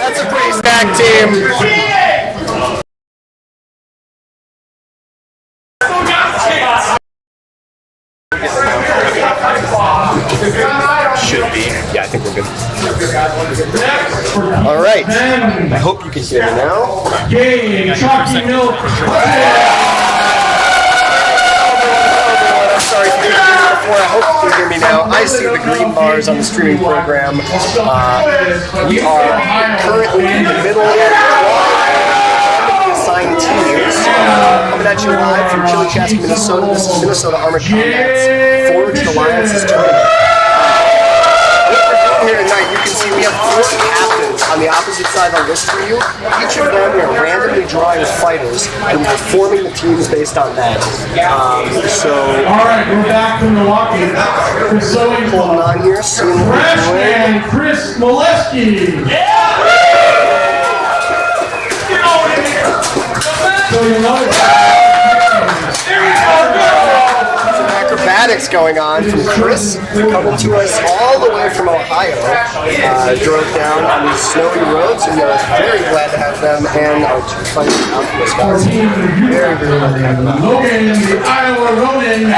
That's a pretty stacked team. Should be. Yeah, I think we're good. All right. I hope you can hear me now. Game, chalky milk. I'm sorry if you didn't hear me before. I hope you can hear me now. I see the green bars on the streaming program. We are currently in the middle of the assigned teams. Coming at you live from Chillicothe, Minnesota. This is Minnesota Armored Combat's Forged Alliances tournament. Here tonight, you can see we have 4 captains on the opposite side of the list for you. Each of them we are randomly drawing as fighters, and we're forming the teams based on that. All right, we're back from Milwaukee. Holding on here, seeing what we're doing. And Chris Molesky. So you know Acrobatics going on from Chris, coming to us all the way from Ohio. Drove down on these snowy roads, and we're very glad to have them and our 2 fighters out for us, guys. Very, very glad to have them out. Logan, the Iowa Ronin.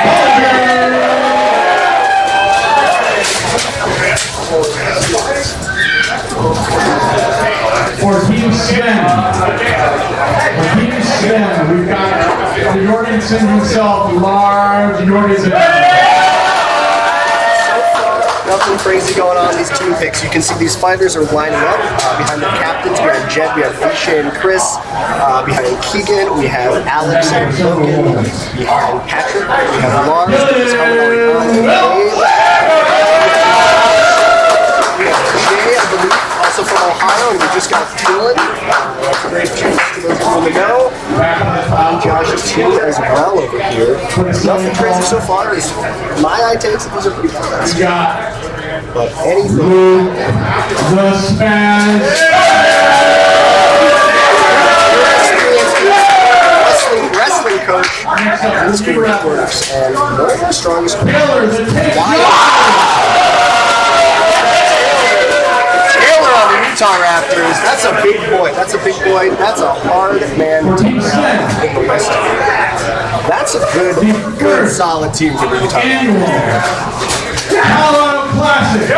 For Team Sven. We've got Jorgensen himself, large Jorgensen. Nothing crazy going on in these team picks. You can see these fighters are lining up behind the captains. We have Jed, we have Fisha and Chris. Behind Keegan, we have Alex and Logan. Behind Patrick, we have Lars. We have Jay, I believe, also from Ohio, and we just got Dylan. Great chance to those people to know. Josh's team as well over here. Nothing crazy so far. As my eye takes it, these are pretty fast. But anything. The Spanish. Wrestling coach. This group works, and one of the strongest. Utah Raptors. That's a big boy. That's a big boy. That's a hard man to in the West. That's a good, solid team for the Utah Raptors. Colorado Classic.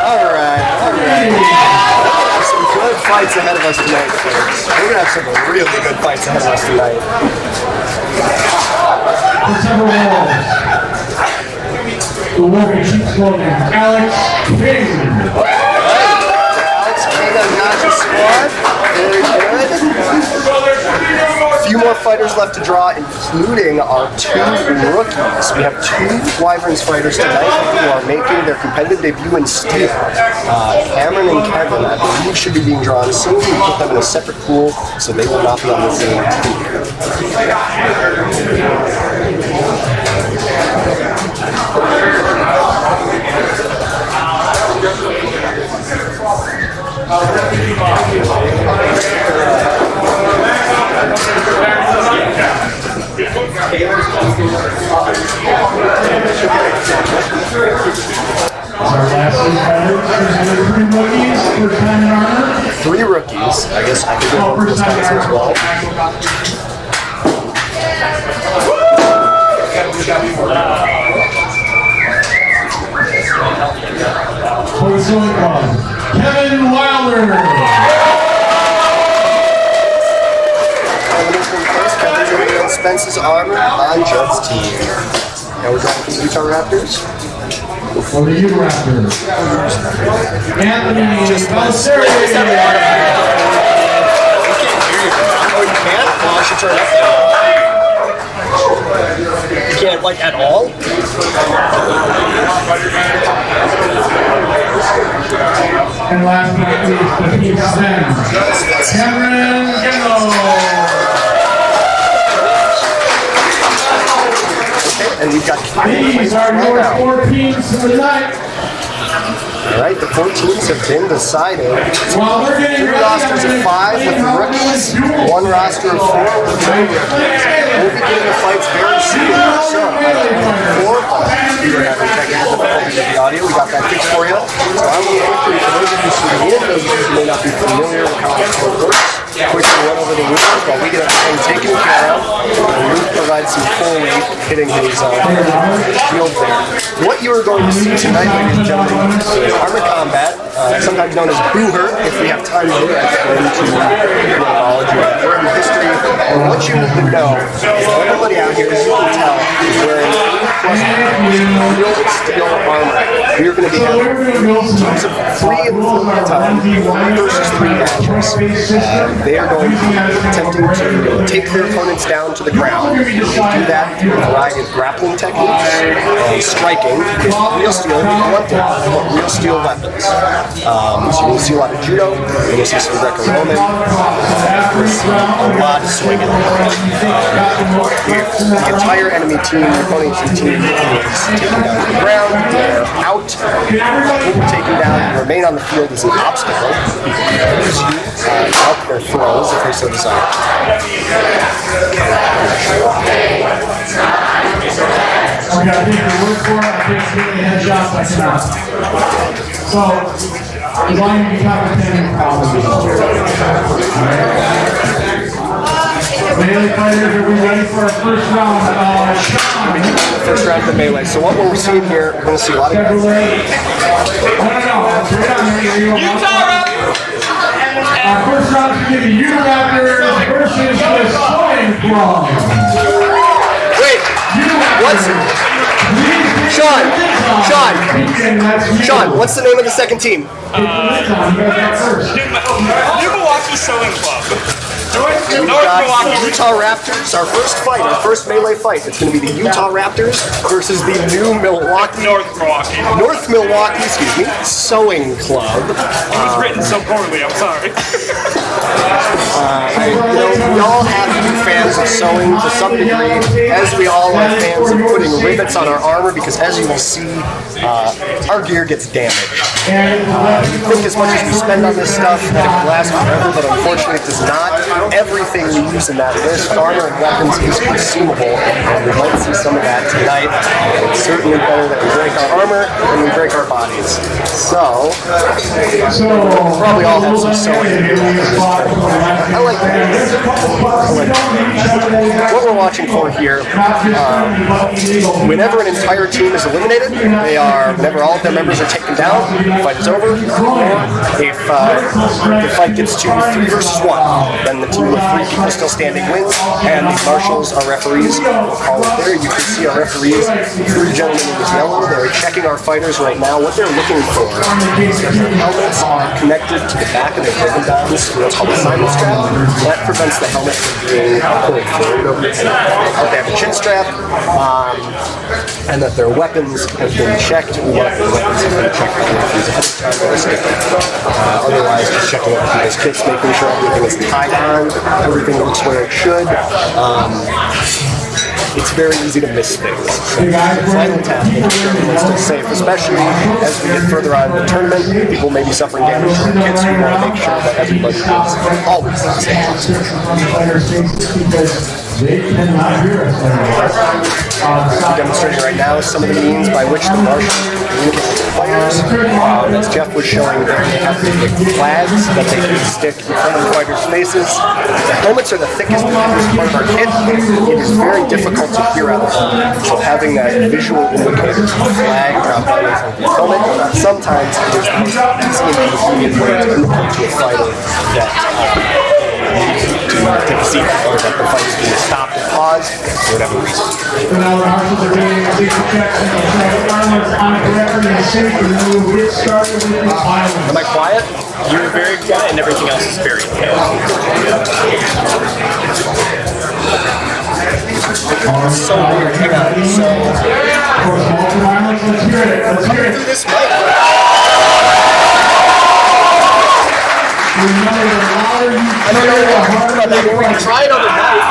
All right. Some good fights ahead of us tonight, folks. We're gonna have some really good fights ahead of us tonight. The Milwaukee keeps going. Alex King. Alex King on Josh's squad. Very good. A few more fighters left to draw, including our 2 rookies. We have 2 Wyverns fighters tonight who are making their competitive debut in steel. Cameron and Kevin, I believe, should be being drawn soon. We put them in a separate pool, so they will not be on the same team. Our last 3 rookies, first time in armor. 3 rookies. I guess I could go over those guys as well. For the Silver Club, Kevin Wilder. Kevin Spence's armor on Judd's team. Now we're drawing for the Utah Raptors. For the Utah Raptors, Anthony Valseri. Oh, you can't? Oh, I should turn up there. You can't, like, at all? And last but not least, the Team Sven, Cameron Geno. And we've got These are your 4 teams for the night. All right, the 4 teams have been decided. Well, we're getting 3 rosters of 5 with rookies, 1 roster of 4 with no rookies. We'll be getting the fights very soon. So, 4 fights. We were having technical difficulties with the audio. We got that fixed for you. So I will go through for those of you tuning in, those of you who may not be familiar with how this works. Quickly run over the rules while we get everything taken care of. And Luke provides some full weight hitting his shield there. What you are going to see tonight, ladies and gentlemen, is armor combat, sometimes known as booher. If we have time later, I explain to you the etymology of that word in history. And what you need to know is that everybody out here, as you can tell, is wearing real steel armor. We are going to be having teams of 3 at a time, 3 versus 3 matches. They are going to be attempting to take their opponents down to the ground. They do that through a variety of grappling techniques and striking with real steel, real steel weapons. So you'll see a lot of judo, you'll see some Greco-Roman, you'll see a lot of swinging. The entire enemy team, the opponent's team, is taken down to the ground. They're out. When you're taken down, you remain on the field as an obstacle. Help their throws if they so desire. I got to take the word for it. I can't give any headshots. I cannot. So, as long as you have a 10 probably. Melee fighters, are we ready for our first round? The first round of the melee. So what we're seeing here, we're going to see a lot of guys. Our first round is going to be Raptors versus the Sven Club. Wait, what's Sean, what's the name of the second team? New Milwaukee Sewing Club. We've got Utah Raptors, our first fight, our first melee fight. It's going to be the Utah Raptors versus the new North Milwaukee, Sewing Club. It was written so poorly, I'm sorry. We all have to be fans of sewing to some degree, as we all are fans of putting rivets on our armor, because as you will see, our gear gets damaged. We think as much as we spend on this stuff that it will last forever, but unfortunately it does not. Everything we use in that list, armor and weapons, is consumable, and we might see some of that tonight. It's certainly better that we break our armor than we break our bodies. So, we'll probably all have some sewing. I like this. What we're watching for here, whenever an entire team is eliminated, whenever all of their members are taken down, the fight is over. If the fight gets to 3 versus 1, then the team with 3 people still standing wins, and the marshals, our referees, will call it there. You can see our referees, 3 gentlemen in yellow. They're checking our fighters right now. What they're looking for is their helmets are connected to the back of their ribbons, what's called a simul strap. That prevents the helmet from being pulled forward. They have a chin strap, and that their weapons have been checked. We want their weapons have been checked by the referees ahead of time. Otherwise, just checking out people's kits, making sure everything is tied on, everything looks where it should. It's very easy to miss things. So the final task is to everyone's still safe, especially as we get further on in the tournament. People may be suffering damage to their kits. We want to make sure that everybody is always safe. Demonstrating right now some of the means by which the marshals communicate with the fighters. As Jeff was showing, they have the flags that they can stick in front of the fighters' faces. The helmets are the thickest part of our kit. It is very difficult to hear out of them. So having that visual indicator, the flag drop down in front of the helmet, sometimes it is the most easy and convenient way to indicate to a fighter that to take a seat or that the fight is being stopped and paused for whatever reason. Am I quiet? You're very quiet and everything else is very quiet. So weird. Hang on. So coming through this mic. I don't know about that, but we can try it on the mic.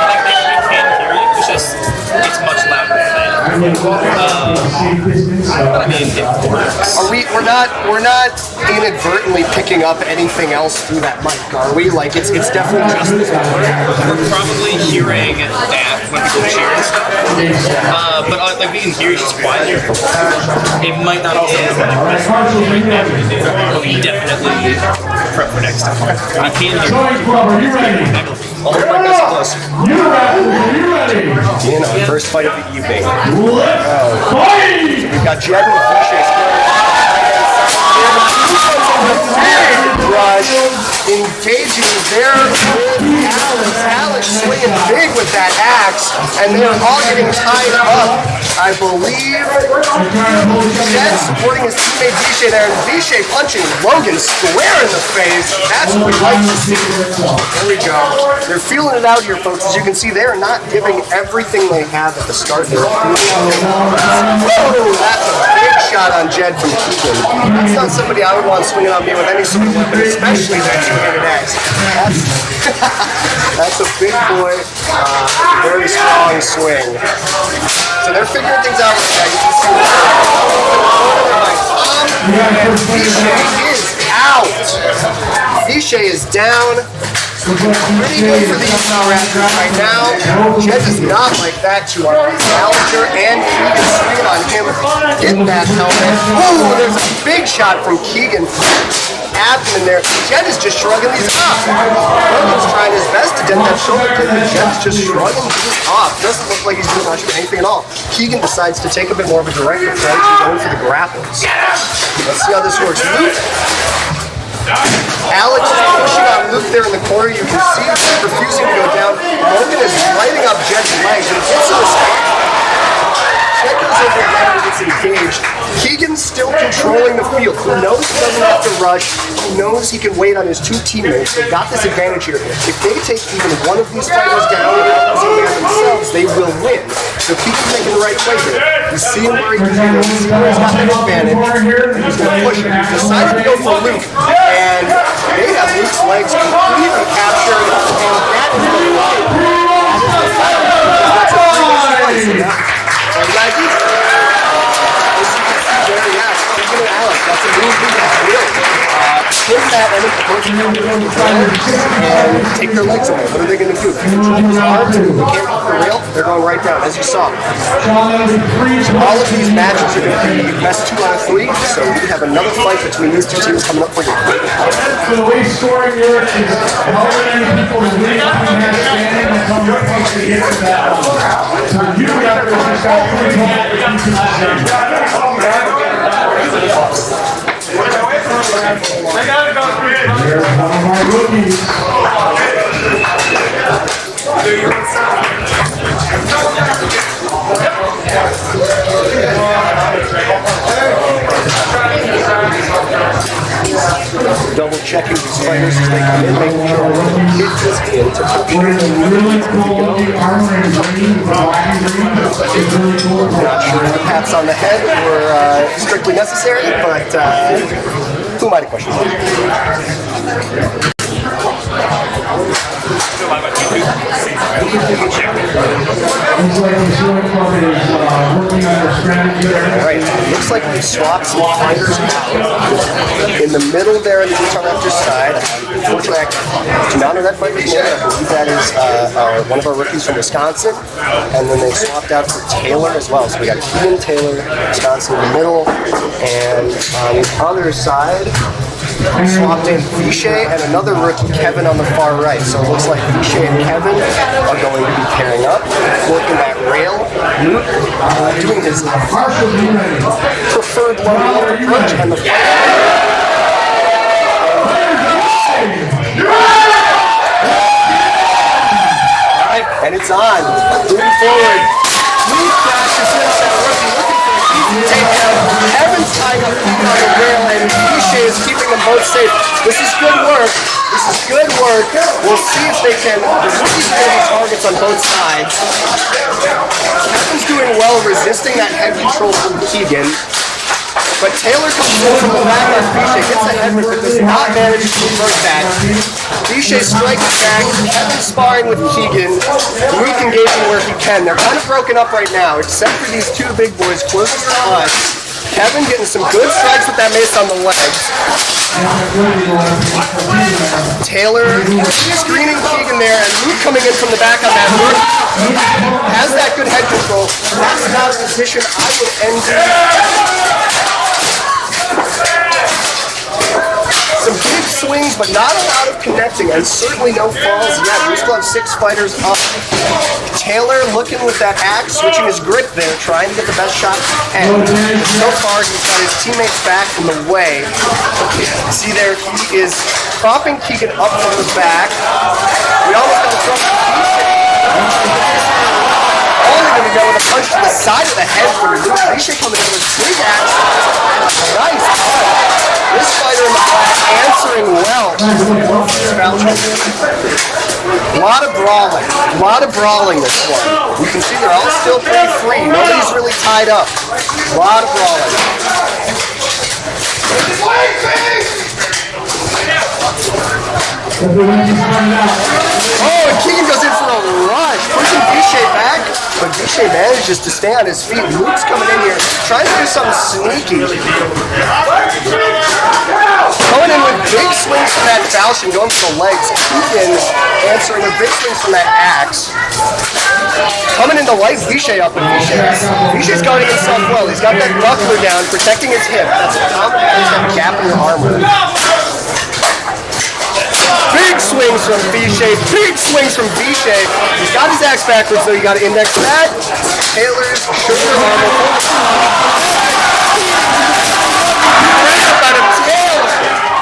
I can hear you, it's just, it's much louder than that. But I mean, it works. We're not inadvertently picking up anything else through that mic, are we? Like it's definitely just this one. We're probably hearing that when people cheer and stuff. But like we can hear you just quietly. It might not be as loud as right now, but we definitely prep for next time. I can hear Are you ready? all the mic is close. You know, first fight of the evening. Fight! We've got Jed and Vishay rush, engaging there with Alex swinging big with that axe, and they're all getting tied up. I believe Jed supporting his teammate Vishay there, and Vishay punching Logan square in the face. That's what we like to see. There we go. They're feeling it out here, folks. As you can see, they are not giving everything they have at the start. They're feeling it out. Whoa, that's a big shot on Jed from Keegan. That's not somebody I would want swinging on me with any sort of weapon, especially that two-handed axe. That's a big boy, very strong swing. So they're figuring things out right now. You can see and Vishay is out. Vishay is down. Pretty good for these Raptors right now. Jed does not like that too much. Gallagher and Keegan swinging on him. Get that helmet. Ooh, there's a big shot from Keegan. Abdomen there. Jed is just shrugging these off. Logan's trying his best to dent that shoulder, but Jed's just shrugging these off. Doesn't look like he's doing much of anything at all. Keegan decides to take a bit more of a direct approach and going for the grapples. Let's see how this works. Luke. Alex is pushing on Luke there in the corner. You can see he's refusing to go down. Logan is lighting up Jed's legs and gets a response. Jed goes over again and gets engaged. Keegan's still controlling the field. He knows he doesn't have to rush. He knows he can wait on his two teammates. They've got this advantage here. If they take even one of these fighters down without losing man themselves, they will win. So Keegan's making the right play here. You see him where he can do this. He's got that advantage. He's going to push him. He's decided to go for Luke. And they have Luke's legs completely captured. And that is the fight. That is the fight. That's a previous fight. And like as you can see there, yeah, Keegan and Alex, that's a move we got to hit that and approach him and take their legs away. What are they going to do? If you control his arms and they can't keep the rail, they're going right down, as you saw. All of these matches are going to be best 2 out of 3, so we have another fight between these two teams coming up for you. So the way scoring works is however many people win the match standing and come up to get to that one. So you got this got 3 points. I gotta go through it. Here's one of our rookies. Double checking these fighters as they come in, making sure the hit is in to Really cool looking armor and green, black and green. It's really cool. Not sure if the pats on the head were strictly necessary, but who am I to question? Alright, looks like we've swapped some fighters out. In the middle there on the Utah Raptors side, unfortunately I do not know that fighter's name. I believe that is one of our rookies from Wisconsin. And then they swapped out for Taylor as well. So we got Keegan Taylor, Wisconsin in the middle. And on the other side, swapped in Vishay and another rookie, Kevin, on the far right. So it looks like Vishay and Kevin are going to be pairing up, working that rail, doing his preferred low approach, and the Alright, and it's on. Moving forward. Luke crashes in on that rookie, looking for a easy takedown. Kevin's tying up Keegan on the rail, and Vishay is keeping them both safe. This is good work. This is good work. We'll see if they can. The rookies are going to be targets on both sides. Kevin's doing well resisting that head control from Keegan. But Taylor comes in from the back on Vishay, gets a head whip, but does not manage to convert that. Vishay strikes back, Kevin sparring with Keegan, Luke engaging where he can. They're kind of broken up right now, except for these two big boys closest to us. Kevin getting some good strikes with that mace on the legs. Taylor screening Keegan there, and Luke coming in from the back on that hook. Has that good head control. That's not a position I would envy. Some big swings, but not a lot of connecting, and certainly no falls yet. We still have 6 fighters up. Taylor looking with that axe, switching his grip there, trying to get the best shot he can. So far, he's got his teammates back in the way. See there, he is propping Keegan up from the back. We almost got a throw. Only going to go with a punch to the side of the head from Luke. Risha coming in with big axe. Nice punch. This fighter in the back answering well. A lot of brawling this one. You can see they're all still pretty free. Nobody's really tied up. A lot of brawling. Oh, and Keegan goes in for a rush, pushing Vishay back, but Vishay manages to stay on his feet. Luke's coming in here, trying to do something sneaky. Going in with big swings from that falchion, going for the legs. Keegan answering with big swings from that axe. Coming in to light Vishay up with Vishay's guarding himself well. He's got that buckler down, protecting his hip. That's a complicated gap in your armor. Big swings from Vishay. He's got his axe backwards, so you got to index that. Taylor's shoulder armor.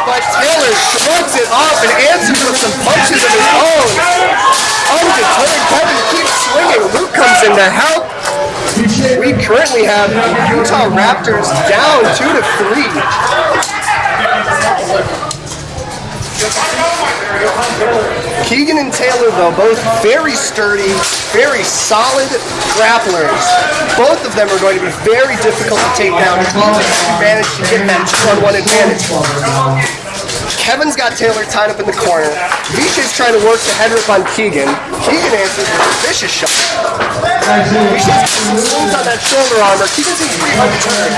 But Taylor shrugs it off and answers with some punches of his own. Undeterred, Kevin keeps swinging. Luke comes in to help. We currently have Utah Raptors down 2-3. Keegan and Taylor, though, both very sturdy, very solid grapplers. Both of them are going to be very difficult to take down as long as you manage to get that 2-on-1 advantage. Kevin's got Taylor tied up in the corner. Vishay's trying to work the head rip on Keegan. Keegan answers with a vicious shot. Vishay's got some swings on that shoulder armor. Keegan seems pretty undeterred.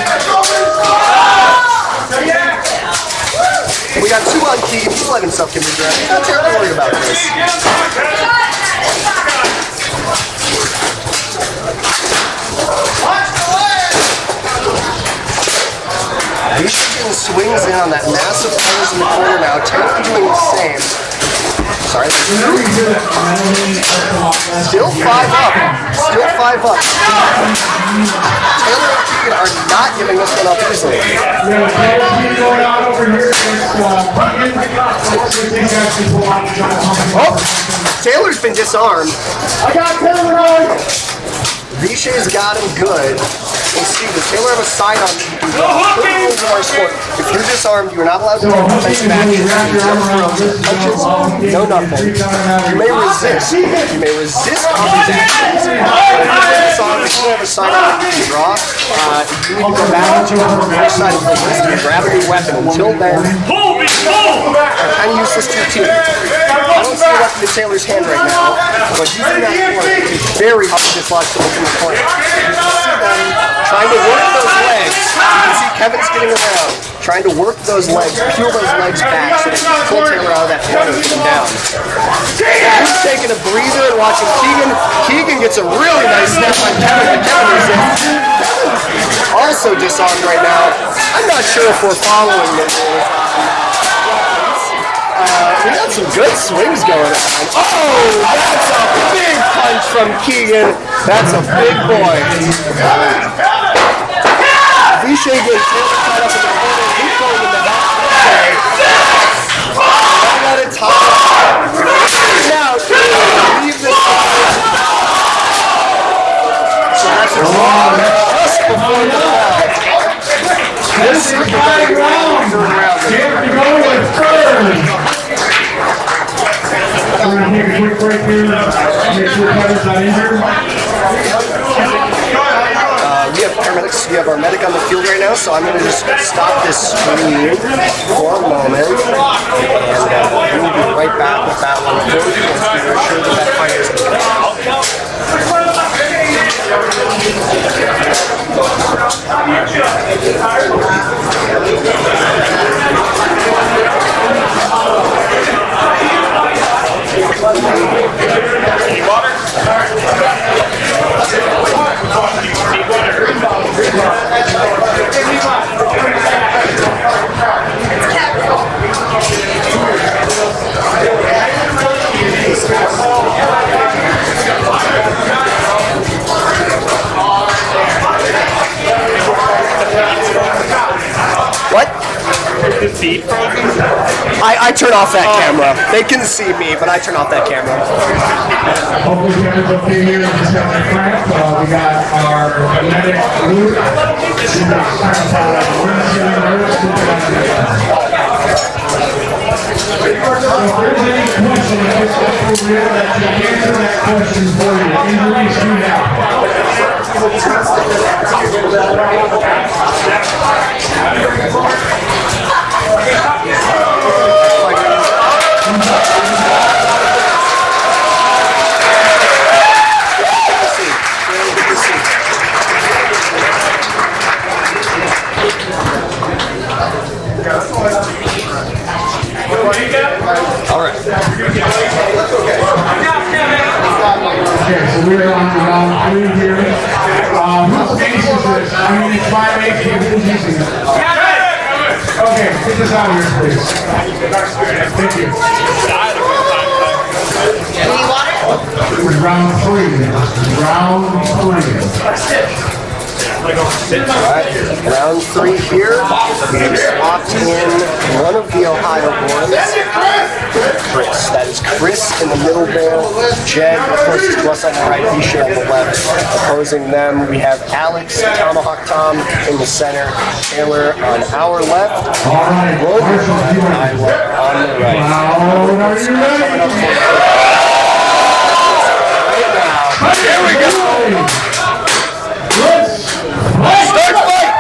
We got 2 on Keegan. He's let himself get redressed. He's not terribly worried about this. Michigan swings in on that massive pose in the corner now. Taylor doing the same. Sorry. Still 5 up. Taylor and Keegan are not giving this one up easily. Oh, Taylor's been disarmed. I got Taylor on. Vishay's got him good. We'll see. Does Taylor have a side on you? Rules in our sport. If you're disarmed, you're not allowed to make defensive actions. Punches, no nothing. You may resist. You may resist all these actions. If you're disarmed, if you have a side on you to draw, you need to go back to the other side of the list and grab a new weapon. Until then, are kind of useless to your team. I don't see a weapon in Taylor's hand right now, but using that fork is very hard to dislodge someone from the corner. You can see them trying to work those legs. You can see Kevin's getting around, trying to work those legs, peel those legs back so they can pull Taylor out of that corner and get him down. He's taking a breather and watching Keegan. Keegan gets a really nice snap on Kevin, but Kevin resists. Kevin's also disarmed right now. I'm not sure if we're following this. We got some good swings going on. Oh, that's a big punch from Keegan. That's a big boy. Vishay gets Taylor tied up in the corner. He's going in the back. One at a time. Now, leave this fight. So that's a draw just before the bell. This is the third round. We're going to take a quick break here. Make sure Kevin's not injured. We have paramedics. We have our medic on the field right now, so I'm going to just stop this screen for a moment. And we'll be right back with that one. We're sure that fight is going to Any water? What? The feed frozen? I turn off that camera. They can see me, but I turn off that camera. Hopefully everyone's okay here. Just got my friend. We got our medic, Luke. We're getting nervous. So if there's any question that gets over here that can answer that question for you, injuries do All right. Okay, so we're on round 3 here. Whose case is this? I mean, it's 5-8, who's using it? Okay, get this out of here, please. Thank you. Round 3. Round 3. Alright, round 3 here. We've swapped in one of the Ohio boys. Chris. That is Chris in the middle there. Jed, closest to us on the right, Visha on the left. Opposing them, we have Alex, Tomahawk Tom in the center, Taylor on our left, Wood and Iowa on the right. Are you ready? Right now. Here we go. Start fight!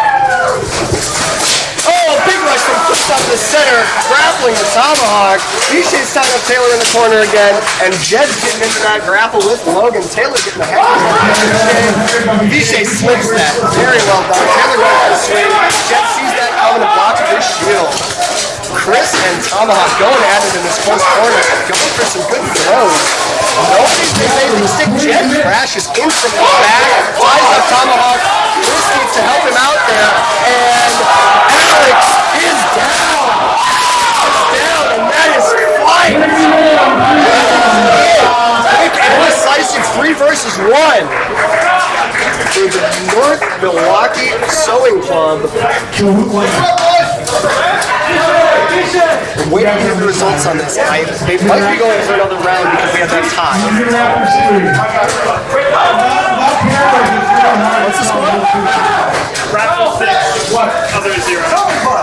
Oh, big rush from Chris up the center, grappling the Tomahawk. Visha's tying up Taylor in the corner again, and Jed's getting into that grapple with Logan. Taylor getting the head of Visha slips that. Very well done. Taylor goes for the swing. Jed sees that coming and blocks with his shield. Chris and Tomahawk going at it in this close corner, going for some good throws. Nobody's been able to stick. Jed crashes instantly back, ties up Tomahawk. Chris needs to help him out there, and Alex is down. And that is fine. Quick and decisive 3 versus 1. For the North Milwaukee Sewing Club. We're waiting to hear the results on this. They might be going for another round because we have that tie. What's the score? Raptors 6, other 0.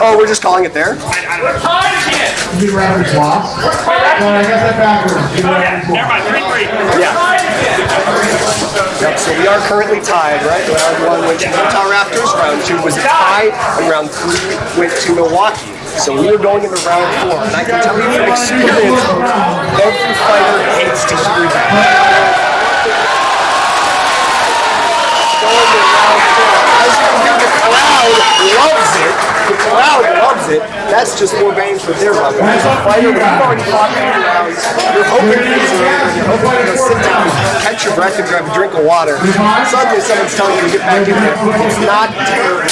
Oh, we're just calling it there? You Raptors lost? No, I got that backwards. Never mind, 3-3. Yeah. Yep, so we are currently tied, right? Round 1 went to Utah Raptors, round 2 was a tie, and round 3 went to Milwaukee. So we are going into round 4, and I can tell you from experience, every fighter hates to hear that. Going to round 4. As you can hear, the crowd loves it. The crowd loves it. That's just more bang for their buck. As a fighter, when you've already fought 3 rounds, you're hoping things are over, you're hoping to go sit down, catch your breath, and grab a drink of water. Suddenly someone's telling you to get back in there. It's not terrible.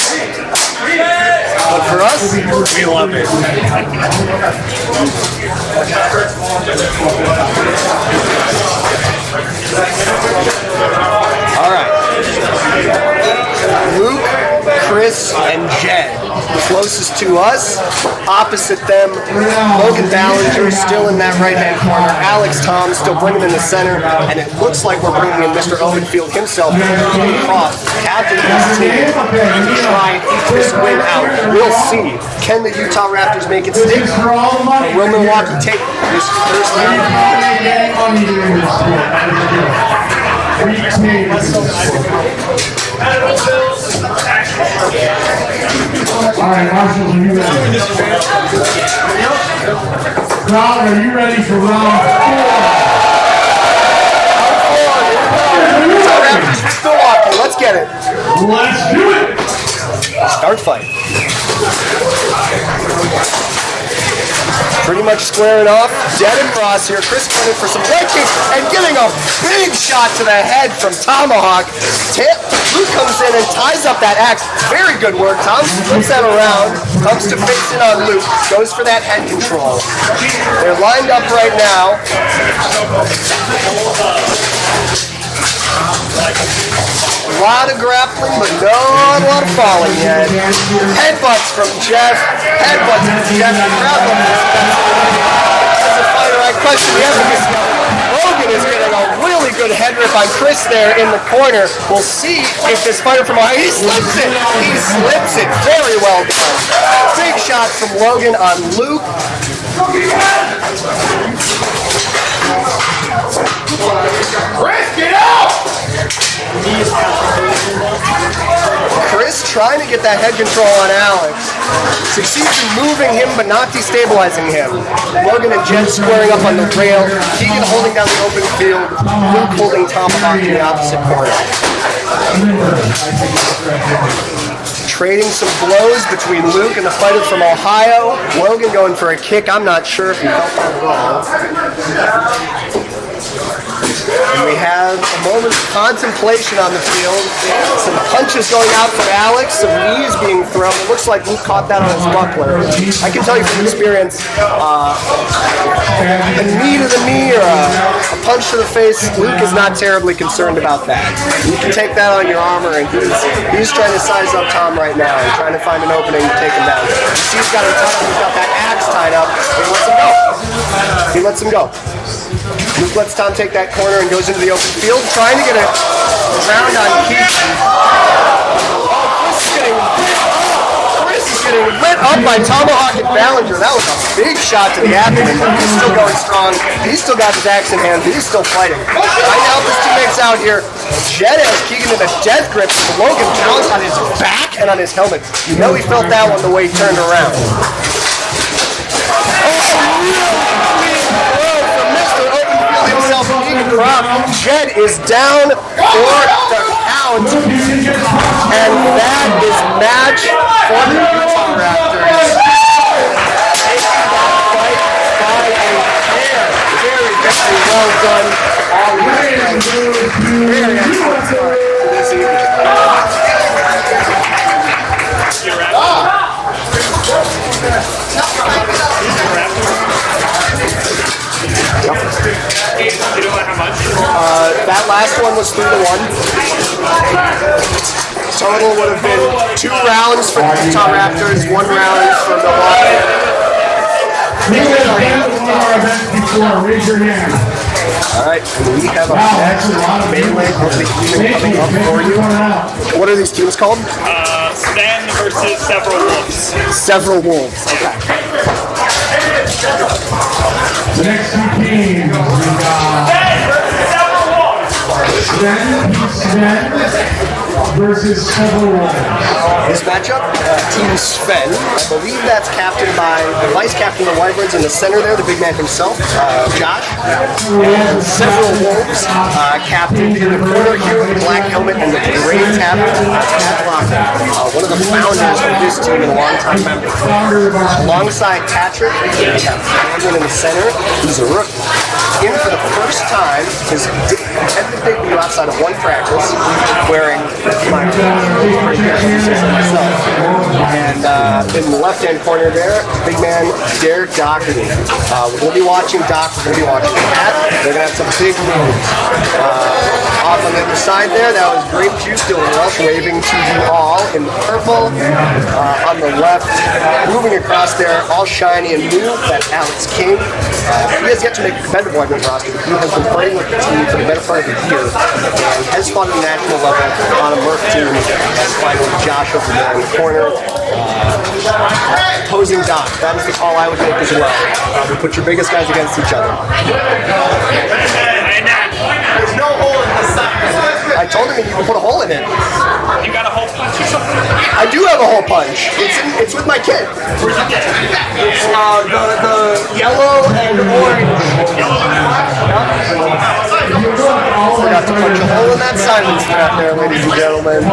But for us, we love it. All right. Luke, Chris, and Jed. Closest to us, opposite them, Logan Ballinger still in that right-hand corner. Alex Tom still bringing in the center, and it looks like we're bringing in Mr. Owenfield himself, captain of this team, to try and eke this win out. We'll see. Can the Utah Raptors make it stick, or will Milwaukee take this first round? Alright, Marshall, are you ready? Crowd, are you ready for round 4? Utah Raptors, Milwaukee. Let's Let's get it. Let's do it. Start fight. Pretty much squaring off. Dead and Ross here. Chris running for some leg kick and giving a big shot to the head from Tomahawk. Luke comes in and ties up that axe. Very good work. Tom flips that around. Comes to face it on Luke. Goes for that head control. They're lined up right now. A lot of grappling, but not a lot of falling yet. Headbutts from Jeff. Headbutts from Jeff. As a fighter, I question the efficacy. Logan is getting a really good head rip on Chris there in the corner. We'll see if this fighter from Ohio, he slips it. He slips it. Very well done. Big shot from Logan on Luke. Chris, get out! Chris trying to get that head control on Alex. Succeeds in moving him but not destabilizing him. Logan and Jen squaring up on the rail. Keegan holding down the open field. Luke holding Tomahawk in the opposite corner. Trading some blows between Luke and the fighter from Ohio. Logan going for a kick. I'm not sure if he felt that at all. And we have a moment's contemplation on the field. Some punches going out from Alex, some knees being thrown. It looks like Luke caught that on his buckler. I can tell you from experience, a knee to the knee or a punch to the face, Luke is not terribly concerned about that. You can take that on your armor, and he's trying to size up Tom right now and trying to find an opening to take him down. You see he's got him tied up, he's got that axe tied up, and he lets him go. He lets him go. Luke lets Tom take that corner and goes into the open field, trying to get a round on Keith. Chris is getting lit up by Tomahawk and Ballinger. That was a big shot to the abdomen, but he's still going strong. He's still got his axe in hand. He's still fighting. Right now, this teammate's out here. Jed has Keegan in a death grip. Logan pounced on his back and on his helmet. You know he felt that one the way he turned around. Jed is down for the count, and that is match for the Utah Raptors. Taking that fight by a pair. Very, very well done. All very excellent start to this evening. You don't know how much? That last one was 3-1. Total would have been 2 rounds for the Utah Raptors, 1 round for Milwaukee. Raise your hand. All right, and we have a melee of the evening coming up for you. What are these teams called? Sven versus Several Wolves. Several Wolves. Okay. The next 2 teams, we got Sven versus Several Wolves. This matchup, Team Sven, I believe that's captained by the vice captain of the Wyverns in the center there, the big man himself, Josh. And Several Wolves, captained in the corner here with the black helmet and the gray tab, one of the founders of this team and a longtime member. Alongside Patrick, we have Cameron in the center, who's a rookie. In for the first time, his competitive debut outside of one practice, wearing my myself. And in the left-hand corner there, big man Derek Doherty. We'll be watching Doc, we're going to be watching Pat. They're going to have some big moves. Off on the other side there, that was Grape Juice doing Welsh, waving to you all in purple. On the left, moving across there, all shiny and new, that's Alex King. He has yet to make a competitive Wyverns roster, but he has been fighting with the team for the better part of the year and has fought at the national level on a Murph team. Has fighting with Josh over there in the corner. Opposing Doc, that is the call I would make as well. We put your biggest guys against each other. There's no hole in this side. I told him you can put a hole in it. You got a hole punch or something? I do have a hole punch. It's with my kid. Where's the kid? It's the yellow and orange. Forgot to punch a hole in that side. diamond strap there, ladies and gentlemen.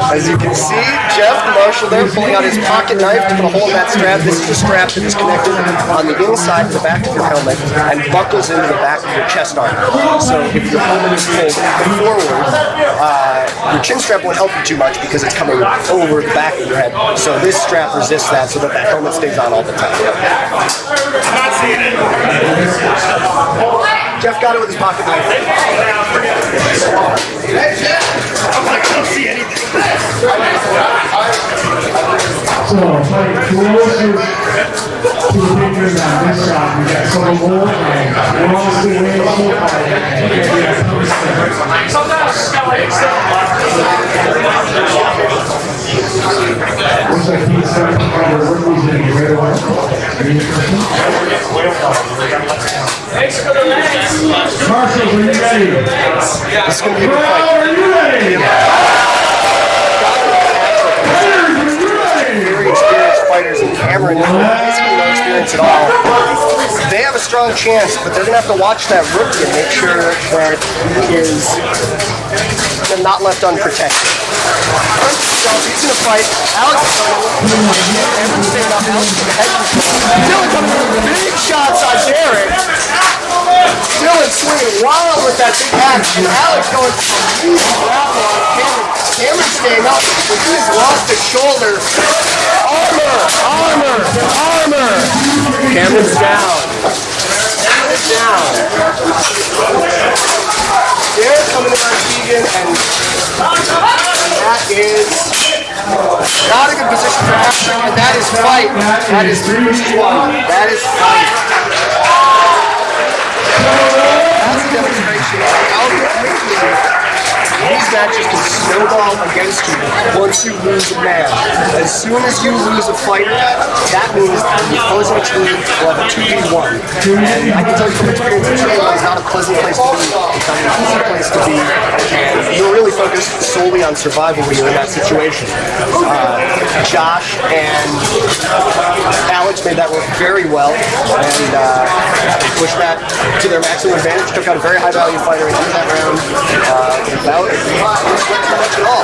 As you can see, Jeff, the marshal there, pulling out his pocket knife to put a hole in that strap. This is a strap that is connected on the inside of the back of your helmet and buckles into the back of your chest armor. So if your helmet is pulled forward, your chin strap won't help you too much because it's coming over the back of your head. So this strap resists that so that helmet stays on all the time. I'm not seeing it. Jeff got it with his pocket knife. I'm like, I don't see anything. So, playing closest to the fingers on this side, we got some more, and we're all still way so far. Looks like he's starting to find the rookies in the right away. Marshals, are you ready? This is going to be a good Crowd, fight. are you ready? Very experienced fighters, and Cameron basically no experience at all. They have a strong chance, but they're going to have to watch that rookie and make sure that he is not left unprotected. So he's going to fight. Alex is staying up. Alex is going to head control. Dylan coming with big shots on Derek. Dylan swinging wild with that big action. Alex going for a easy grapple on Cameron. Cameron staying up, but he's lost his shoulder. Armor! Cameron's down. Cameron's down. Derek coming in on Keegan, and that is not a good position for action, and that is fight. That is 3 versus 1. That is fight. That's a demonstration of how quickly these matches can snowball against you once you lose a man. As soon as you lose a fighter, that means the opposing team will have a 2v1. And I can tell you from experience, a 2v1 is not a pleasant place to be. It's not an easy place to be. And you're really focused solely on survival when you're in that situation. Josh and Alex made that work very well, and pushed that to their maximum advantage. Took out a very high-value fighter into that round without too much at all.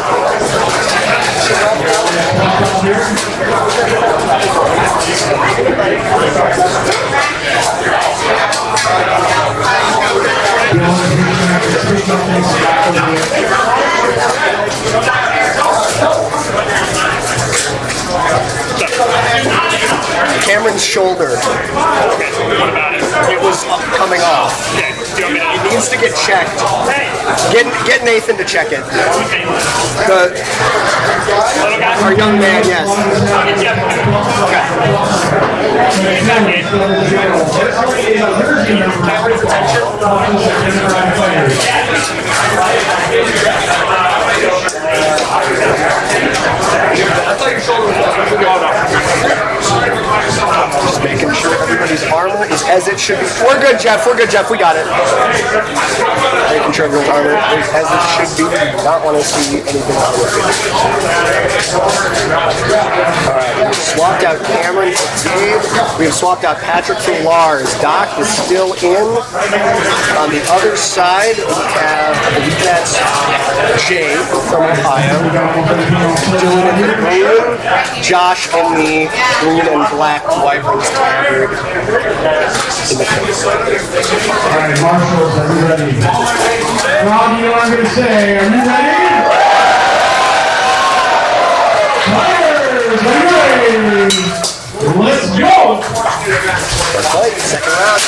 Cameron's shoulder. What about it? It was coming off. Okay, do you want me to? It needs to get checked. Get Nathan to check it. Little guy? Our young man, yes. Just making sure everybody's armor is as it should be. We're good, Jeff. We're good, Jeff. We got it. Making sure everyone's armor is as it should be. We do not want to see anything wrong with it. Alright, we've swapped out Cameron for Dave. We've swapped out Patrick for Lars. Doc is still in. On the other side, we have, I believe that's Jay from Ohio. Dylan in the green. Josh in the green and black Wyverns tabard in the face. Alright, Marshals, are you ready? Rob, you know what I'm going to say. Are you ready? Fighters, are you ready? Let's go! First fight, second round.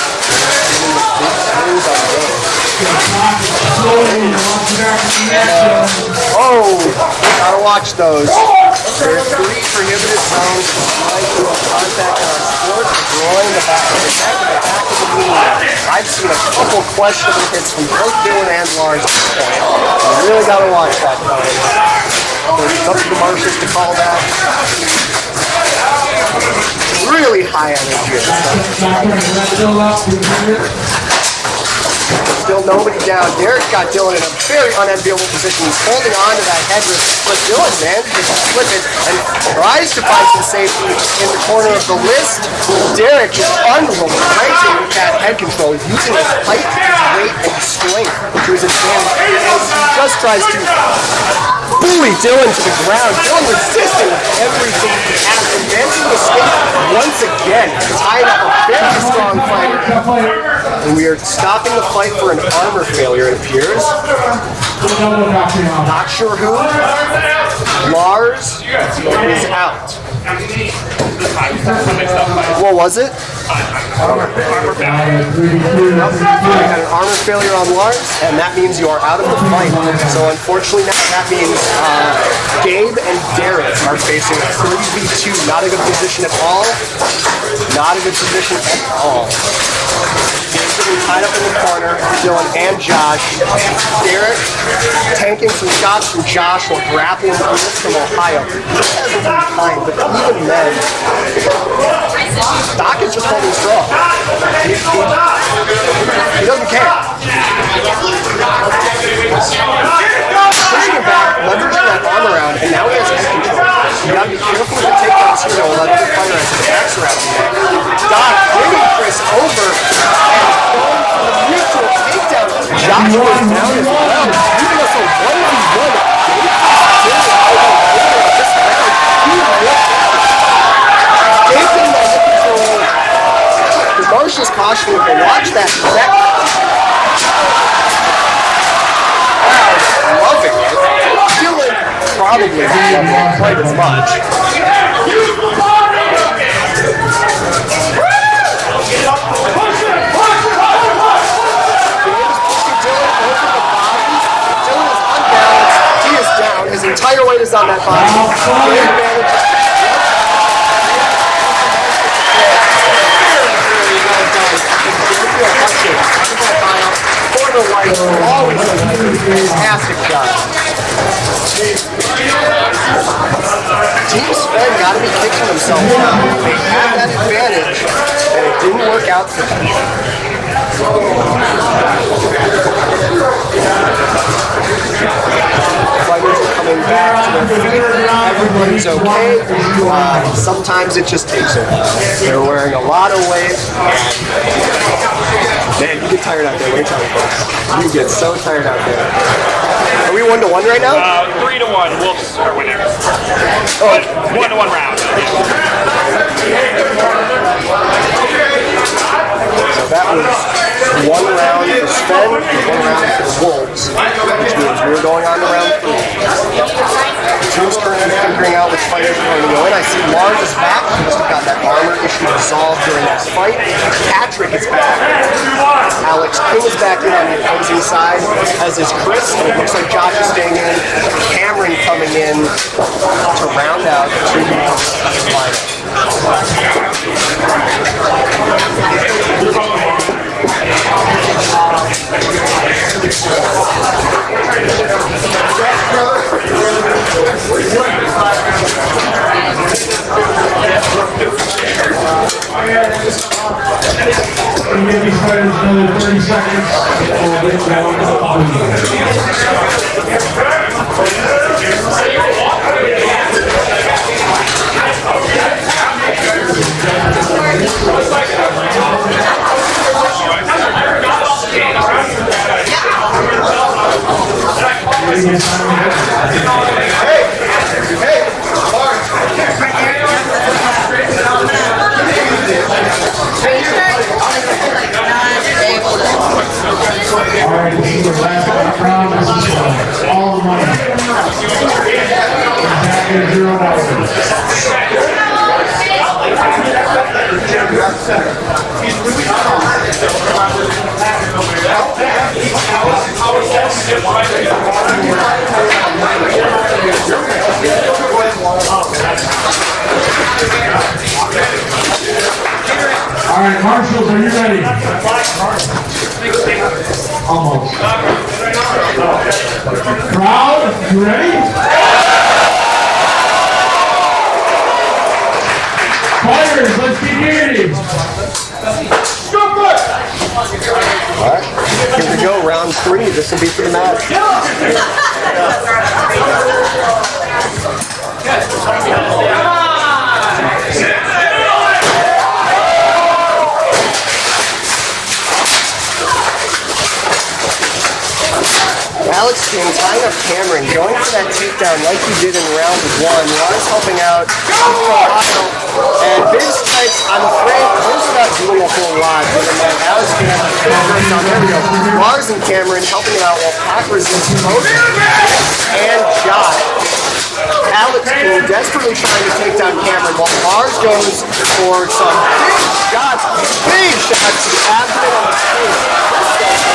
Oh, gotta watch those. There are 3 prohibited zones of contact in our sport: the groin, the back of the neck, and the back of the knee. I've seen a couple questionable hits from both Dylan and Lars at this point. You really gotta watch that, folks. So it's up to the marshals to call that. Really high energy. Still nobody down. Derek got Dylan in a very unenviable position. He's holding on to that headrest, but Dylan manages to flip it and tries to find some safety in the corner of the list. Derek is unrelenting with that head control, using his height, his weight, and his strength to his advantage. He just tries to bully Dylan to the ground. Dylan resisting with everything he has and managing to escape once again. Tied up a very strong fighter. And we are stopping the fight for an armor failure, it appears. Not sure who. Lars is out. What was it? Armor failure. Nope. We had an armor failure on Lars, and that means you are out of the fight. So unfortunately now that means Gabe and Derek are facing a 3v2. Not a good position at all. Not a good position at all. Gabe's getting tied up in the corner, Dylan and Josh. Derek tanking some shots from Josh while grappling from Ohio. This hasn't been kind, but even then, Doc is just holding strong. He doesn't care. Pushing him back, leveraging that arm around, and now he has head control. You gotta be careful with the takedowns here, though. Let the fighter has his backs around him. Doc bringing Chris over and going for the mutual takedown. Josh goes down as well, leaving us a 1v1. Marsha's cautioning, but watch that neck. Wow, loving it. Dylan probably didn't love it quite as much. Dylan is unbalanced. He is down. His entire weight is on that body. Great advantage. Corner white, always a fantastic shot. Team Sven got to be kicking themselves now. They had that advantage, and it didn't work out for them. Fighters are coming back to their feet. Everybody's okay. Sometimes it just takes it. They're wearing a lot of weight. Man, you get tired out there. Let me tell you, folks. You get so tired out there. Are we 1-1 right now? 3-1. Wolves are winning. Oh, 1-1 round. So that was 1 round for Sven and 1 round for the Wolves, which means we're going on to round 3. The team's currently figuring out which fighters are going to go in. I see Lars is back. He must have got that armor issue resolved during this fight. Patrick is back. Alex King is back in on the opposing side, as is Chris. And it looks like Josh is staying in. Cameron coming in to round out the 2v1 lineup. And give these fighters another 30 seconds before they go down to the Alright, this is the last round. This is all the money. Exactly Alright, Marshals, are you ready? Almost. Crowd, you ready? Fighters, let's begin. Alright, here we go, round 3. This will be for the match. Alex King tying up Cameron, going for that takedown like he did in round 1. Lars helping out. And big strikes, I'm afraid, Lars not doing a whole lot. Given that Alex King has a first down. There we go. Lars and Cameron helping him out while Pac resists both and shot. Alex King desperately trying to take down Cameron while Lars goes for some big shots to the abdomen and the face.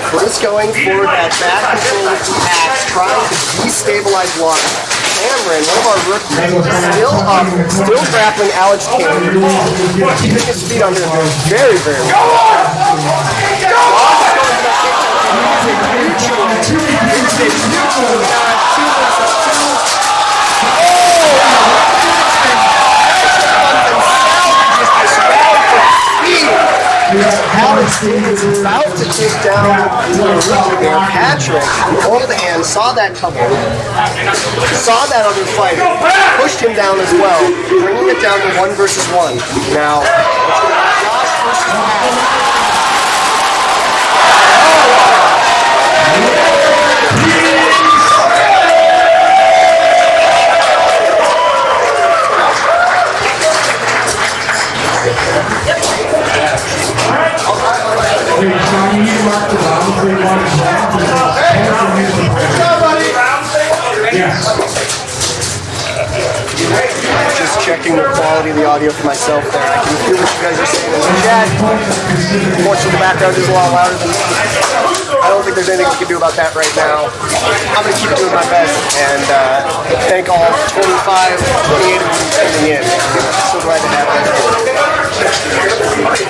Chris going for that back control with the axe, trying to destabilize Lars. Cameron, one of our rookies, still up, still grappling Alex King. Keeping his feet under him very, very well. Alex King is about to take down there. Patrick, hold the hand, saw that coming, saw that other fighter, pushed him down as well, bringing it down to 1 versus 1. Now, Josh versus Pat. Just checking the quality of the audio for myself there. I can hear what you guys are saying in the chat. Unfortunately, the background is a lot louder than me. I don't think there's anything we can do about that right now. I'm going to keep doing my best and thank all 25, 28 of you tuning in. So glad to have you.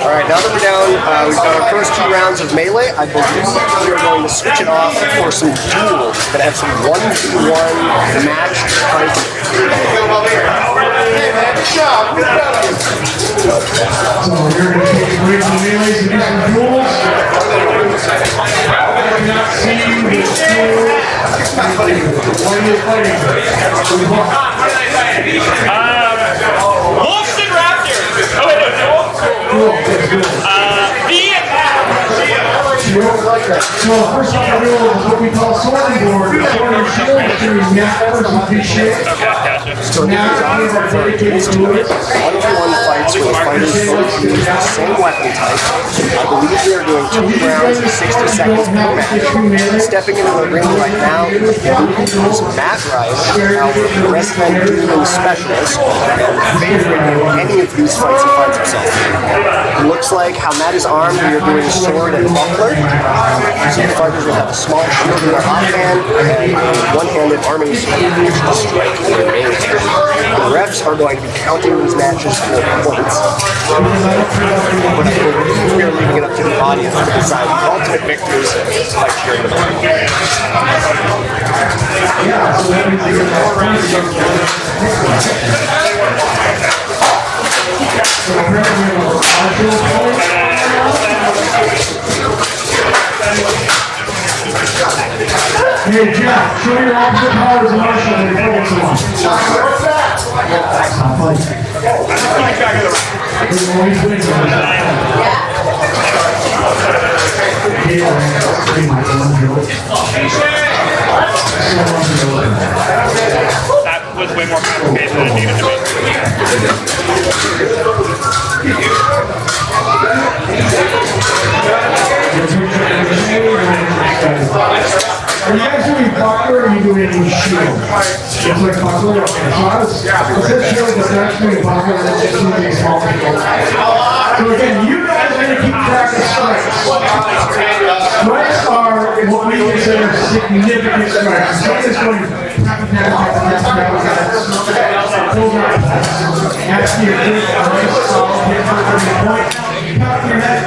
Alright, now that we're down, we've got our first 2 rounds of melee. I believe we are going to switch it off for some duels. We're going to have some 1v1 match fights. So we're going to take a break from the melees and do some duels. I have not seen this duel. What are you fighting? Wolves and Raptors. Oh, wait, no, duel. So first off, we're doing what we call sorting board. Sword and shield, which is members of the shape. So now we're dedicated to it. 1v1 fights where the fighters both use the same weapon type. I believe we are doing 2 rounds of 60 seconds per match. Stepping into the ring right now is Matt Ryder, our wrestling dueling specialist, and favoring any of these fights he finds himself. It looks like how Matt is armed, we are doing sword and buckler. So the fighters will have a small shield in their offhand and a one-handed arming sword to strike with their main hand. The refs are going to be counting these matches for points. But I believe we are leaving it up to the audience to decide the ultimate victors by cheering them on. Hey, Jeff, show your opposite powers of Marshall and your focus on. That was way more complicated than it needed to Are you guys doing buckler or are you doing shield? It's like buckler. So I said shield, but they're actually buckler and it's just using small people. So again, you guys are going to keep track of strikes. Strikes are what we consider significant strikes. Strike is going to that's your good, nice, solid hit for the point. Top of your head,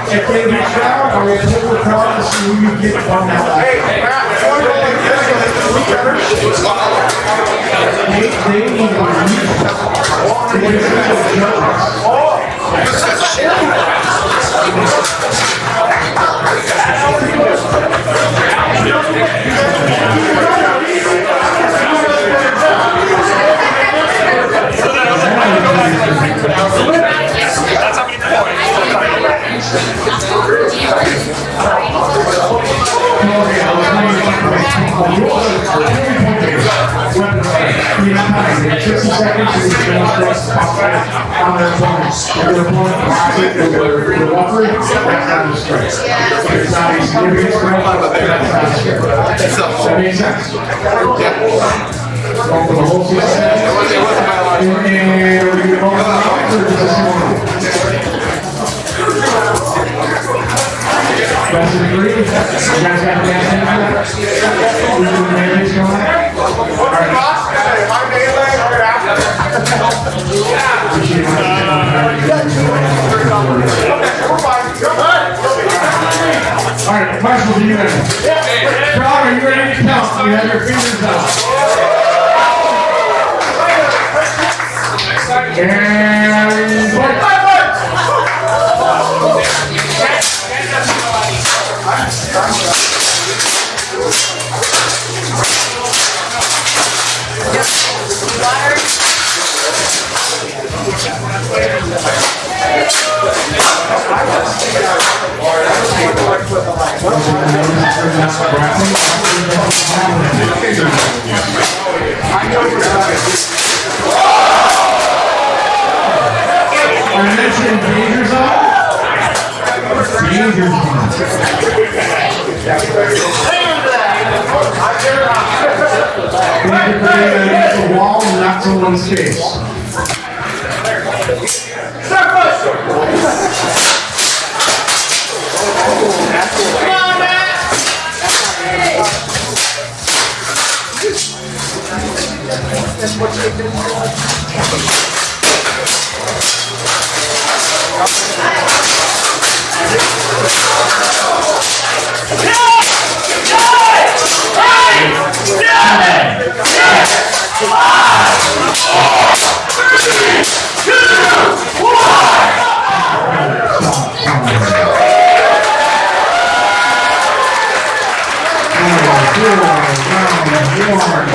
If they reach out, I will pull the card to see who you get on that. Hey, they need to That's how many points. Alright, Marshall, do you ready? John, are you ready to count? You have your fingers up. And play. I mentioned danger zone. Danger zone. Against the wall and not someone's face.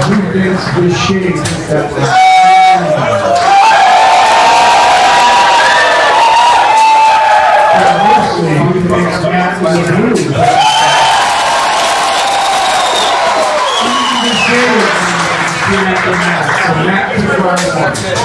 Who thinks the shape that was mostly who thinks Matt was a move? So Matt can try one.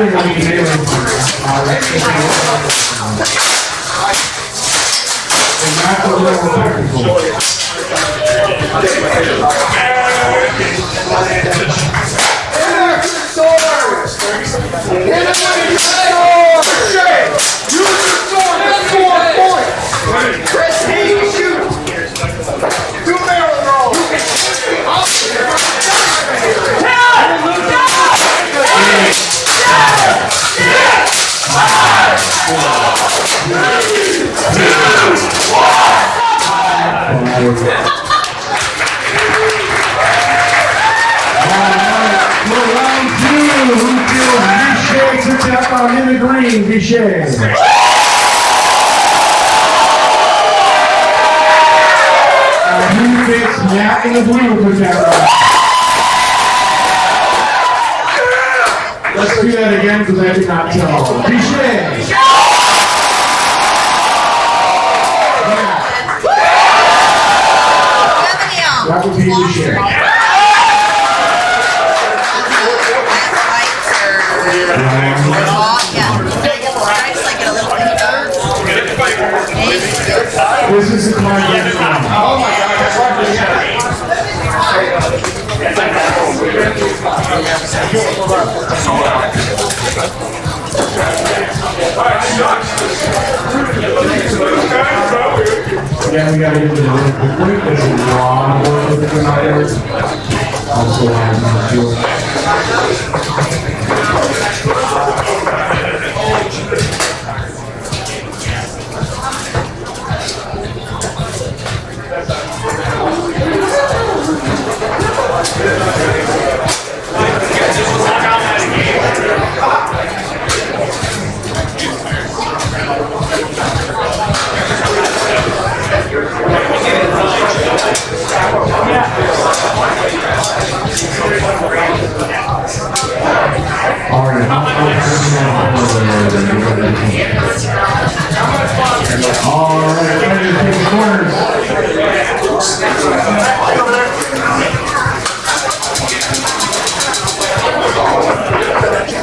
I need to go. Yeah, it's large. Everybody, round two. Who feels Vichay to tap on in the green? Vichay. Who thinks Matt in the blue to tap on? Let's do that again because I did not tell. Vichay. That would be Vichay. This is the card game. Oh my God, that's hard to Yeah, we gotta get to the really quick. There's a lot of work with the out also,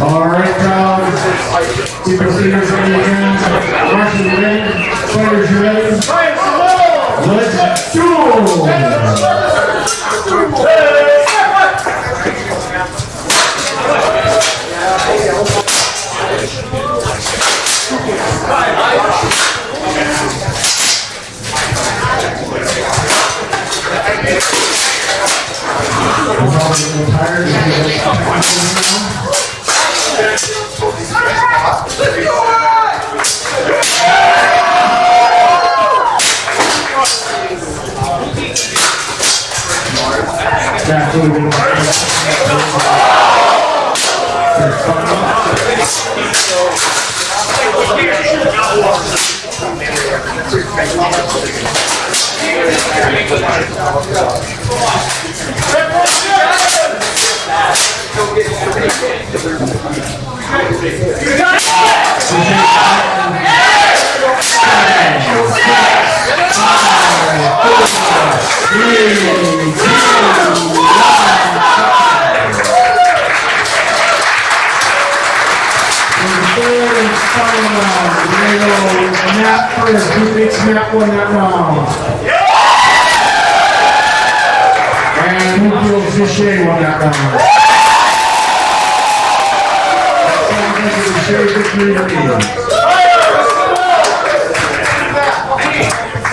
Alright, crowd. People see us on the hands. Marshall, you ready? Fighters, you ready? Let's duel! Who thinks Matt won that round? And who feels Vichay won that round? That sounds like a Vichay victory to me.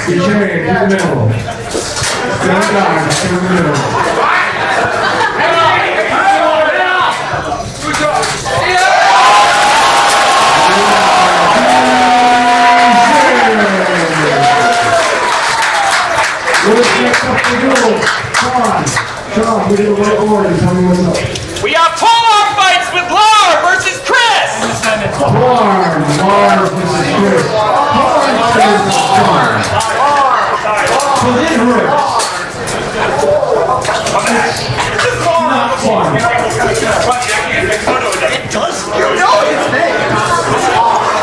Vichay, to the middle. Stand down, to the middle. We have pull-off fights with Lar versus Chris! Lar versus Chris. So it hurts. It's not fun. It does. You know it's big.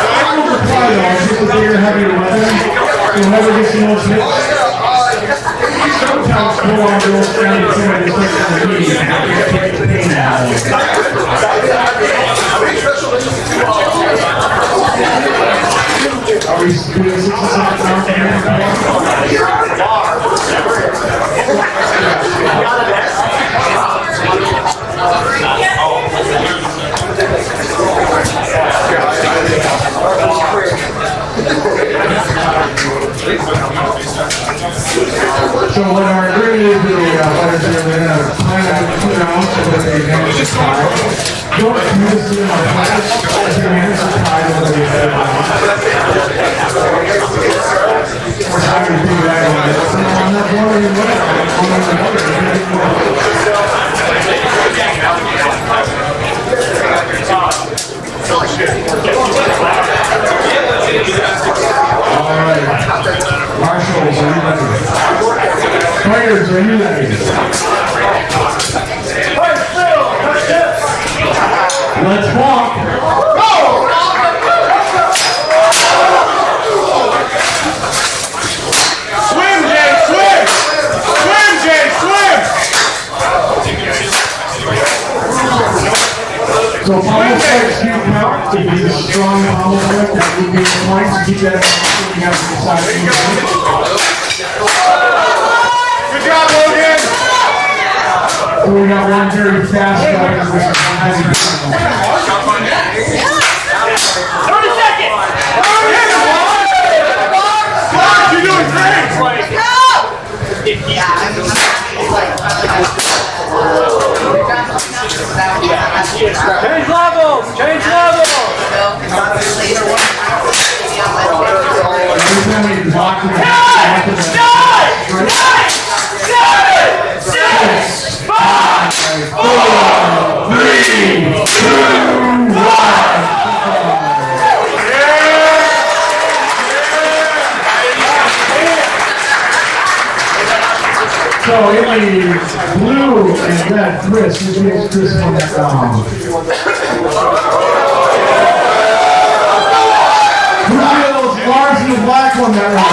I don't reply though. It's just a bigger, heavier weapon. You'll never get the most hits. Sometimes pull-on girls stand and say they start on the knee and have to take the pain out. Are we doing 6 or 7 rounds? So what our agreement is, the fighters are going to plan out 2 rounds so that they can just tie. Don't use it in our practice. If your hands are tied, Marshals, are you ready? Players, are you ready? Let's walk. Swim, Jay, swim! Swim, Jay, swim! So pommel strikes do count. If it's a strong pommel strike, that would be points. Keep that in mind. You have to decide. Good job, Logan! So we got one very fast guy. 30 seconds! Mark, you're doing great! Change levels! Change levels! Every time we block the 9, 7, 6, 5, 4, 3, 2, 1! So it leaves blue and red Chris. Which makes Chris on that round. Who feels Lars and the black one that round?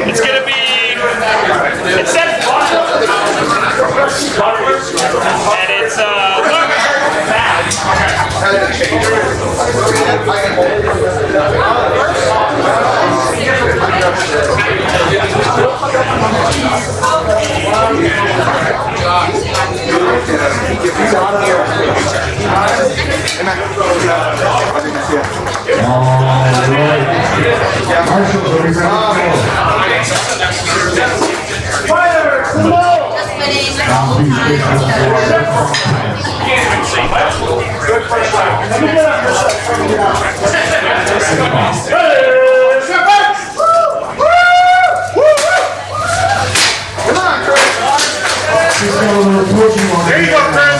It's gonna be. It says and it's There you go, Chris.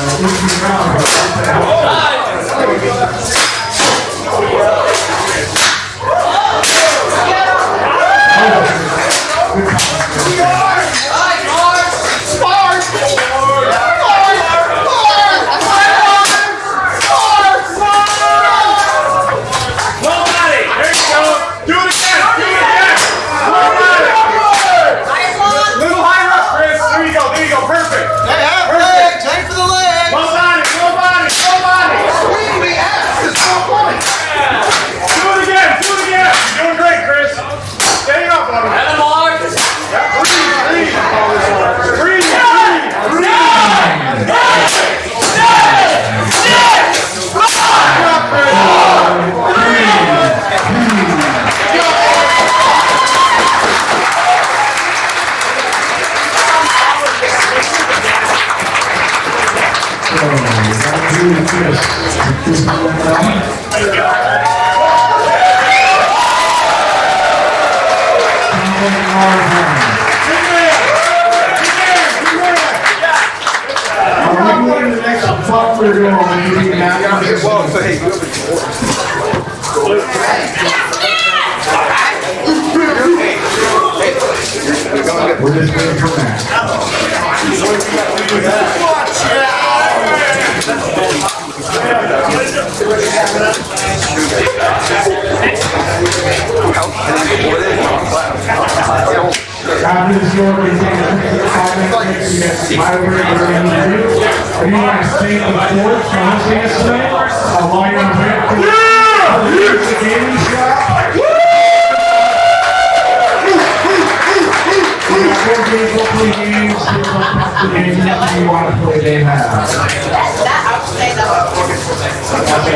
We're just waiting for that. After this score, we take a 5 minutes to get Wyvern where we need to do. If you want to stay in the court, so let's see us tonight. While you're on the way to the gaming shop. We got 4 games, hopefully games. The games that you want to play, they have.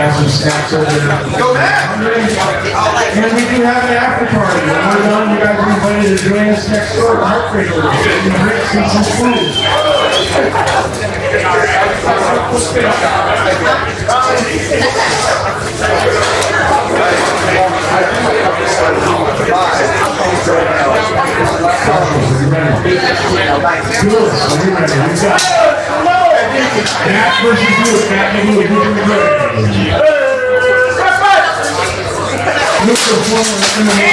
have some snacks over there. Go back! And we do have an after party. When we're done, you guys are invited to join us next door at Heartbreaker. And drink some food. Matt versus Luke. Matt and Luke. Luke the former MMA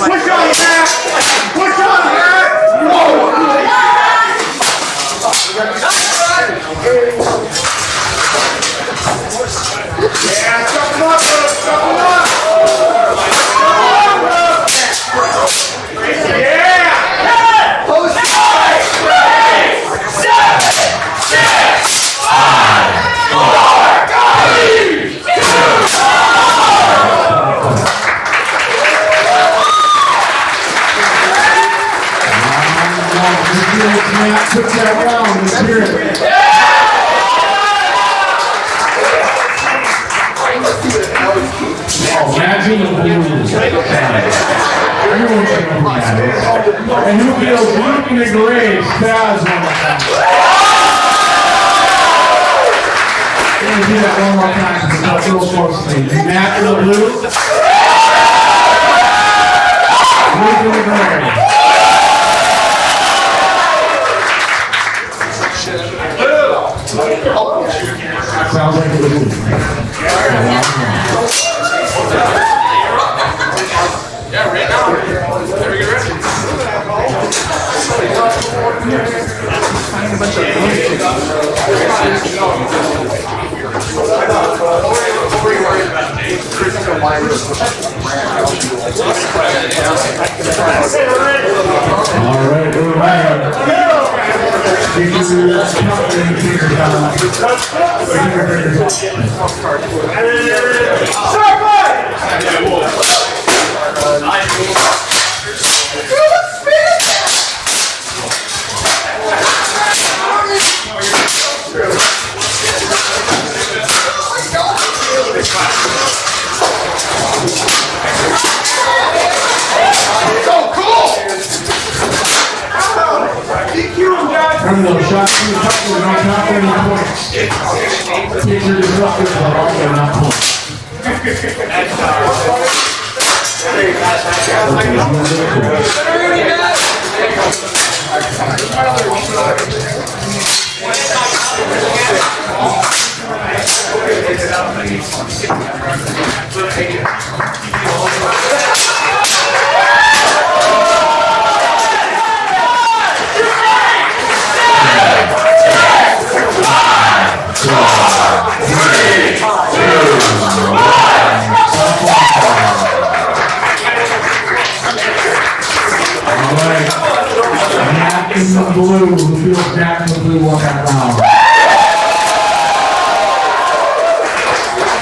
Push on, Matt! Push on, Matt! Yeah, chop him up, chop him up! Yeah! 9, 3, 7, 6, 5, 4, 3, 2, 1. Put that down, let's hear it. Oh, imagine the blues. Everyone's going to be at it. And who feels Luke in the grave, Spaz one more time. We're going to do that one more time because it's not real close to me. Matt in the blue. Luke in the grave. Sounds like a little. Yeah, right now. There we go. All right, we're back. Remember those shots in the cup were not any points. These are disruptive, but also not points. In the blue, who feels Jack in the blue walk out loud?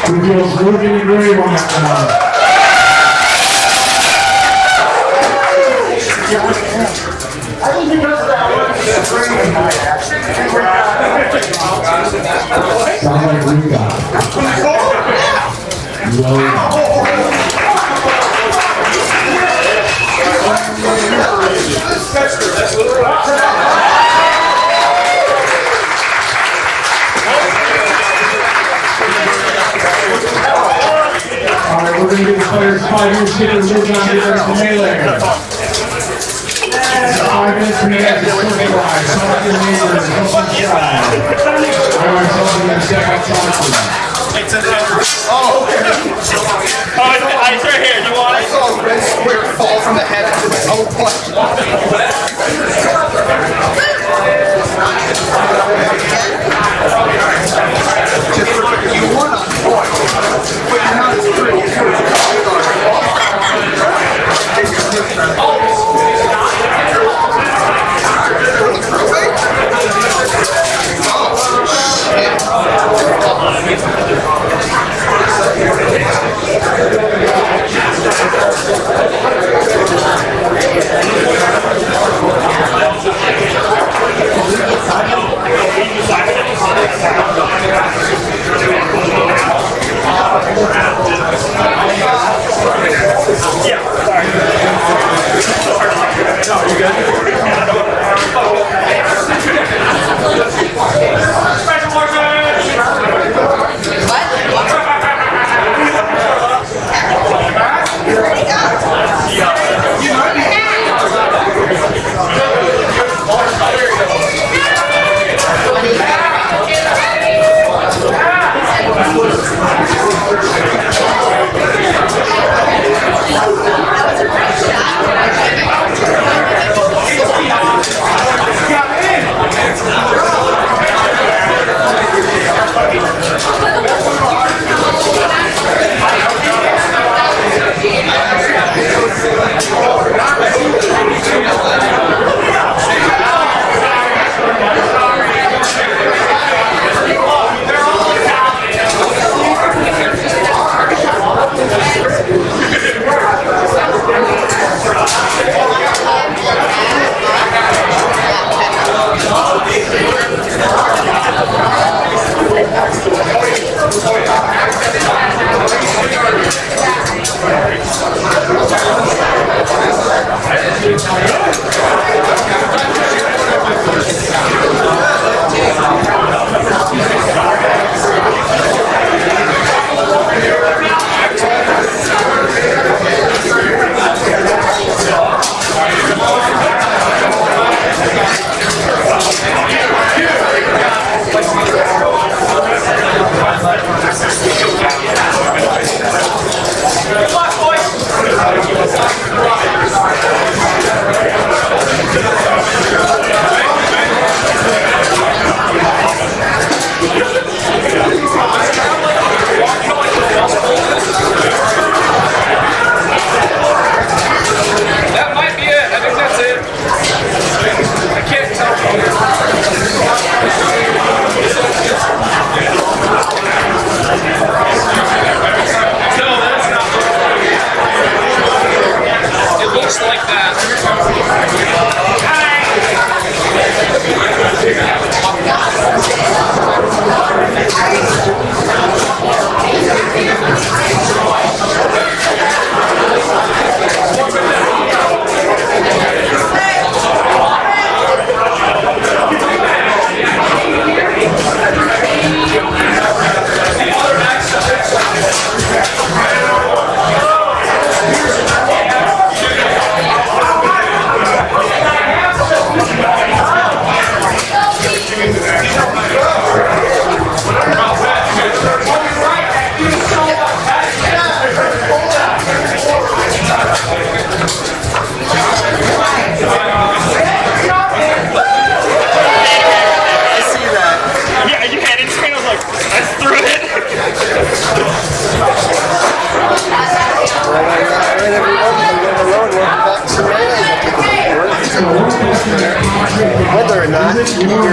Who feels Luke in the gray walk out loud? Sounds like we got Alright, we're going to give the players 5 minutes to get their moves on the rest of the melee. 5 minutes for the exit circle-wise. Some of your neighbors, some inside. Alright, something to check out something. Oh, okay. It's right here. You want I it? saw a red square fall from the head to the toe question. Just for you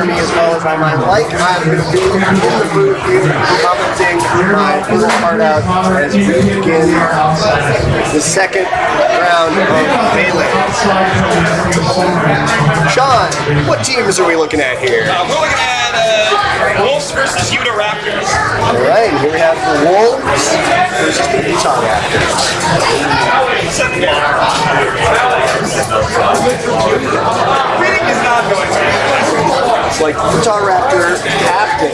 hear me as well as I might like. I'm going to be in the booth here, commenting my inner heart out as we begin the second round of Melee. Sean, what teams are we looking at here? We're looking at Wolves versus Utah Raptors. Alright, here we have the Wolves versus the Utah Raptors. Winning is not going to. It's like Utah Raptor captain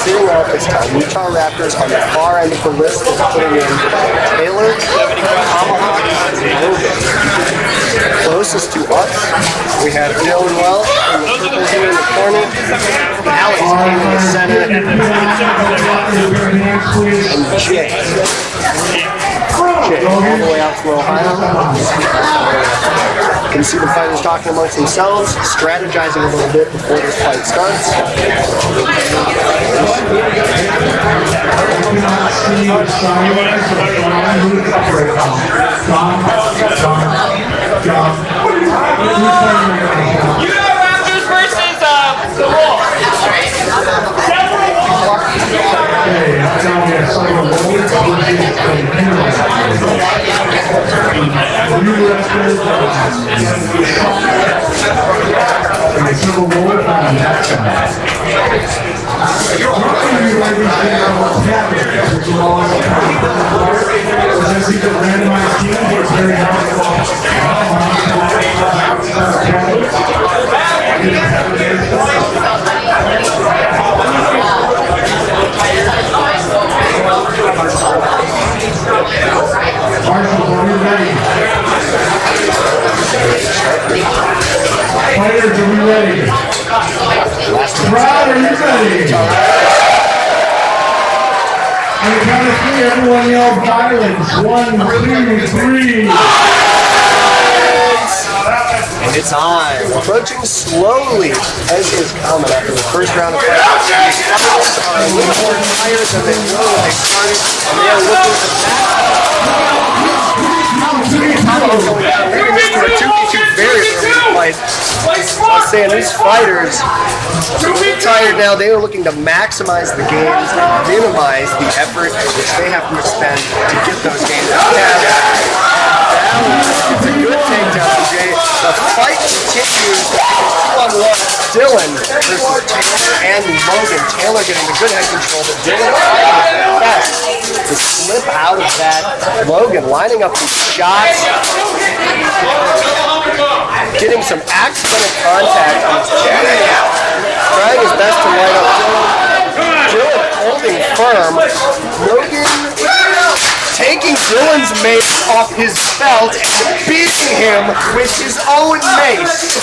sitting out this time. Utah Raptors on the far end of the list is putting in Taylor, Tomahawk, and Logan. Closest to us, we have Dylan Wells in the purple here in the corner, Alex King in the center, and Jay. Jay, all the way out from Ohio. You can see the fighters talking amongst themselves, strategizing a little bit before this fight starts. Utah Raptors versus the Wolves. Fighters, are we ready? Crowd, are you ready? On the count of three, everyone yell violence. 1, 2, 3. And it's on. Approaching slowly as is coming after the first round of fighting. These fighters are a little more tired than they were when they started, and they are looking to very early fight. I was saying these fighters are tired now. They are looking to maximize the games and minimize the effort which they have to expend to get those games. It's a good takedown from Jay. The fight continues 2-on-1. Dylan versus Taylor and Logan. Taylor getting the good head control, but Dylan fighting his best to slip out of that. Logan lining up these shots, getting some accidental contact on his chin, trying his best to line up Dylan. Dylan holding firm. Logan taking Dylan's mace off his belt and beating him with his own mace.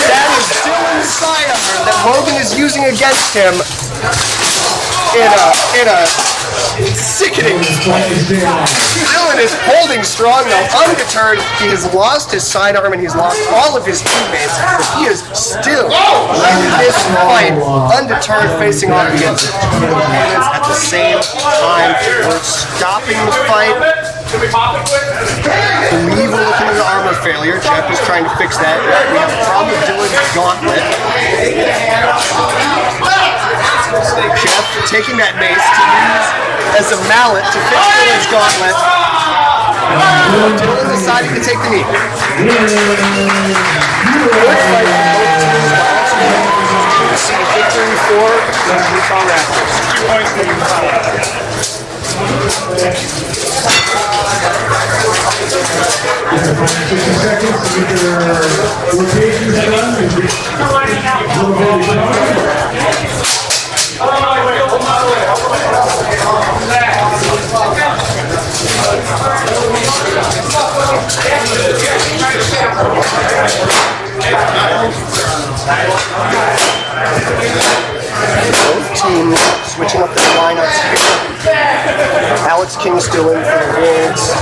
That is Dylan's sidearm that Logan is using against him in a sickening fight. Dylan is holding strong though, undeterred. He has lost his sidearm and he's lost all of his teammates, but he is still in this fight, undeterred, facing off against two opponents at the same time. We're stopping the fight. I believe we're looking at an armor failure. Jeff is trying to fix that. We have a problem with Dylan's gauntlet. Jeff taking that mace to use as a mallet to fix Dylan's gauntlet. Dylan deciding to take the knee. Good fight for both teams. We see a victory for the Utah Raptors. 2 points to Utah Raptors. 60 seconds to get your rotations done. Both teams switching up their lineups here. Alex King still in for the Wolves.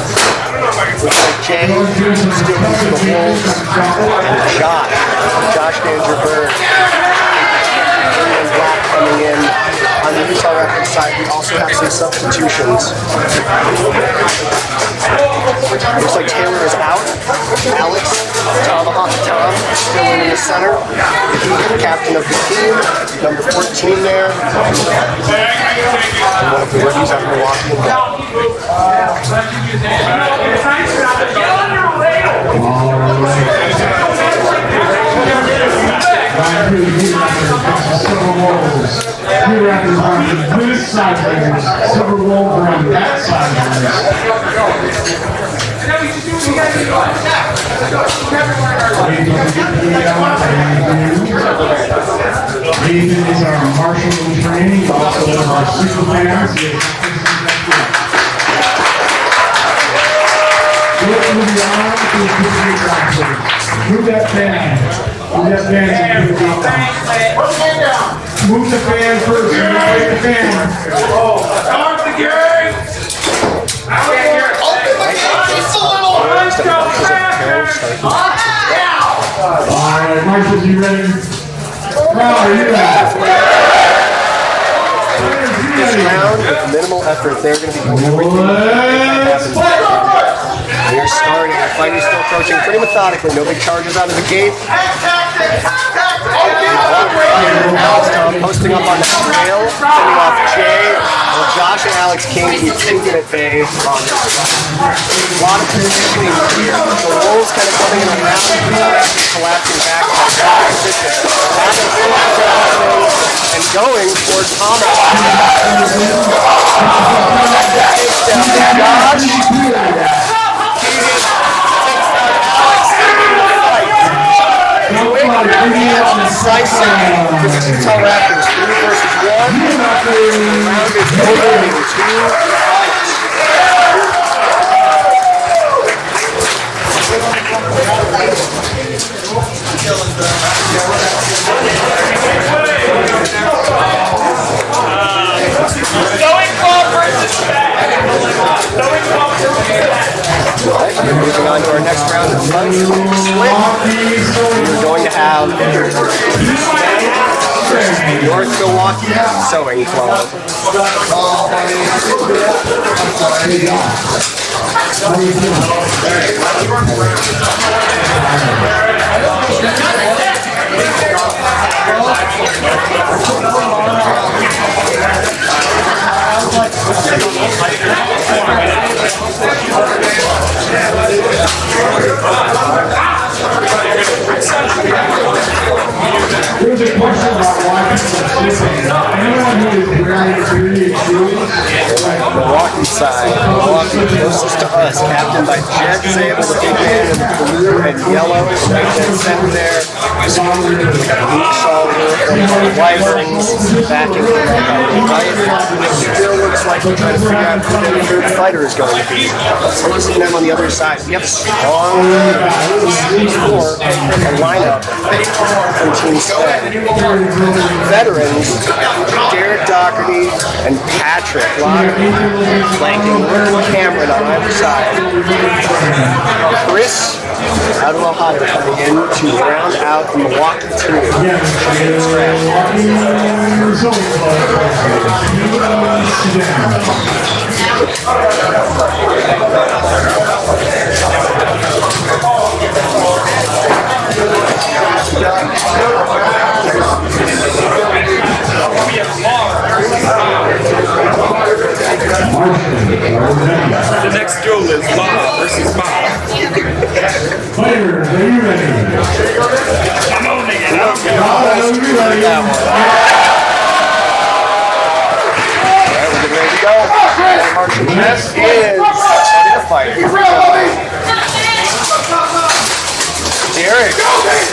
Looks like Jay still in for the Wolves. And Josh Dangerberg. Black coming in. On the Utah Raptors side, we also have some substitutions. Looks like Taylor is out. Alex, Tomahawk Tom still in the center. He's captain of the team, number 14 there. And one of the rookies out of Milwaukee. Two Raptors on this side, Silver Wolf on that side. Nathan is our marshal in training, also one of our super fans. Move that fan. Move that fan. Move the fan first. Move the fan. Start the game. Alright, Marshall, you ready? Are you ready? This round, with minimal effort, they're going to be doing everything that happens. We are starting. The fight is still approaching pretty methodically. No big charges out of the gate. Alex Tom posting up on the trail, sending off Jay. Well, Josh and Alex King keep taking at bay on this. A lot of positioning here. The Wolves kind of coming in around, collapsing back to that position. And going toward Thomas. Josh. Decisive for the Utah Raptors. 3 versus 1. The round is over in 2 fights. Alright, we're moving on to our next round of fights. Split. We're going to have North Milwaukee Sewing Club. There's a question about why people are sleeping. Anyone who is really experienced, Milwaukee side. Milwaukee closest to us, captained by Jed Zabel, the big man in blue and yellow. Right dead center there. We got Luke Salter from the Wyverns back in the right. Still looks like we're trying to figure out who the third fighter is going to be. So let's see them on the other side. We have a strong lineup from Team Sven. Veterans, Derek Doherty and Patrick Lottery, flanking Cameron on either side. Chris out of Ohio coming in to round out the Milwaukee team. The next duel is Bob versus Bob. Fighters, are you ready? I'm owning it. We're getting ready to go. Marshall Ness is starting to fight. Derek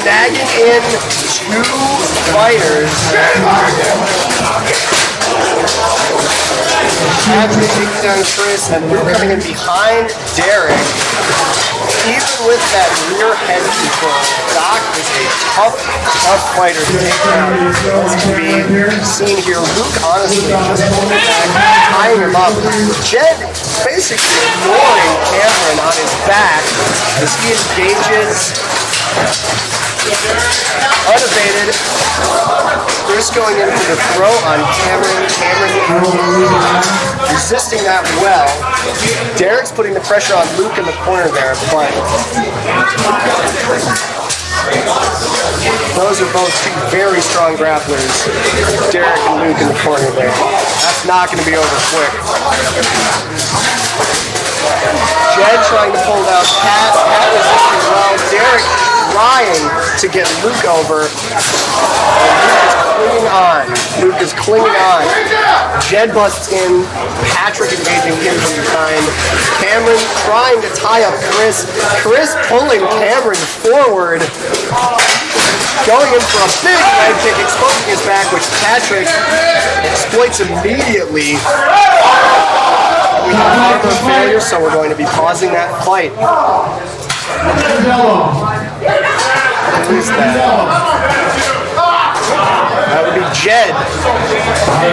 snagging in 2 fighters. Patrick taking down Chris, and Luke coming in behind Derek. Even with that rear head control, Doc is a tough fighter to take down. As can be seen here, Luke honestly just holding back, tying him up. Jed basically ignoring Cameron on his back as he engages. Unabated. Chris going in for the throw on Cameron. Cameron resisting that well. Derek's putting the pressure on Luke in the corner there, but Those are both two very strong grapplers. Derek and Luke in the corner there. That's not going to be over quick. Jed trying to pull down Pat. Pat resisting well. Derek trying to get Luke over. Luke is clinging on. Jed busts in. Patrick engaging him from behind. Cameron trying to tie up Chris. Chris pulling Cameron forward. Going in for a big leg kick, exposing his back, which Patrick exploits immediately. We have armor failure, so we're going to be pausing that fight. Who is that? That would be Jed.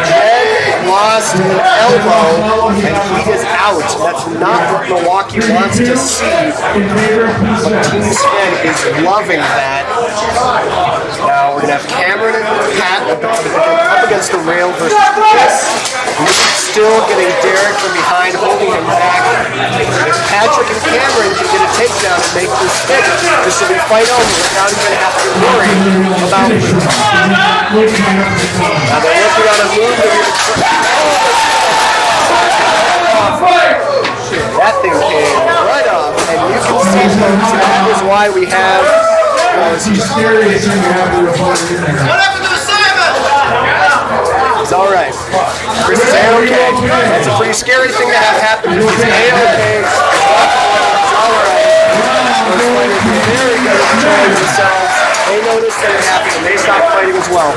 Jed lost an elbow, and he is out. That's not what Milwaukee wants to see. But Team Sven is loving that. Now we're going to have Cameron and Pat up against the rail versus Chris. Still getting Derek from behind, holding him back. If Patrick and Cameron can get a takedown and make this stick, this will be fight over without even having to worry about it. Now they're working on a move that thing came right off, and you can see that is why we have What happened to the Simon? It's alright. Chris is A-okay. That's a pretty scary thing to have happen. He's A-okay. It's alright. Those fighters are very good at controlling themselves. They notice that it happened and they stop fighting as well.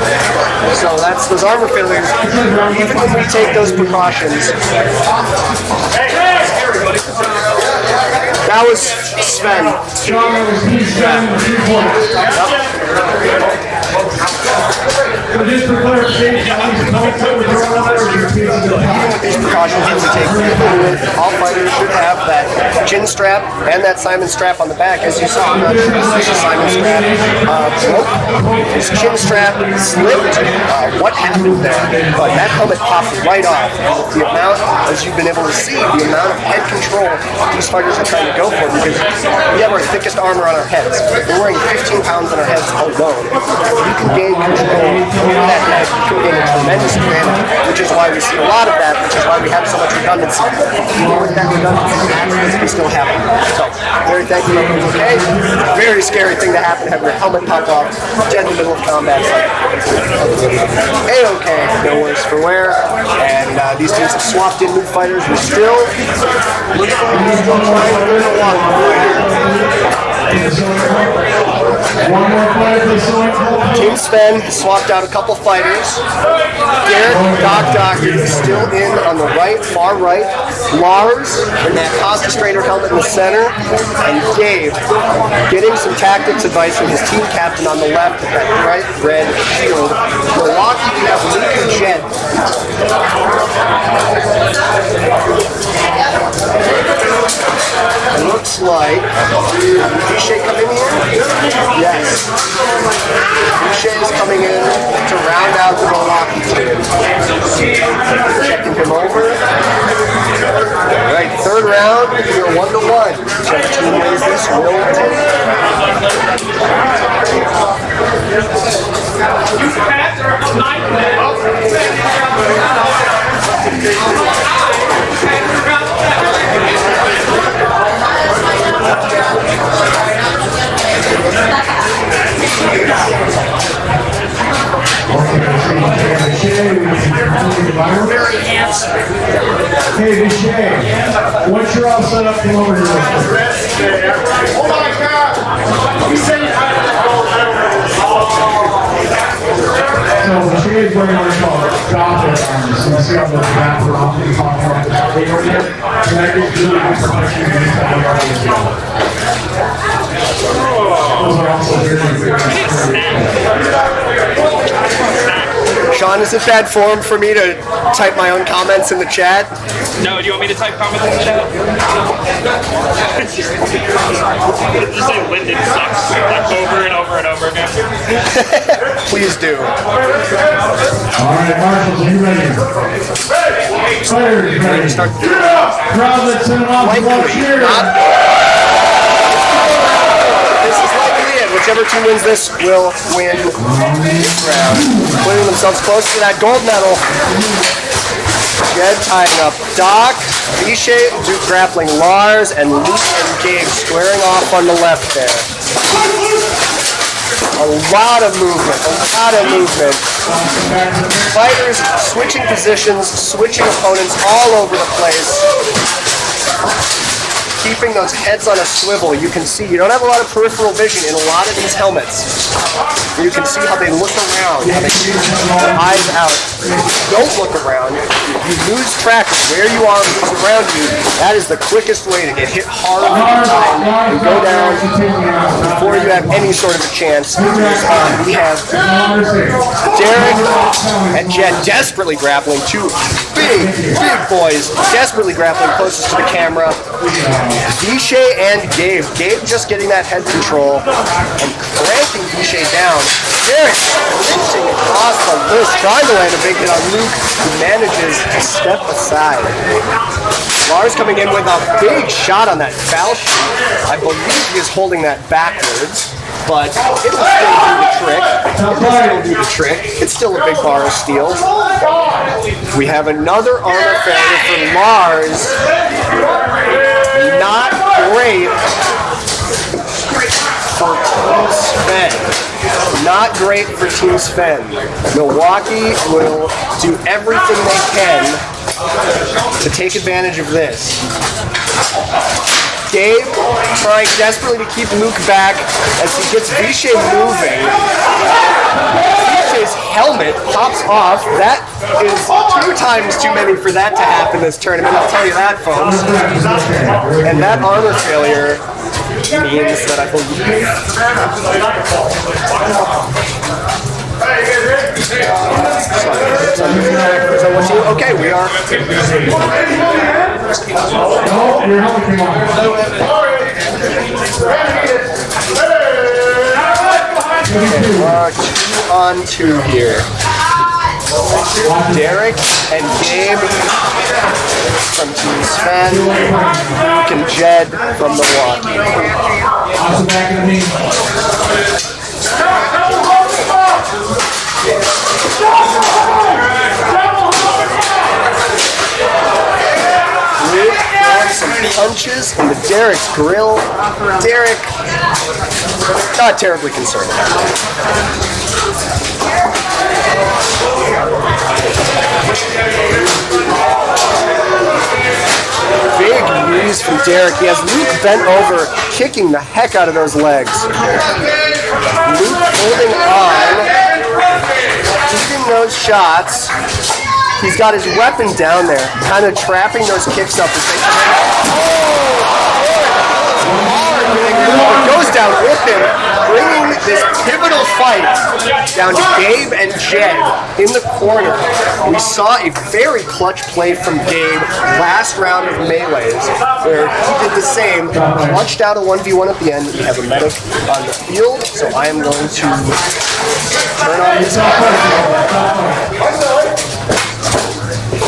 So that's those armor failures. Even when we take those precautions. That was Sven. Just for clarification, these precautions that we take, all fighters should have that chin strap and that Simon strap on the back. As you saw, this is Simon strap broke. His chin strap slipped. What happened there? But that helmet popped right off. And the amount, as you've been able to see, the amount of head control these fighters are trying to go for, because we have our thickest armor on our heads. We're wearing 15 pounds on our heads alone. You can gain control over that head. You can gain a tremendous advantage, which is why we see a lot of that, which is why we have so much redundancy. Even with that redundancy, accidents can still happen. So, very thankful that it was okay. Very scary thing to happen, have your helmet pop off, dead in the middle of combat. A-okay, no worse for wear. And these teams have swapped in new fighters. We're still trying to win along. Team Sven swapped out a couple fighters. Derek Doctor is still in on the right, far right. Lars in that Costa Strainer helmet in the center. And Dave getting some tactics advice from his team captain on the left with that bright red shield. Milwaukee, we have Luke and Jed. It looks like Vishay come in here? Yes. Vishay is coming in to round out the Milwaukee team. Checking him over. Alright, third round, you're 1-1. Whichever team wins this will take. Hey, Vishay, once you're all set up, come over here. Oh my God! He said So Vishay is wearing what we call gauntlet armor. So you see how the back are off the top part of the back over there? And that gives you really good protection against that armor as well. Those are also Sean, is it bad form for me to type my own comments in the chat? No, do you want me to type comments in the chat? just say Lyndon sucks like over and over and over again. Please do. All right, Marshals, are you ready? Fighters, ready. Start. Crowd, let's send them off to one cheer. This is likely it. whichever team wins this will win this round. Putting themselves close to that gold medal. Jed tying up Doc, Vichy, Duke grappling Lars, and Luke and Gabe squaring off on the left there. A lot of movement, Fighters switching positions, switching opponents all over the place. Keeping those heads on a swivel. You can see, you don't have a lot of peripheral vision in a lot of these helmets. You can see how they look around, how they keep their eyes out. If you don't look around, you lose track of where you are and who's around you. That is the quickest way to get hit hard and go down before you have any sort of a chance to respond. We have Derek and Jed desperately grappling, two big boys, desperately grappling closest to the camera. Vichy and Gabe. Gabe just getting that head control and cranking Vichy down. Derek lynching across the list, trying to land a big hit on Luke, who manages to step aside. Lars coming in with a big shot on that foul shoot. I believe he is holding that backwards, but it will still do the trick. It's still a big bar of steel. We have another armor failure for Lars. Not great for Team Sven. Not great for Team Sven. Milwaukee will do everything they can to take advantage of this. Gabe trying desperately to keep Luke back as he gets Vichy moving. Vichy's helmet pops off. That is 2 times too many for that to happen this tournament, I'll tell you that, folks. And that armor failure means that I believe... Okay, we are. Okay, 2 on 2 here. Derek and Gabe from Team Sven, Luke and Jed from Milwaukee. Luke throwing some punches into Derek's grill. Derek, not terribly concerned about that. Big knees from Derek. He has Luke bent over, kicking the heck out of those legs. Luke holding on, keeping those shots. He's got his weapon down there, kind of trapping those kicks up as they come in. Goes down with him, bringing this pivotal fight down to Gabe and Jed in the corner. We saw a very clutch play from Gabe last round of Melees, where he did the same, clutched out a 1v1 at the end. We have a medic on the field, so I am going to turn on his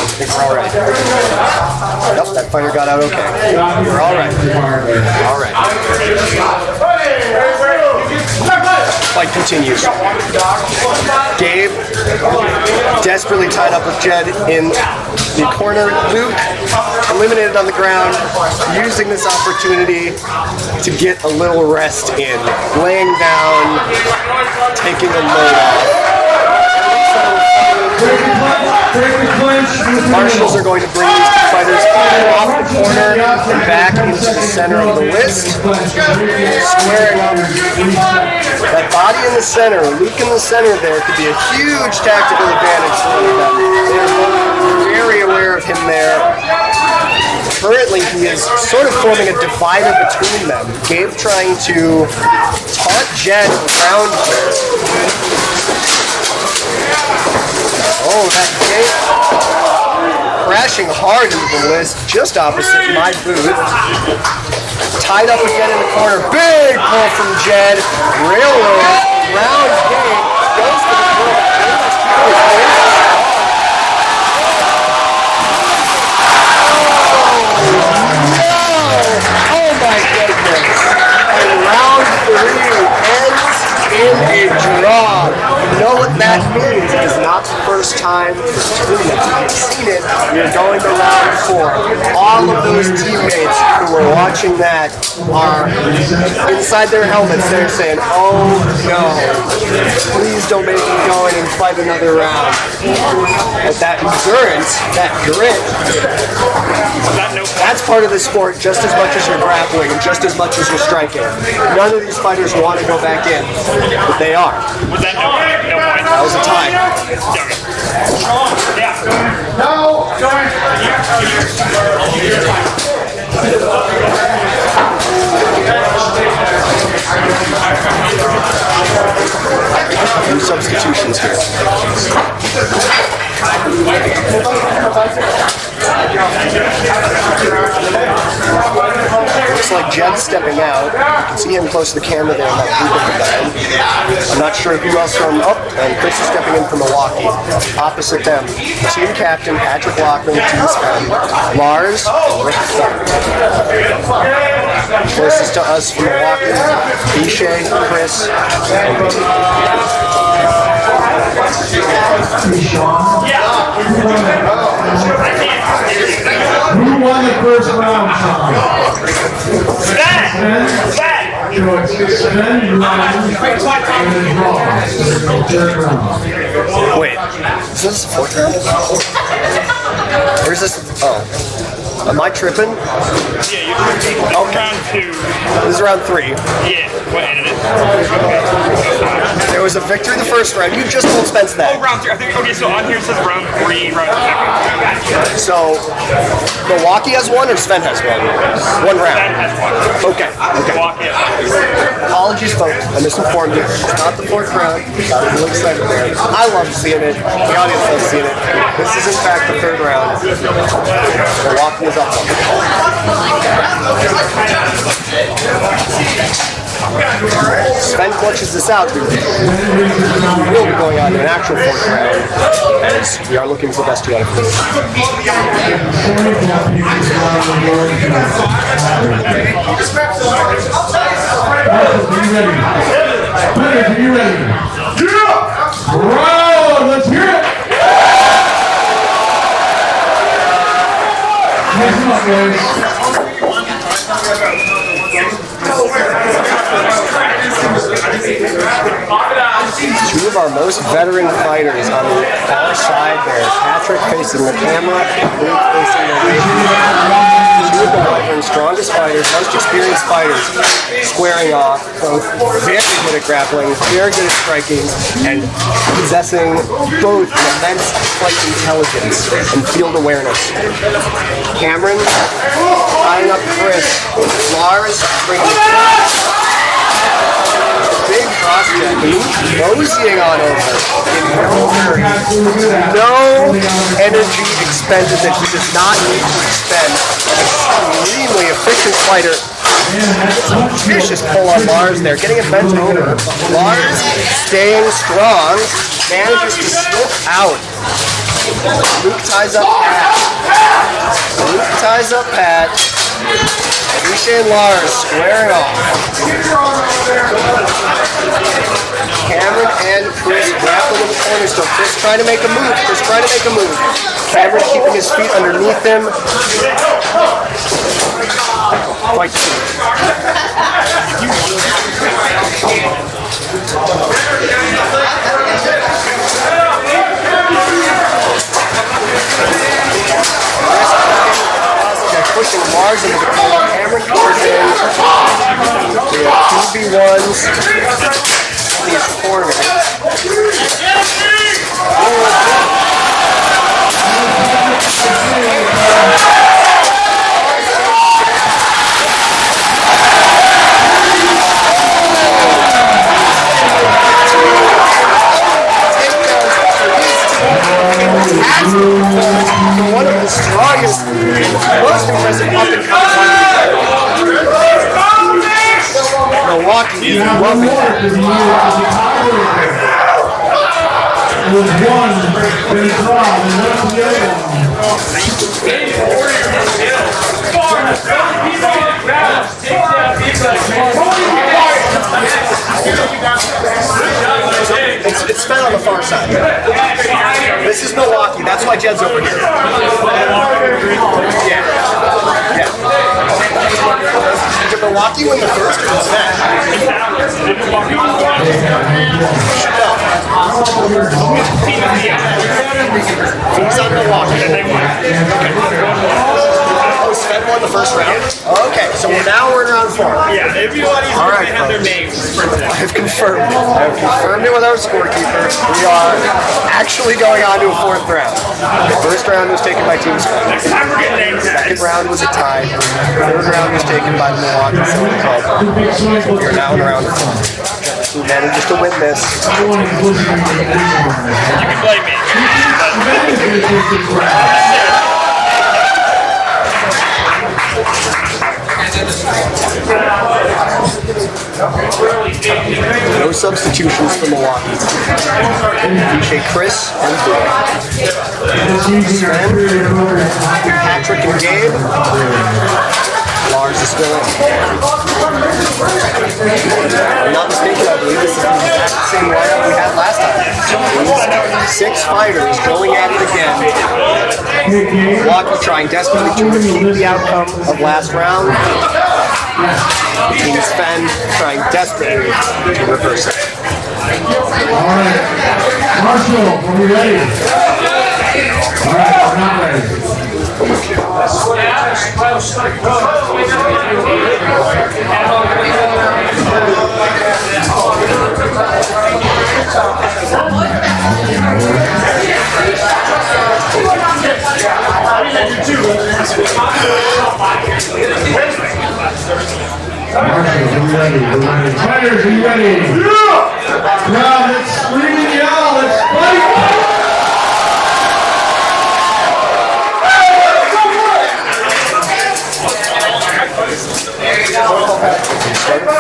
I think we're all right. Nope, that fighter got out okay. We're all right. All right. Fight continues. Gabe desperately tied up with Jed in the corner. Luke eliminated on the ground, using this opportunity to get a little rest in. Laying down, taking a load off. Marshals are going to bring these two fighters off the corner and back into the center of the list. Squaring up. That body in the center, Luke in the center there, could be a huge tactical advantage for them. They're both very aware of him there. Currently, he is sort of forming a divider between them. Gabe trying to taunt Jed around here. Oh, that Gabe crashing hard into the list, just opposite my booth. Tied up again in the corner. Big pull from Jed. Railroad around Gabe. Goes to the corner. Oh my goodness. And round 3 ends is not the first time you've seen it. You're going to round 4. All of those teammates who were watching that are inside their helmets. They're saying, "Oh no, please don't make me go in and fight another round." But that endurance, that grit, that's part of the sport just as much as you're grappling and just as much as you're striking. None of these fighters want to go back in, but they are. Was that no point? That was a tie. Yeah. No, Few substitutions here. Looks like Jed's stepping out. You can see him close to the camera there in that group at the back. I'm not sure who else from and Chris is stepping in from Milwaukee. Opposite them, team captain Patrick Lockman, team Sven, Lars, and Rick Sutton. Closest to us from Milwaukee, Ishay, Chris, and who won the first round, Sean? Sven! Sven! Sven, you won and draw. Third round. wait, is this the 4th round? Or is this? Oh. Am I tripping? Yeah, you're okay. Round 2. This is round 3. Yeah, what ended it? There was a victory the first round. You just told Spence that. Oh, round 3. I think, okay, so on here it says round 3, round 2. So, Milwaukee has one or Sven has one? One round. Sven has one. Okay. Milwaukee has one. Apologies, folks. I misinformed you. It's not the 4th round. I was really excited there. I love seeing it. The audience loves seeing it. This is, in fact, the 3rd round. Milwaukee is up one. Sven clutches this out. We will be going on to an actual 4th round, as we are looking for the best 2 out of 3. Are you ready? Bro, let's hear it! Listen up, guys. Two of our most veteran fighters on the far side there. Patrick facing the camera, Luke facing the ring. Two of the Wyvern's strongest fighters, most experienced fighters, squaring off. Both very good at grappling, very good at striking, and possessing both immense fight intelligence and field awareness. Cameron tying up Chris. Lars bringing the big cross check, moseying on over in no hurry. No energy expended that he does not need to expend. Extremely efficient fighter. Vicious pull on Lars there, getting it bent over. Lars staying strong, manages to slip out. Luke ties up Pat. Ishay and Lars squaring off. Cameron and Chris grappling in the corner still. Chris trying to make a move. Cameron keeping his feet underneath him. Fight two. Pushing Lars into the corner. Cameron covers in. We have 2v1s in these corners. One of the strongest, most impressive up-and-coming Milwaukee is loving that. With one, It's Sven on the far side. This is Milwaukee. That's why Jed's over here. Yeah. Did Milwaukee win the first or was that? He's on Milwaukee. Oh, Sven won the first round? Okay, so now we're in round 4. Yeah, everybody's All right, have their folks. names printed out. I've confirmed it. I've confirmed it with our scorekeeper. We are actually going on to a 4th round. The first round was taken by Team Sven. Next time we're getting names. Second round was a tie. Third round was taken by the Milwaukee Silver Club. We are now in round 4. Who manages to win this? You can blame me. No substitutions for Milwaukee. Appreciate Chris and Bill. Sven, Patrick and Gabe. Lars is still in. I'm not mistaken, I believe this is the exact same lineup we had last time. These 6 fighters going at it again. Milwaukee trying desperately to repeat the outcome of last round. Team Sven trying desperately to reverse it. Alright. Marshall, are we ready? Alright, we're not ready. Marshall, are we ready? Fighters, are you ready? Yeah! Now, let's scream and yell. Let's fight!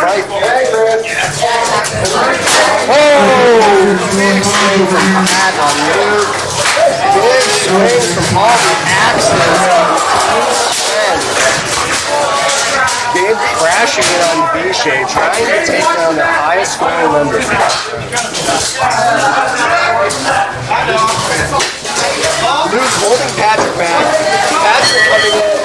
Fight. Oh! Big swing from Pat on Luke. Big swings from all the axes. Gabe crashing in on V-Shape, trying to take down the highest scoring member. Luke's holding Patrick back. Patrick coming in,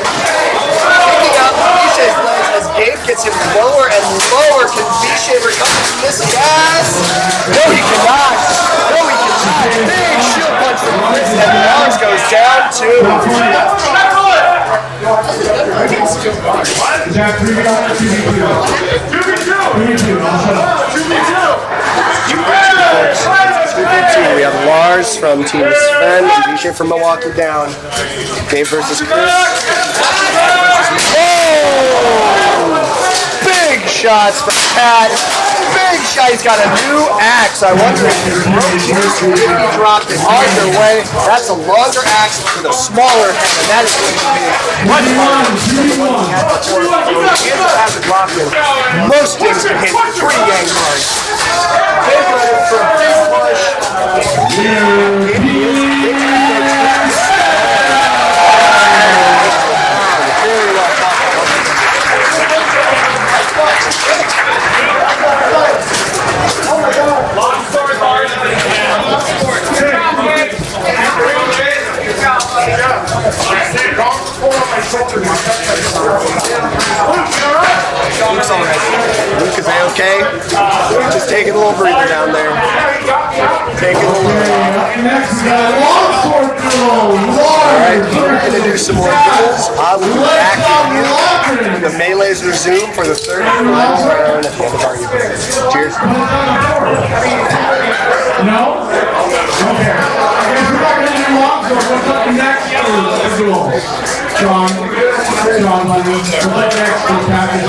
picking up V-Shape's legs as Gabe gets him lower and lower. Can V-Shape recover from this gas? No, he cannot. No, he cannot. Big shield punch from Chris, and Lars goes down too. Is that 3v1 or 2v2? 2v2. I'll shut up. 2v2. We have Lars from Team Sven and V-Shape from Milwaukee down. Gabe versus Chris. Oh! Big shots from Pat. Big shot. He's got a new axe. I wonder if he dropped it either way. That's a longer axe with a smaller head, and that is going to be much harder than the one he had before. Hands hasn't dropped him. Most things have hit pretty dang hard. Big right from Big Push. Very well caught. Long sword, Lars. Luke's all right. Luke, is A-okay? Just taking a little breather down there. Taking a little breather. Next, we got a long sword duel. Alright, we're going to do some more duels. I will be back with you. The melees resume for the third and final round at the end of our event. Cheers. No? Okay. I guess we're not going to do long sword. What's up next for the duel? John, Lennon. What's up next for Patrick?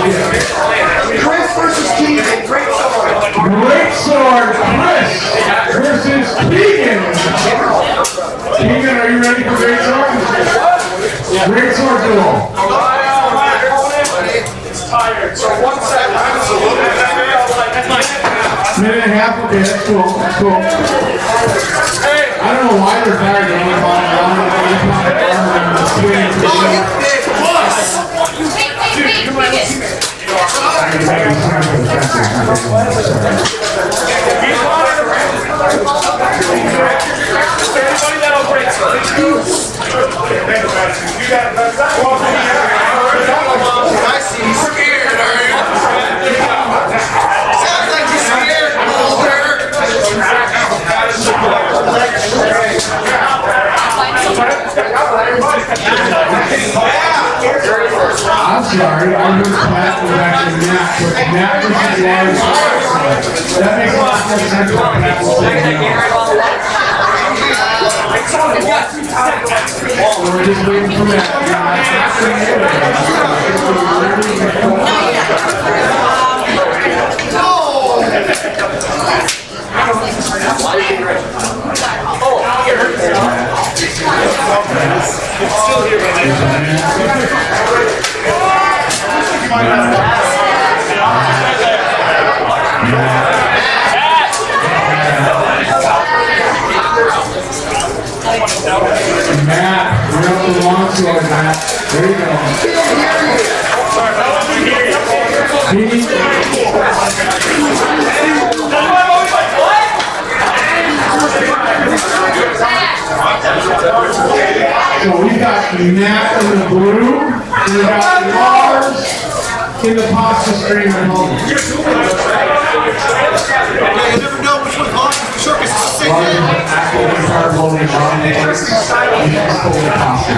Chris versus Keegan. Great sword. Great sword, Chris versus Keegan. Keegan, are you ready for great sword? Great sword duel. It's tired. So 1 second. Minute and a half, okay, that's cool, that's cool. I don't know why they're tired, they're only falling down, they're only falling down, that'll break Sounds like you're scared, I'm sorry, I heard Pat was actually Matt, but Matt was the large. That makes a lot more sense what Pat was saying now. We're just waiting for Matt. still here, Matt, we're up to launch mode, Matt. There you go. So we've got Matt in the blue, and we got Lars in the pasta stream at home. You never know which one's on the circus. Lars is an actual card loading on the pasta.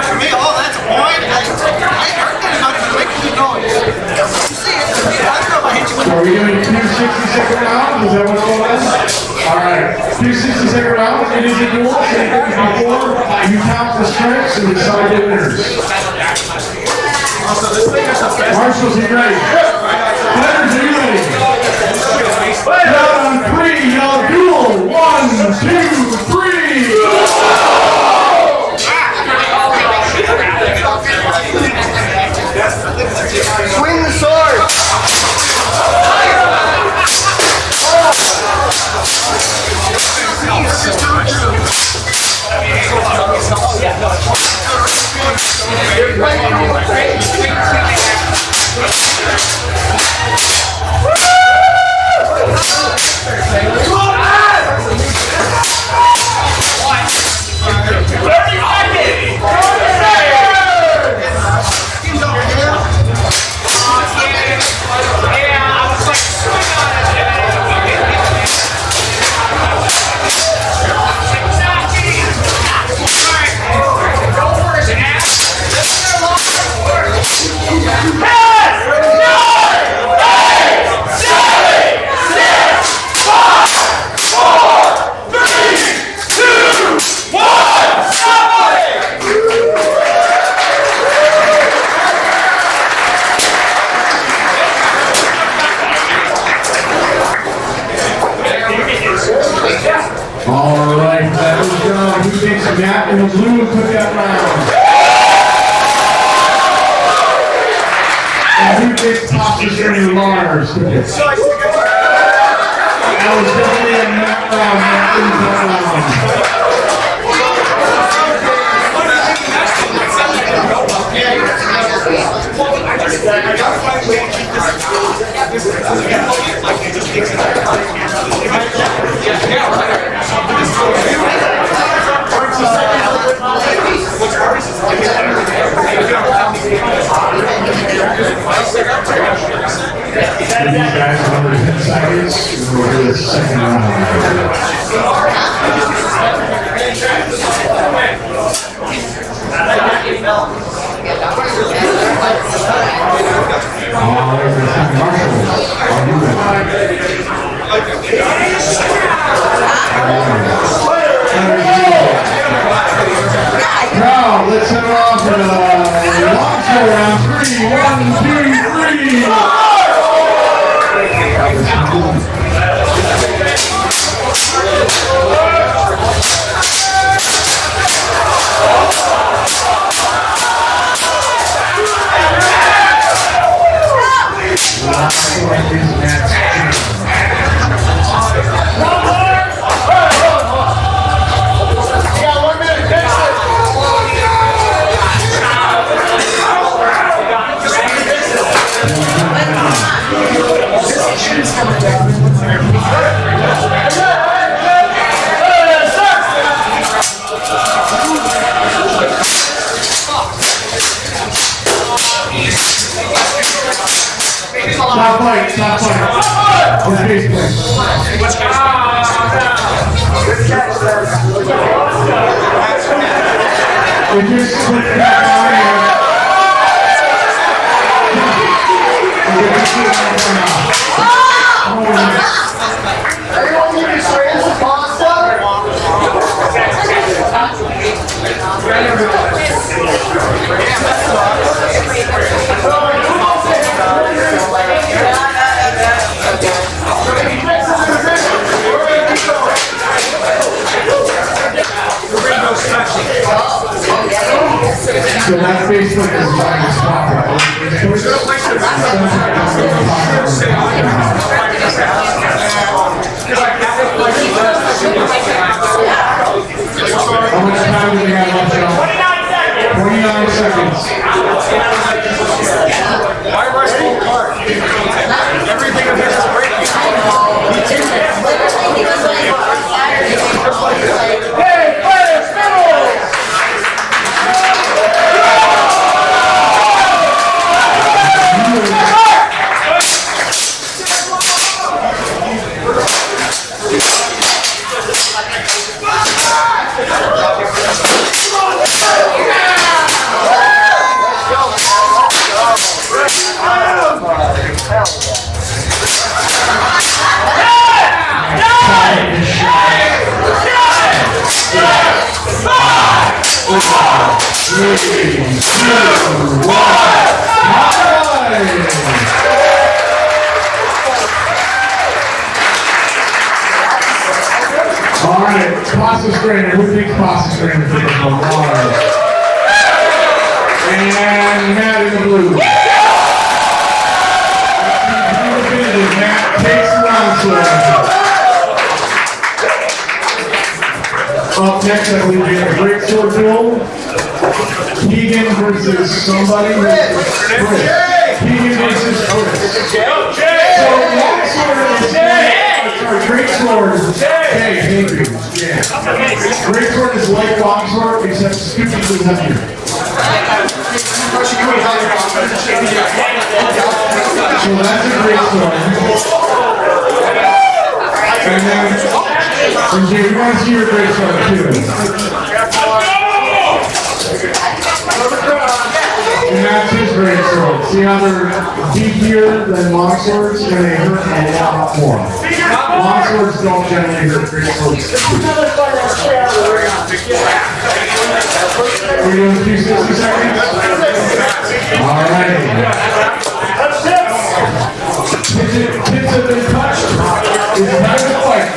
For me, oh, that's a point. I ain't heard that about it. Making me noise. You see it? I don't know if I hit you with Are we doing 2 60-second rounds? Is that what it was? Alright, 2 60-second rounds. It is a duel. Same thing as before. You count the strikes and decide the winners. Marshals, you ready? Players, are you ready? Down on 3, y'all duel. 1, 2, 3. Swing the sword! Alright, that was John. Who thinks Matt in the blue took that round? And who thinks Pasta Stream Lars took it? That was definitely a Matt round. Matt wins that round. These guys are under 10 seconds. We'll do the second round. Now, let's set it off in a launch round. 3, 1, 2, 3. It just slipped back on Everyone need to straighten some pasta? So that Facebook is my spot. How much time do we have left, Sean? 29 seconds. Why rush full card? Everything of his is breaking. Hey, players, middle! All right, pasta strainer. Who thinks pasta strainer for the water? And Matt in the blue. Matt takes the round sword. Up next, I believe we have a great sword duel. Keegan versus somebody. Chris. Keegan versus Chris. So long sword is great sword. Hey, thank you. Yeah. Great sword is like long sword, except stupidly heavier. So that's a great sword. And then, we want to see your great sword too. And that's his great sword. See how they're beefier than long swords, and they hurt a lot more. Long swords don't generally hurt great swords. We're doing 260 seconds? Alright. Kids have been touched. It's time to fight.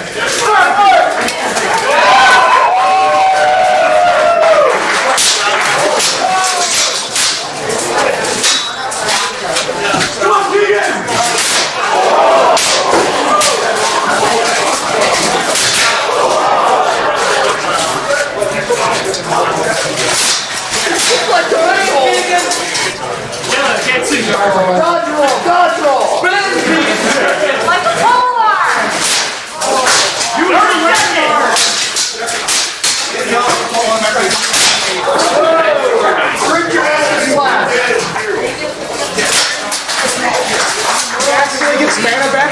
Dodge roll! Dodge roll! Like a polar! You already read Bring your ass to class! Actually gets mana back.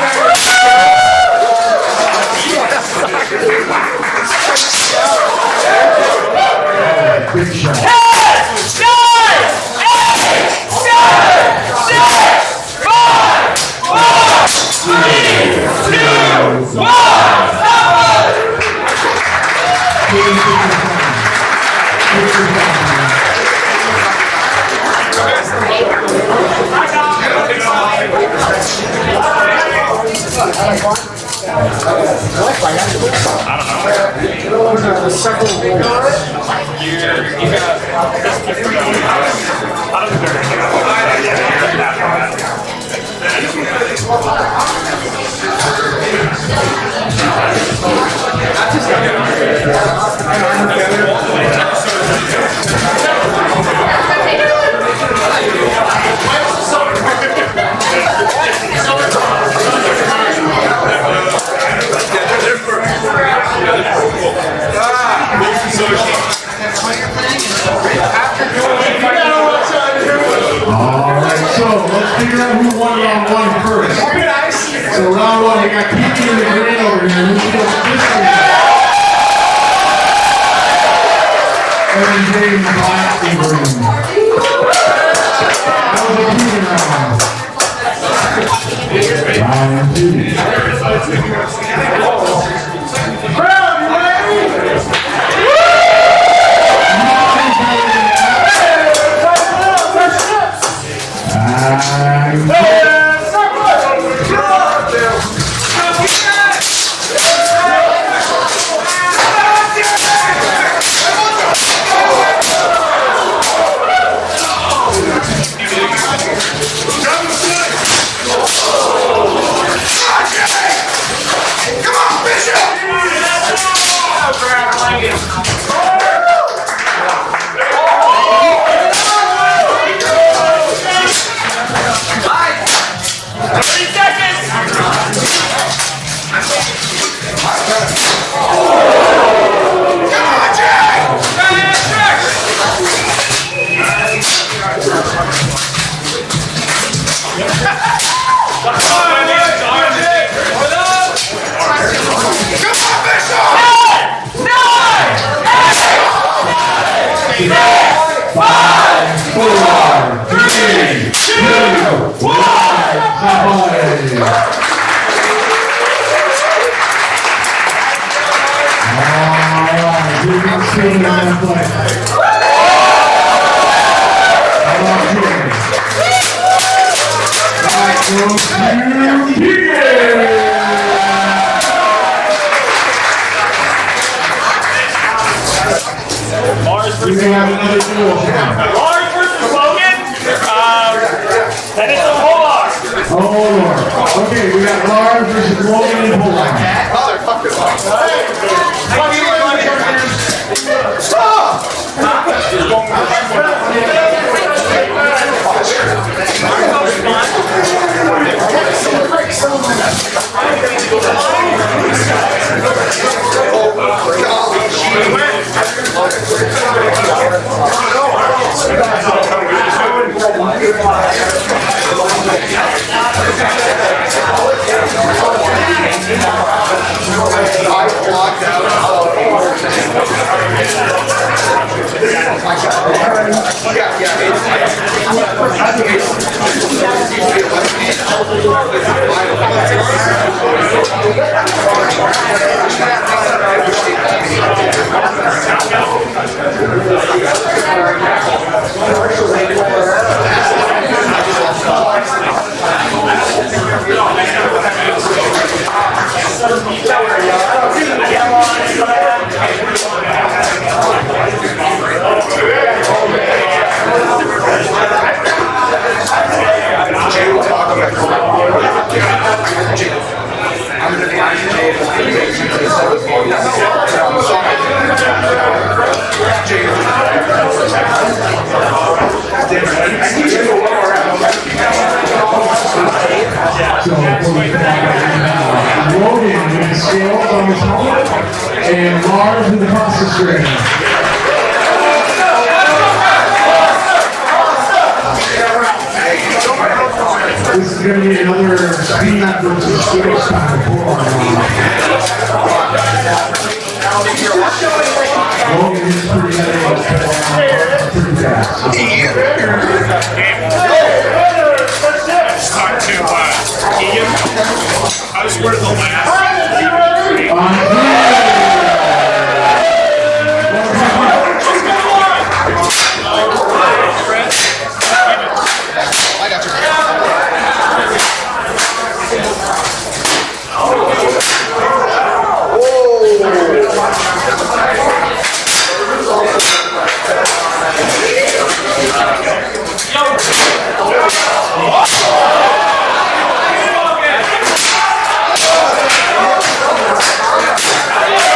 Big shot. 10, 9, 8, 7, 6, 5, 4, 3, 2, 1, Alright, so let's figure out who won round one first. So round one, we got Kiki in the green over here. Who's going this way? everything black and green. That was a proving round. Round 2. Crowd, you ready? Lars versus Logan. Then it's a Polar. Okay, we got Lars versus Logan and Polar. Logan with the scales on his helmet, and Lars with the process strainer. This is going to be another speed versus scale style for Logan is pretty heavy, pretty fast. Talk to Ian. I was where the last. I got you. Yo!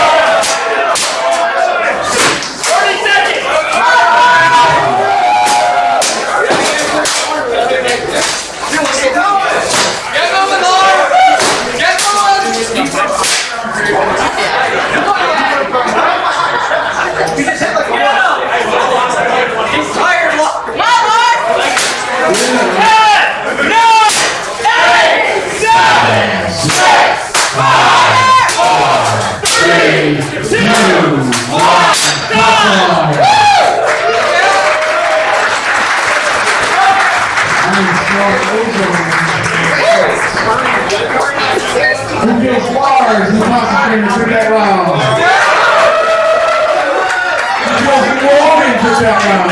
that round.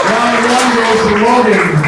Round 1 goes to Logan.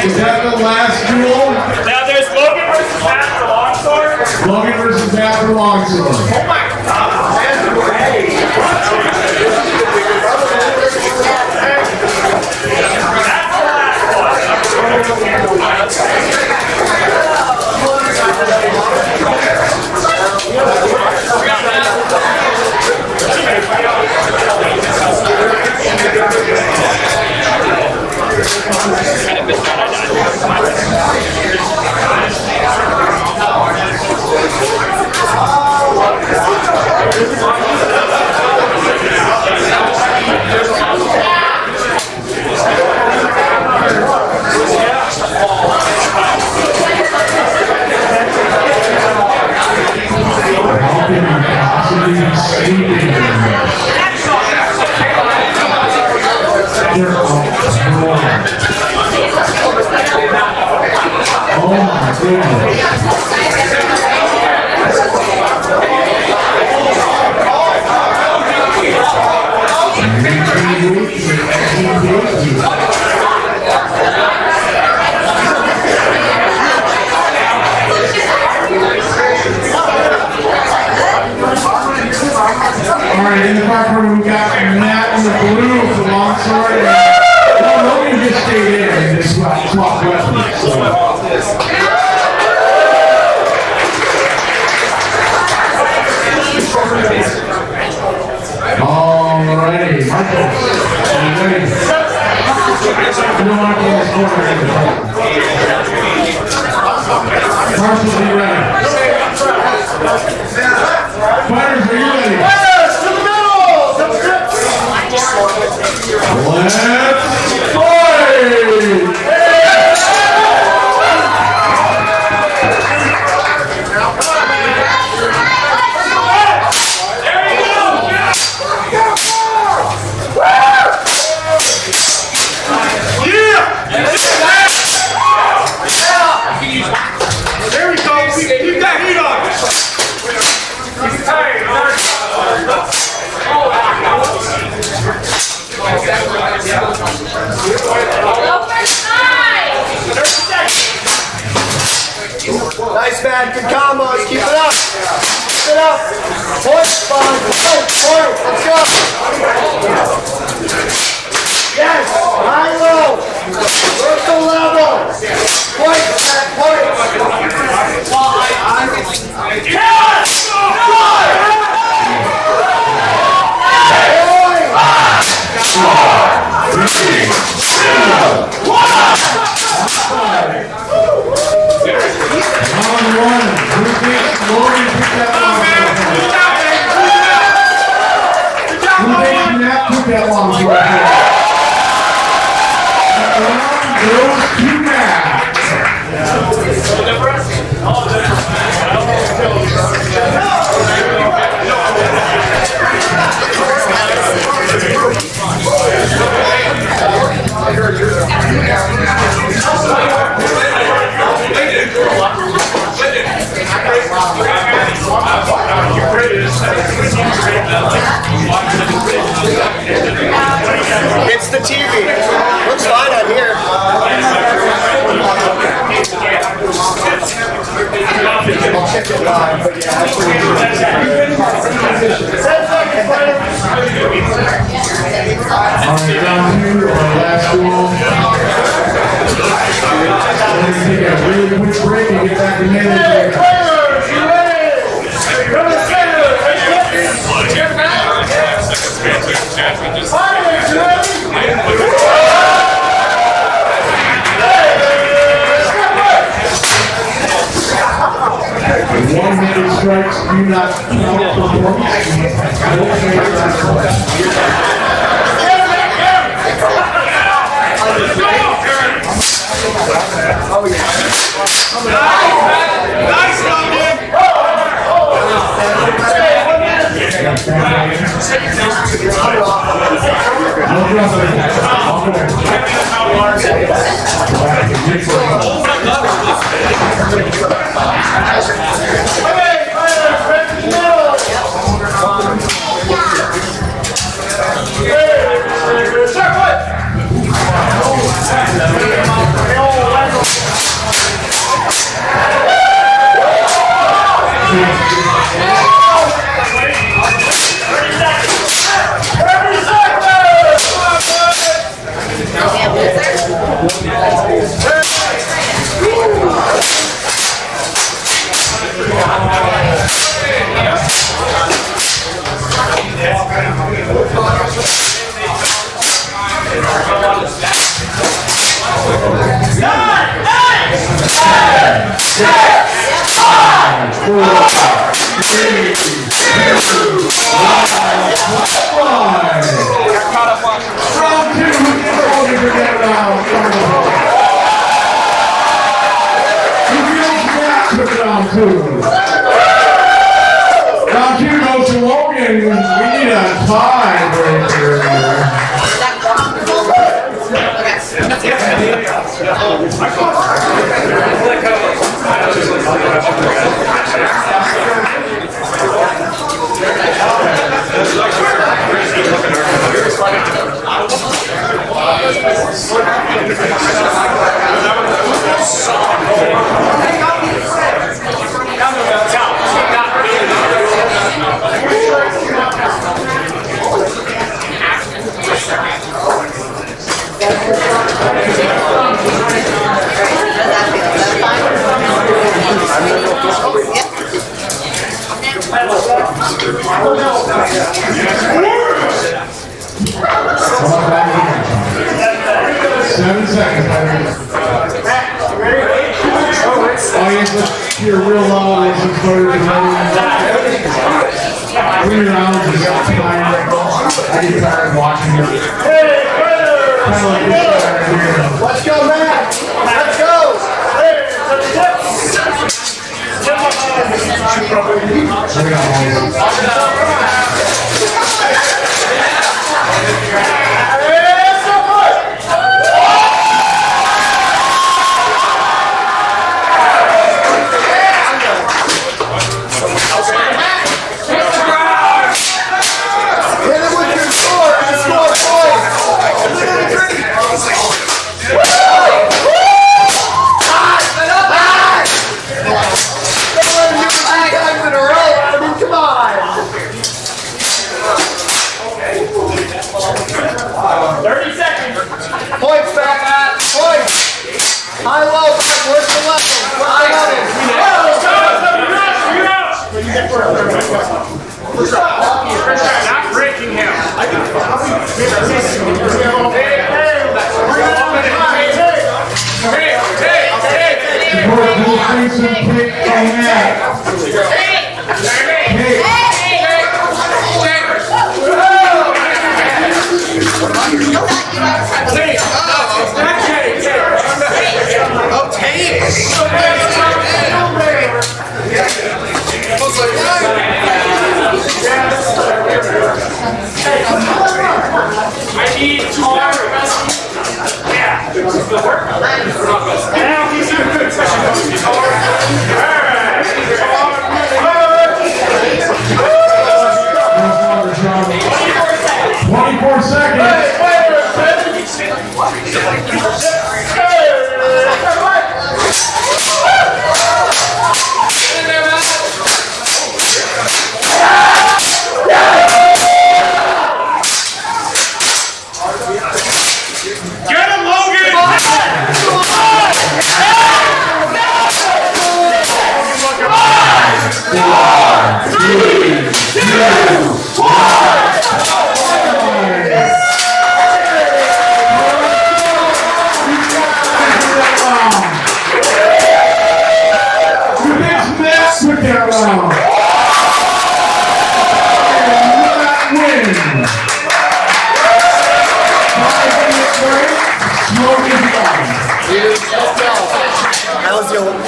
Is that the last duel? Now there's Logan versus Matt for longsword. Logan versus Matt for longsword. Oh my God. That's great. That's Alright, in the back room we got Matt in the blue for longsword. Well, Logan just stayed in and just swapped weapons. So. Alrighty, Michael. Are you ready? You don't want to be in this corner anymore. Marshall, are you ready? Fighters, are you ready? Yes, to the middle! Let's fight! Nice, man. Good combos. Keep it up. Keep it up. Point, Spawn. Point. Let's go. Yes. High, low. Work the level. Point, Matt. Point. It's the TV. Looks fine on here. I'll check it live, but yeah, that's what Alright, down here, our last duel. We're going to take a really quick break and get back to management. One-handed strikes do not count for Round two goes to Logan. We need a tiebreaker here. You're real low, it's just sort of 3 rounds is time. I get tired watching it. Kind of like this guy right here. Let's go, Matt. Let's go. Hit it with your sword and score points. Not breaking him. I need tar. Yeah. Now he's in a good position. 24 seconds. Get him, Logan! That was the only.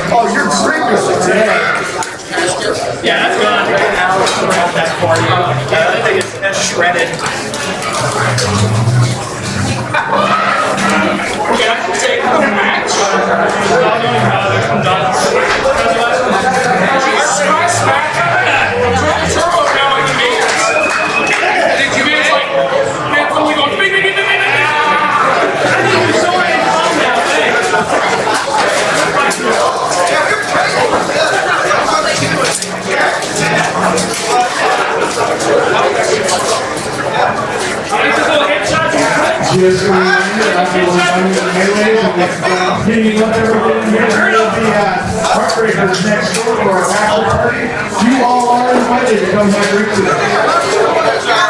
Oh, you're drinking today. Yeah, that's good. That's for you. Yeah, I think it's shredded. Yeah, take the match. I'm done. Just a reminder, after we're done with the melees and cleaning up everything here, there will be Heartbreakers next door to our after party. You all are invited to come back drink with us.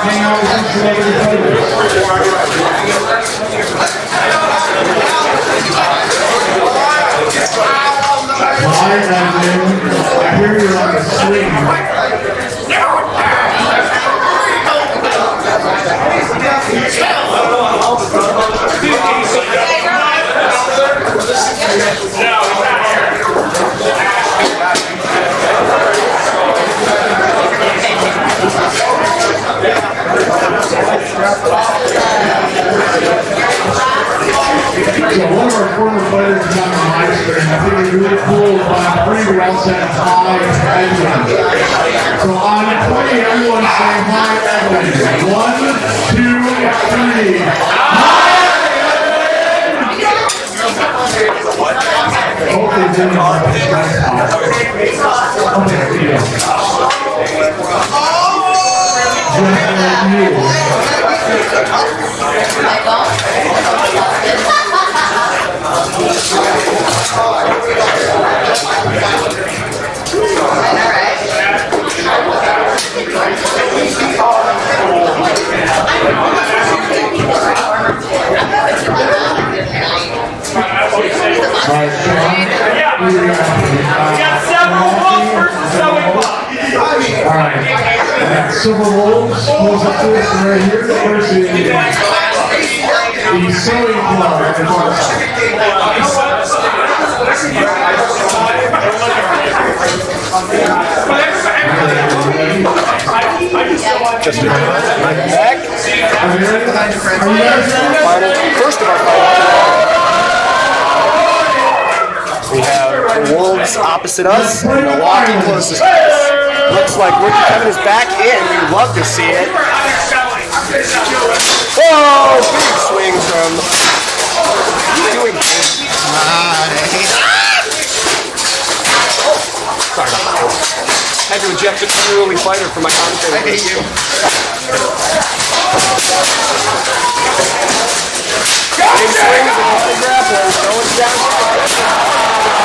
Hang out with some celebrity players. Hi, Evan. I hear you're on the swing. So one of our former players is on the high screen. I think it's really cool. Pretty well set high Evelyn. So on 20, everyone say hi Evelyn. 1, 2, 3. Hopefully didn't want to Silver Wolves goes up to us right here. First is the sewing club at the bar. Just back. First of our final. We have the Wolves opposite us, and Milwaukee closest to us. Looks like Rookie Kevin is back in. We'd love to see it. Whoa! Big swing from. Doing sorry about that. Had to eject an unruly fighter from my commentator. I hate you. Big swings and big grapplers going down.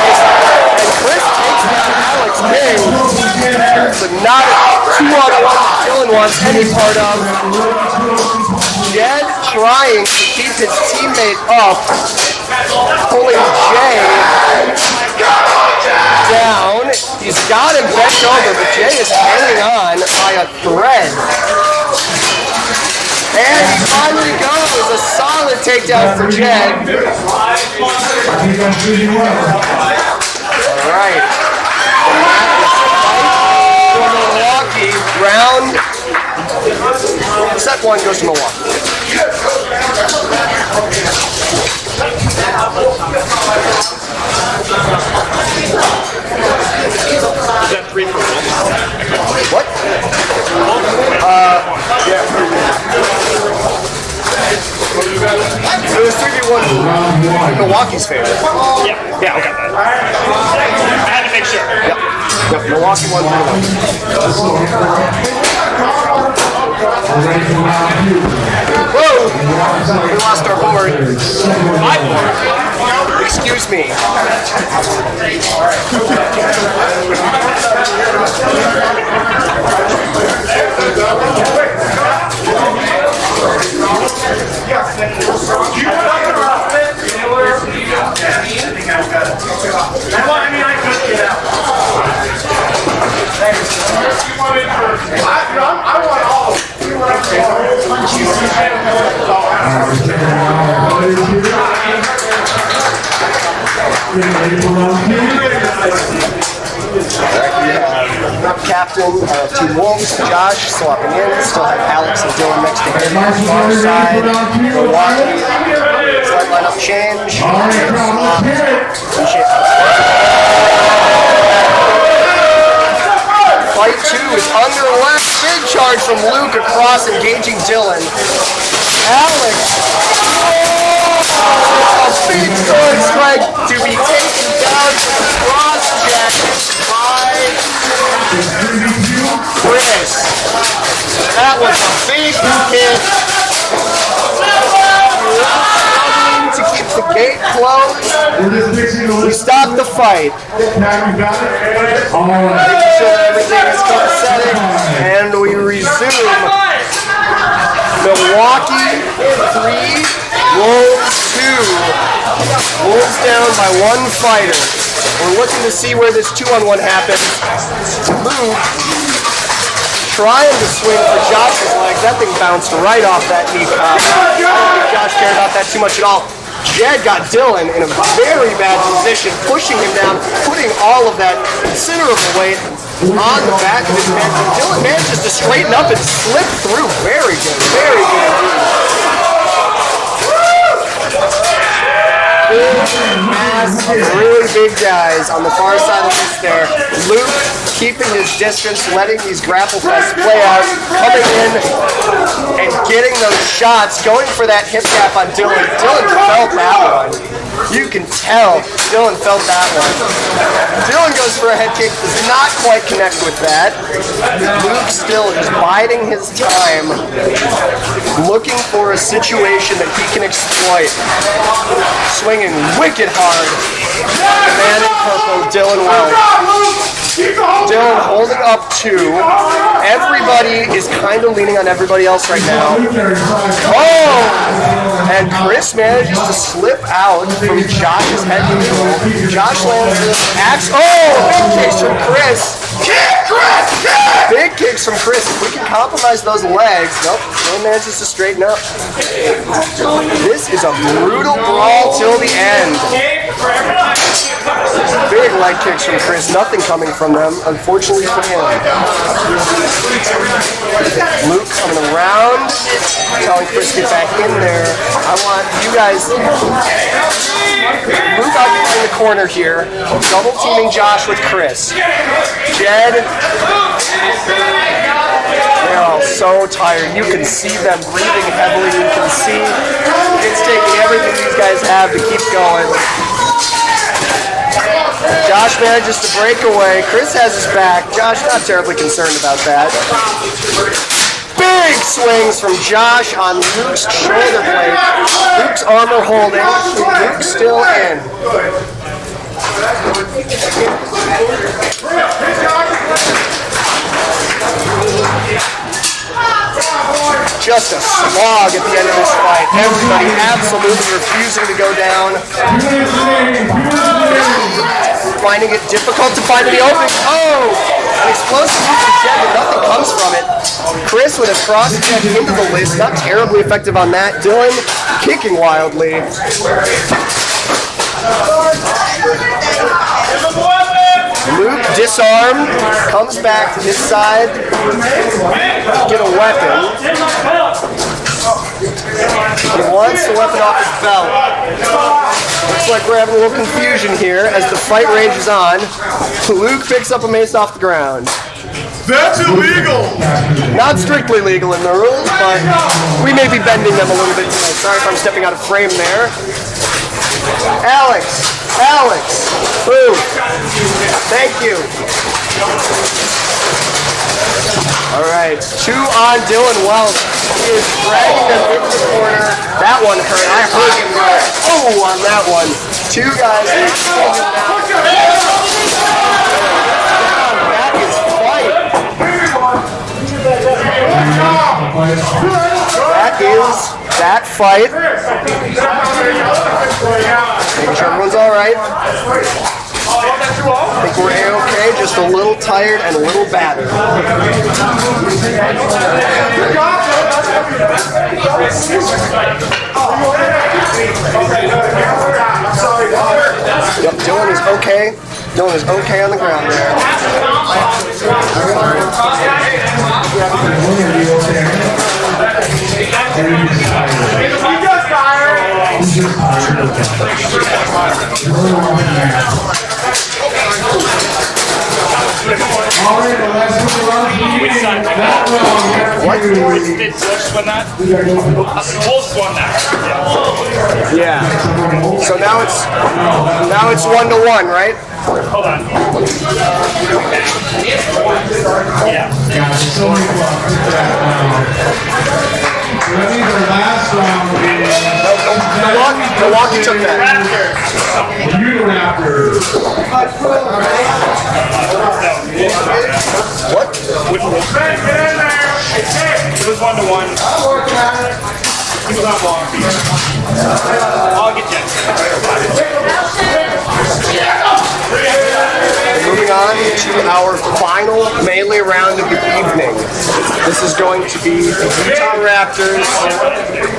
And Chris takes down Alex King. But not a 2-on-1 Dylan wants any part of. Jed trying to keep his teammate up. Pulling Jay down. He's got him bent over, but Jay is hanging on by a thread. And he finally goes. A solid takedown for Jed. All right. For Milwaukee, round. Set 1 goes to Milwaukee. Is that 3 for What? Yeah. It was 3v1 Milwaukee's favor. Yeah, okay. I had to make sure. Yep, Milwaukee won 3-1. Whoa! We lost our board. My board. Excuse me. I couldn't get out. I want all of Captain of Team Wolves, Josh, swapping in. Still have Alex and Dylan next to him on the far side. Milwaukee. Slight lineup change. Fight 2 is underway. Big charge from Luke across, engaging Dylan. Alex. A big sword strike to be taken down from the cross check by Chris. That was a big hit. To keep the gate closed. We stopped the fight. Making sure everything is copacetic, and we resume. Milwaukee 3, Wolves 2. Wolves down by 1 fighter. We're looking to see where this 2-on-1 happens. Luke trying to swing for Josh's legs. That thing bounced right off that knee cup. I don't think Josh cared about that too much at all. Jed got Dylan in a very bad position, pushing him down, putting all of that considerable weight on the back of his head. Dylan manages to straighten up and slip through. Very good, very good indeed. Big mass of really big guys on the far side of this there. Luke keeping his distance, letting these grapple fests play out, coming in and getting those shots, going for that hip tap on Dylan. Dylan felt that one. You can tell Dylan felt that one. Dylan goes for a head kick, does not quite connect with that. Luke still just biding his time, looking for a situation that he can exploit. Swinging wicked hard. The man in purple, Dylan Wells. Dylan holding up 2. Everybody is kind of leaning on everybody else right now. Oh! And Chris manages to slip out from Josh's head control. Josh lands the axe. Oh! Big kicks from Chris. Kick, Chris! Kick! Big kicks from Chris. If we can compromise those legs. Nope, no manages to straighten up. This is a brutal brawl till the end. Big leg kicks from Chris, nothing coming from them, unfortunately for him. Luke coming around, telling Chris to get back in there. I want you guys, Luke occupying the corner here, double teaming Josh with Chris. Jed, they're all so tired. You can see them breathing heavily. You can see it's taking everything these guys have to keep going. Josh manages to break away. Chris has his back. Josh not terribly concerned about that. Big swings from Josh on Luke's shoulder blade. Luke's armor holding. Luke still in. Just a slog at the end of this fight. Everybody absolutely refusing to go down. Finding it difficult to find the opening. Oh! An explosive move from Jed, but nothing comes from it. Chris with a cross check into the list. Not terribly effective on that. Dylan kicking wildly. Luke disarmed, comes back to his side, get a weapon. He wants the weapon off his belt. Looks like we're having a little confusion here as the fight rages on. Luke picks up a mace off the ground. That's illegal! Not strictly legal in the rules, but we may be bending them a little bit tonight. Sorry if I'm stepping out of frame there. Alex! Ooh. Thank you. Alright, 2 on Dylan Welch. He is dragging them into the corner. That one hurt. I heard him go, oh, on that one. 2 guys. That is fight. That is that fight. Making sure everyone's alright. I think we're A-okay, just a little tired and a little battered. Yep, Dylan is okay. Dylan is okay on the ground there. What? Did Bush win that? Wolves won that. Yeah. So now it's 1-1, right? Hold on. Yeah. Milwaukee took that. Raptors. What? It was 1-1. It's not long. I'll get you. Moving on to our final melee round of the evening. This is going to be the Utah Raptors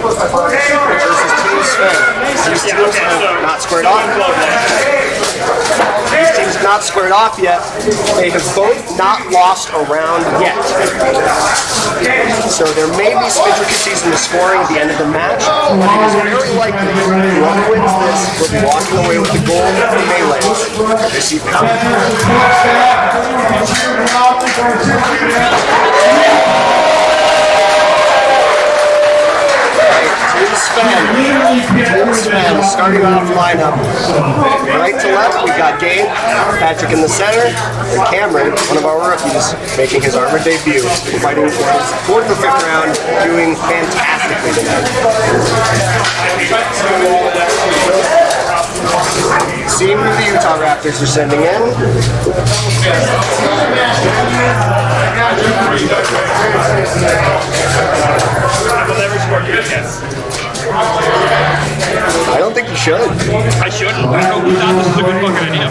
versus Team Sven. These teams are not squared off. These teams have not squared off yet. They have both not lost a round yet. So there may be some intricacies in the scoring at the end of the match, but it is very likely whoever wins this will be walking away with the gold for melee this evening. Team Sven, starting off lineup. Right to left, we got Gabe, Patrick in the center, and Cameron, one of our rookies, making his armored debut, fighting for his 4th or 5th round, doing fantastically tonight. Seeing who the Utah Raptors are sending in. Will never score good against. I don't think you should. I shouldn't. I hope not. This is a good fucking idea.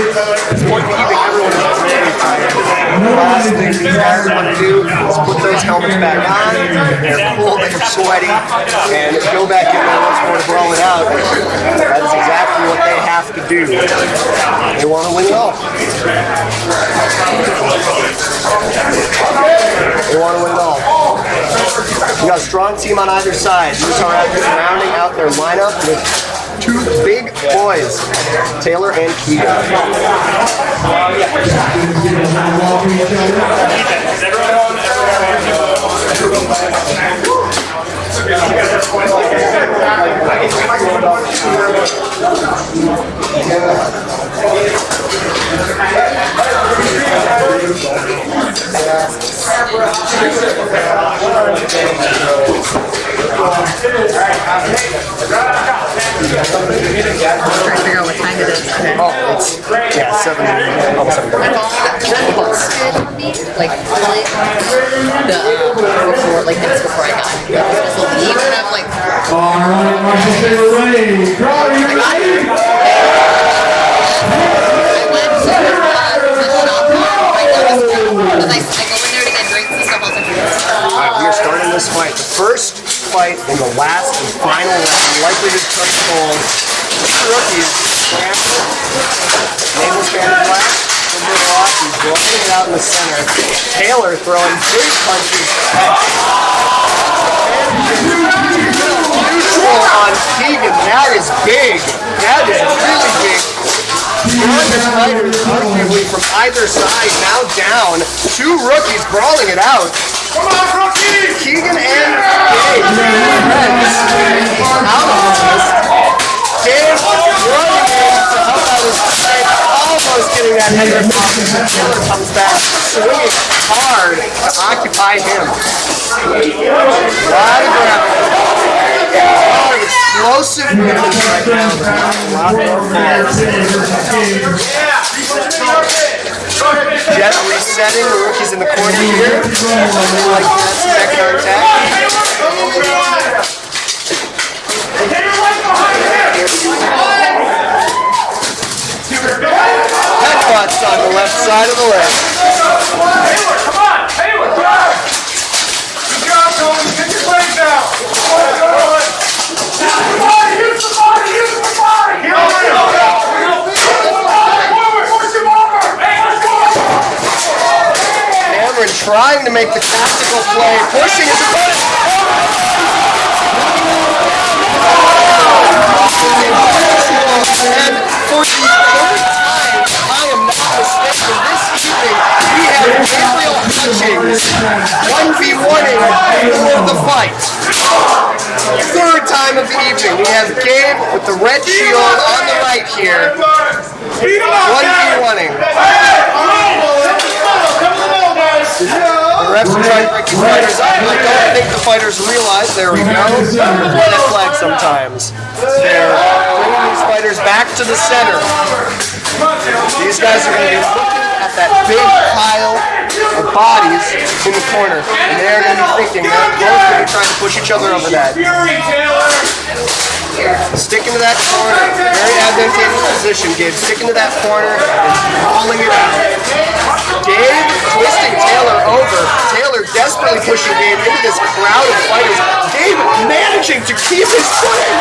It's important keeping everyone very tired. The last thing these guys want to do is put those helmets back on. They're cool, they're sweaty, and go back in there once more to brawl it out. That is exactly what they have to do. They want to win it all. They want to win it all. We got a strong team on either side. Utah Raptors rounding out their lineup with two big boys, Taylor and Keegan. Trying to figure out what time it is. Oh, it's, yeah, 7, almost 7. My phone busted on me, like really, before, like minutes before I got here. I was supposed to leave, and I'm like, Alright, Marshall, stay ready. Draw your ready. I went to the shop right down the street, because I go in there to get drinks and stuff. I was like, Alright, we are starting this fight. The first fight in the last and final round, likely to touch the ball. The rookies, Naval Standard Black from Milwaukee, blocking it out in the center. Taylor throwing big punches at neutral on Keegan. That is big. That is really big. Strongest fighters, arguably from either side, now down. Two rookies brawling it out. Come on, rookie! Keegan and Gabe. Out of this. Gabe running in to help out his fight, almost getting that head off. Taylor comes back, swinging hard to occupy him. Lot of grappling. Explosive movements right now. A lot more falls. Jet resetting the rookies in the corner here. Something like that, second on attack. Headbutts on the left side of the leg. Taylor, come on! Taylor, come on! Good job, Tony. Get your legs out. Use the body! Use the body! Cameron trying to make the tactical play, pushing his opponent. And for the third time, I am not mistaken, this evening we have Gabriel Hutchings 1v1ing for the fight. Third time of the evening, we have Gabe with the red shield on the right here. 1v1ing. The refs are trying to break these fighters up. I don't think the fighters realize. There we go. That flag sometimes. They're bringing these fighters back to the center. These guys are going to be looking at that big pile of bodies in the corner. And they're going to be thinking they're both going to try to push each other over that. Sticking to that corner. Very advantageous position, Gabe. Sticking to that corner and rolling it out. Gabe twisting Taylor over. Taylor desperately pushing Gabe into this crowd of fighters. Gabe managing to keep his footing.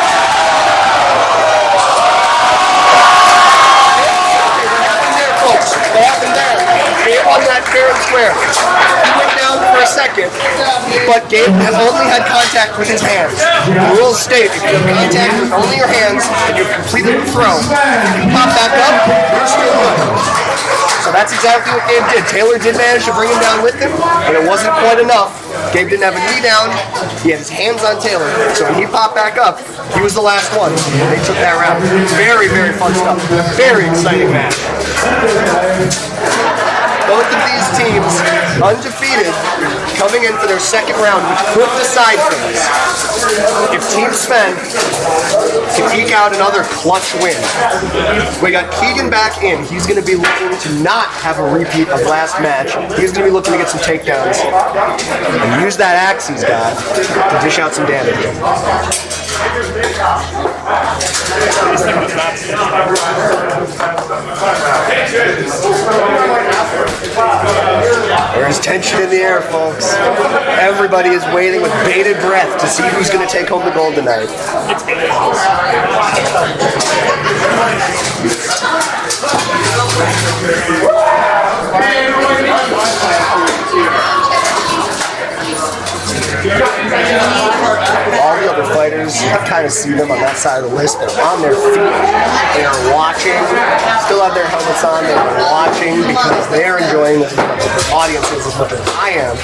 What happened there? Gabe won that fair and square. He went down for a second, but Gabe only had contact with his hands. The rules state if you have contact with only your hands and you've completed the throw, if you pop back up, you're still good. So that's exactly what Gabe did. Taylor did manage to bring him down with him, but it wasn't quite enough. Gabe didn't have a knee down. He had his hands on Taylor. So when he popped back up, he was the last one. And they took that round. Very, very fun stuff. Very exciting match. Both of these teams undefeated, coming in for their second round, which could decide things. If Team Sven can eke out another clutch win, we got Keegan back in. He's going to be looking to not have a repeat of last match. He's going to be looking to get some takedowns and use that axe he's got to dish out some damage. There's tension in the air, folks. Everybody is waiting with bated breath to see who's going to take home the gold tonight. All the other fighters, you can kind of see them on that side of the list. They're on their feet. They are watching. Still have their helmets on. They're watching because they are enjoying this as much as the audience is, as much as I am.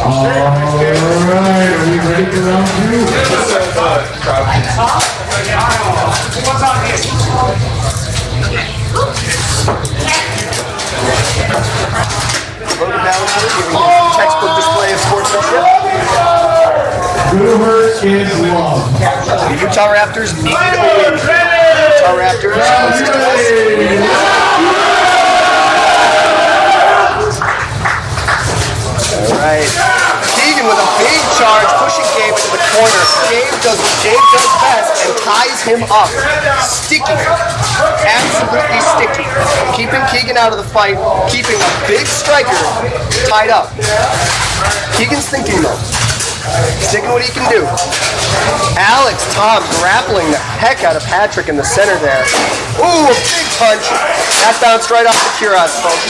Alright, are we ready for round two? Textbook display of sportsmanship. Hoover is love. The Utah Raptors need a win. Utah Raptors host to us. Alright. Keegan with a big charge, pushing Gabe into the corner. Gabe does what Gabe does best and ties him up. Sticky. Absolutely sticky. Keeping Keegan out of the fight, keeping a big striker tied up. Keegan's thinking though. Sticking what he can do. Alex Tom grappling the heck out of Patrick in the center there. Ooh, a big punch. That bounced right off the cuirass, folks.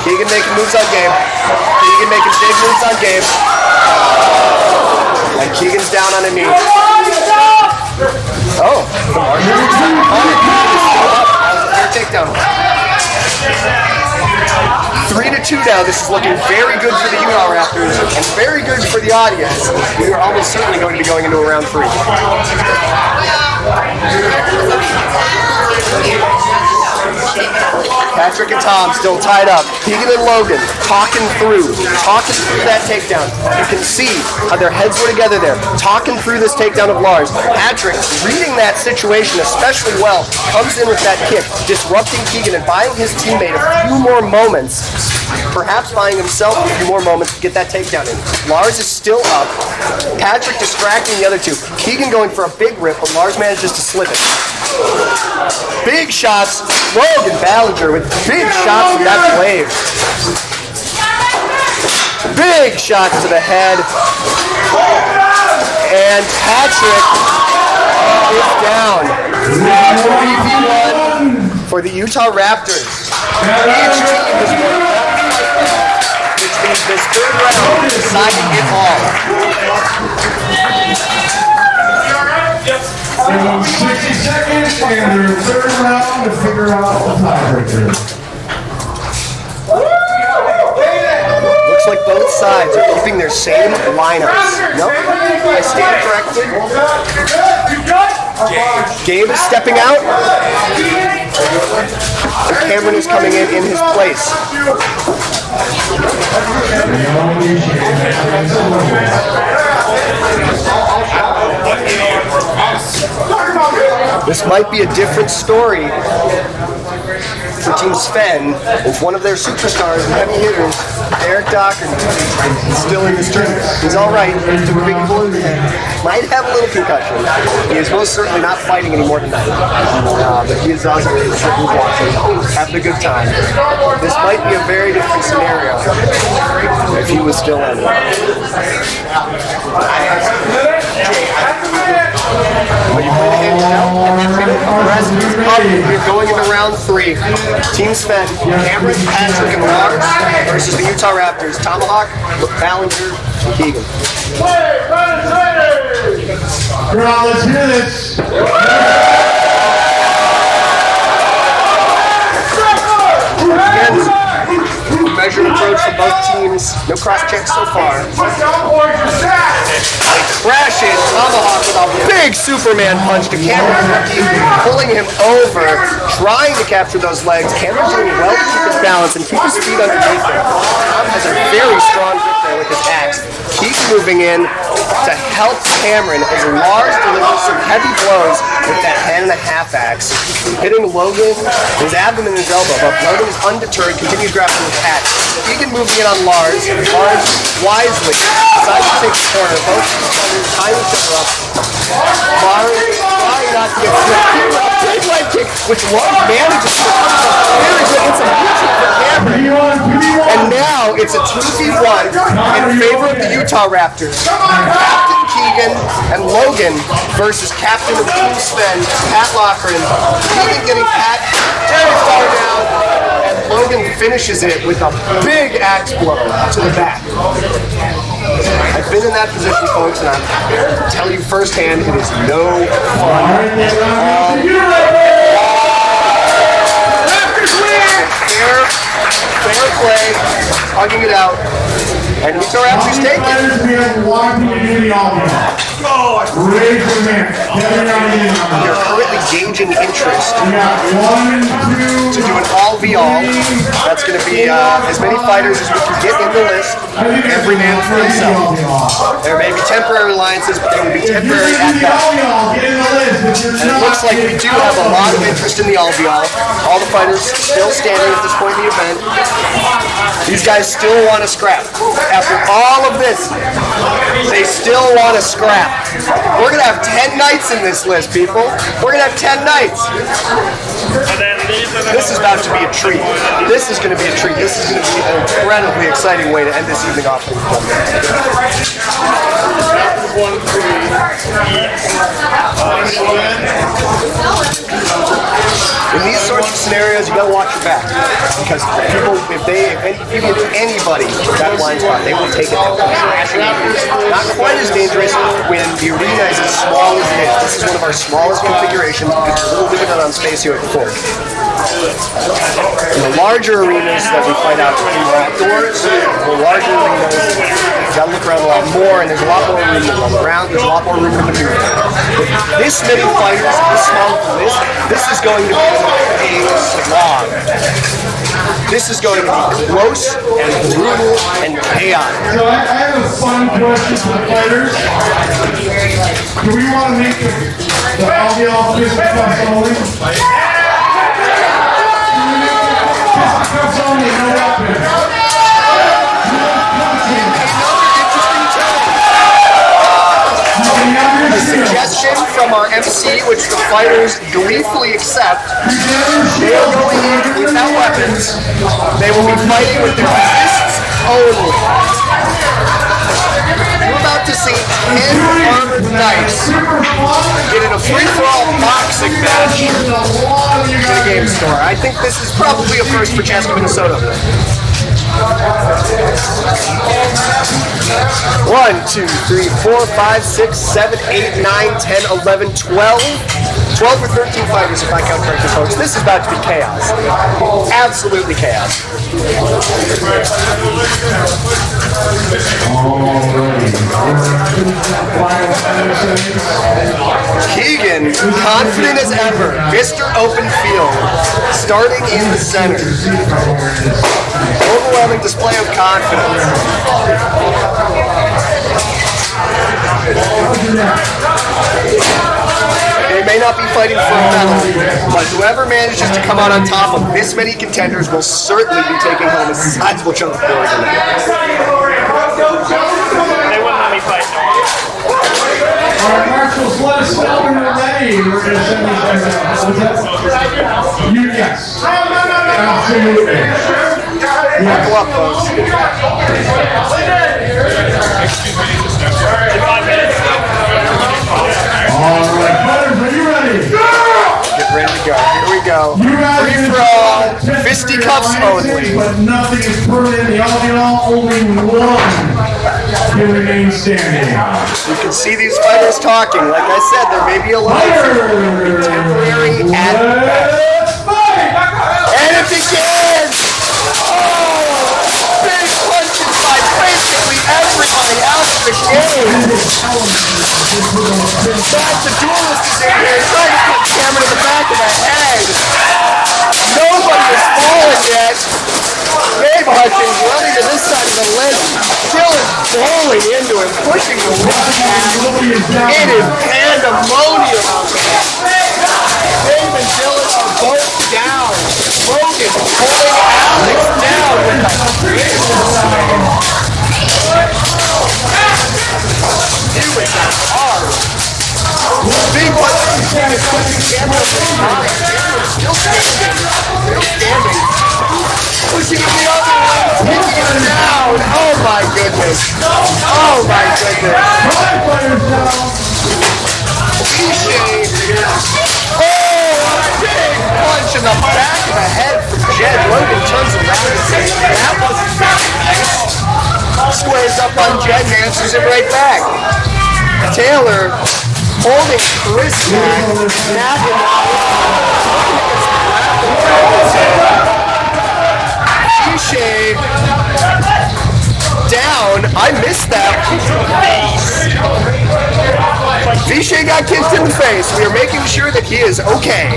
Keegan making moves on Gabe. Keegan making big moves on Gabe. And Keegan's down on a knee. Oh, the marker is still up. Takedown. 3-2 now. This is looking very good for the Utah Raptors and very good for the audience. We are almost certainly going to be going into a round 3. Patrick and Tom still tied up. Keegan and Logan talking through that takedown. You can see how their heads were together there, talking through this takedown of Lars. Patrick, reading that situation especially well, comes in with that kick, disrupting Keegan and buying his teammate a few more moments, perhaps buying himself a few more moments to get that takedown in. Lars is still up. Patrick distracting the other two. Keegan going for a big rip, but Lars manages to slip it. Big shots. Logan Ballinger with big shots from that blade. Big shots to the head. And Patrick is down. 3v1 for the Utah Raptors. Each team is going which means this third round is deciding it all. 60 seconds and their third round to figure out the tiebreaker. Looks like both sides are keeping their same lineups. Nope, I stand corrected. Gabe is stepping out. And Cameron is coming in his place. This might be a different story for Team Sven if one of their superstars and heavy hitters, Eric Docherty, is still in this tournament. He's all right. He took a big blow to the head. Might have a little concussion. He is most certainly not fighting anymore tonight. But he is also watching, having a good time. This might be a very different scenario if he was still in. We're going into round 3. Team Sven, Cameron, Patrick, and Lars versus the Utah Raptors. Tomahawk, Ballinger, and Keegan. Girl, let's hear this. No cross checks so far. Put down, boys, your sack. Crashing tomahawk with a big Superman punch to Cameron's rookie, pulling him over, trying to capture those legs. Cameron's doing well to keep his balance and keep his feet underneath him. Tom has a very strong grip there with his axe. Keep moving in to help Cameron as Lars delivers some heavy blows with that hand-and-a-half axe, hitting Logan, his abdomen and his elbow, but Logan is undeterred, continues grappling with axe. Keegan moving in on Lars. Lars wisely decides to take the corner. Both fighters tying each other up. Lars trying not to get flipped. Keegan with a big leg kick, which Lars manages to very good. It's a mutual for Cameron. And now it's a 2v1 in favor of the Utah Raptors. Captain Keegan and Logan versus Captain of Team Sven, Pat Loughran. Keegan getting Pat very far down, and Logan finishes it with a big axe blow to the back. I've been in that position, folks, and I'm telling you firsthand, it is no fun. Fair play, hugging it out, and Utah Raptors take it. Raise your hand. You're currently gauging interest to do an all-v-all. That's going to be as many fighters as we can get in the list, every man for himself. There may be temporary alliances, but they will be temporary at best. And it looks like we do have a lot of interest in the all-v-all. All the fighters still standing at this point in the event. These guys still want to scrap. After all of this, they still want to scrap. We're going to have 10 nights in this list, people. We're going to have 10 nights. This is about to be a treat. This is going to be a treat. This is going to be an incredibly exciting way to end this evening off. In these sorts of scenarios, you gotta watch your back, because people, if you do anybody that blind spot, they will take it out. Not quite as dangerous when the arena is as small as it is. This is one of our smallest configurations because we're a little limited on space here at the fort. In the larger arenas that we fight out outdoors, the larger arenas, you gotta look around a lot more, and there's a lot more room to run around. There's a lot more room to maneuver. With this many fighters, this small as this is going to be a slog. This is going to be close and brutal and chaotic. So I have a fun question for the fighters. Do we want to make the all-the-all fisticuffs only? Fisticuffs only, no weapons. A suggestion from our MC, which the fighters gleefully accept. They are going in without weapons. They will be fighting with their fists only. We're about to see 10 armored knights get in a free-for-all boxing match in a game store. I think this is probably a first for Chaska, Minnesota. 1, 2, 3, 4, 5, 6, 7, 8, 9, 10, 11, 12. 12 or 13 fighters if I count correctly, folks. This is about to be chaos. Absolutely chaos. Keegan, confident as ever. Mr. Open Field, starting in the center. Overwhelming display of confidence. They may not be fighting for a medal, but whoever manages to come out on top of this many contenders will certainly be taking home a sizable chunk of glory tonight. They wouldn't let me fight no more. All right, marshals, let us know when you're ready. We're going to send these guys out. Yes. Absolutely. Buckle up, folks. All right, brothers, are you ready? Get ready to go. Here we go. Free for all. Fisticuffs only. But nothing is permanent. The all-in-all, only one can remain standing. You can see these fighters talking. Like I said, there may be a lot of temporary at best. And it begins! Oh! Big punches by the game. That's the duelist is in here trying to put Cameron in the back of the head. Nobody has fallen yet. Gabe Hutchins running to this side of the list. Dylan falling into him, pushing the wrist back. It is pandemonium out there. Dave and Dylan are both down. Logan pulling Alex down with a vicious swing. He was that hard. Big one. Cameron still standing. Still standing. Pushing him the other way. Kicking him down. Oh my goodness. Oh my goodness. Oh, a big punch in the back of the head from Jed. Logan turns around and says, that wasn't very nice. Squares up on Jed and answers it right back. Taylor holding Chris back. Vishay down. I missed that. Vishay got kicked in the face. We are making sure that he is okay.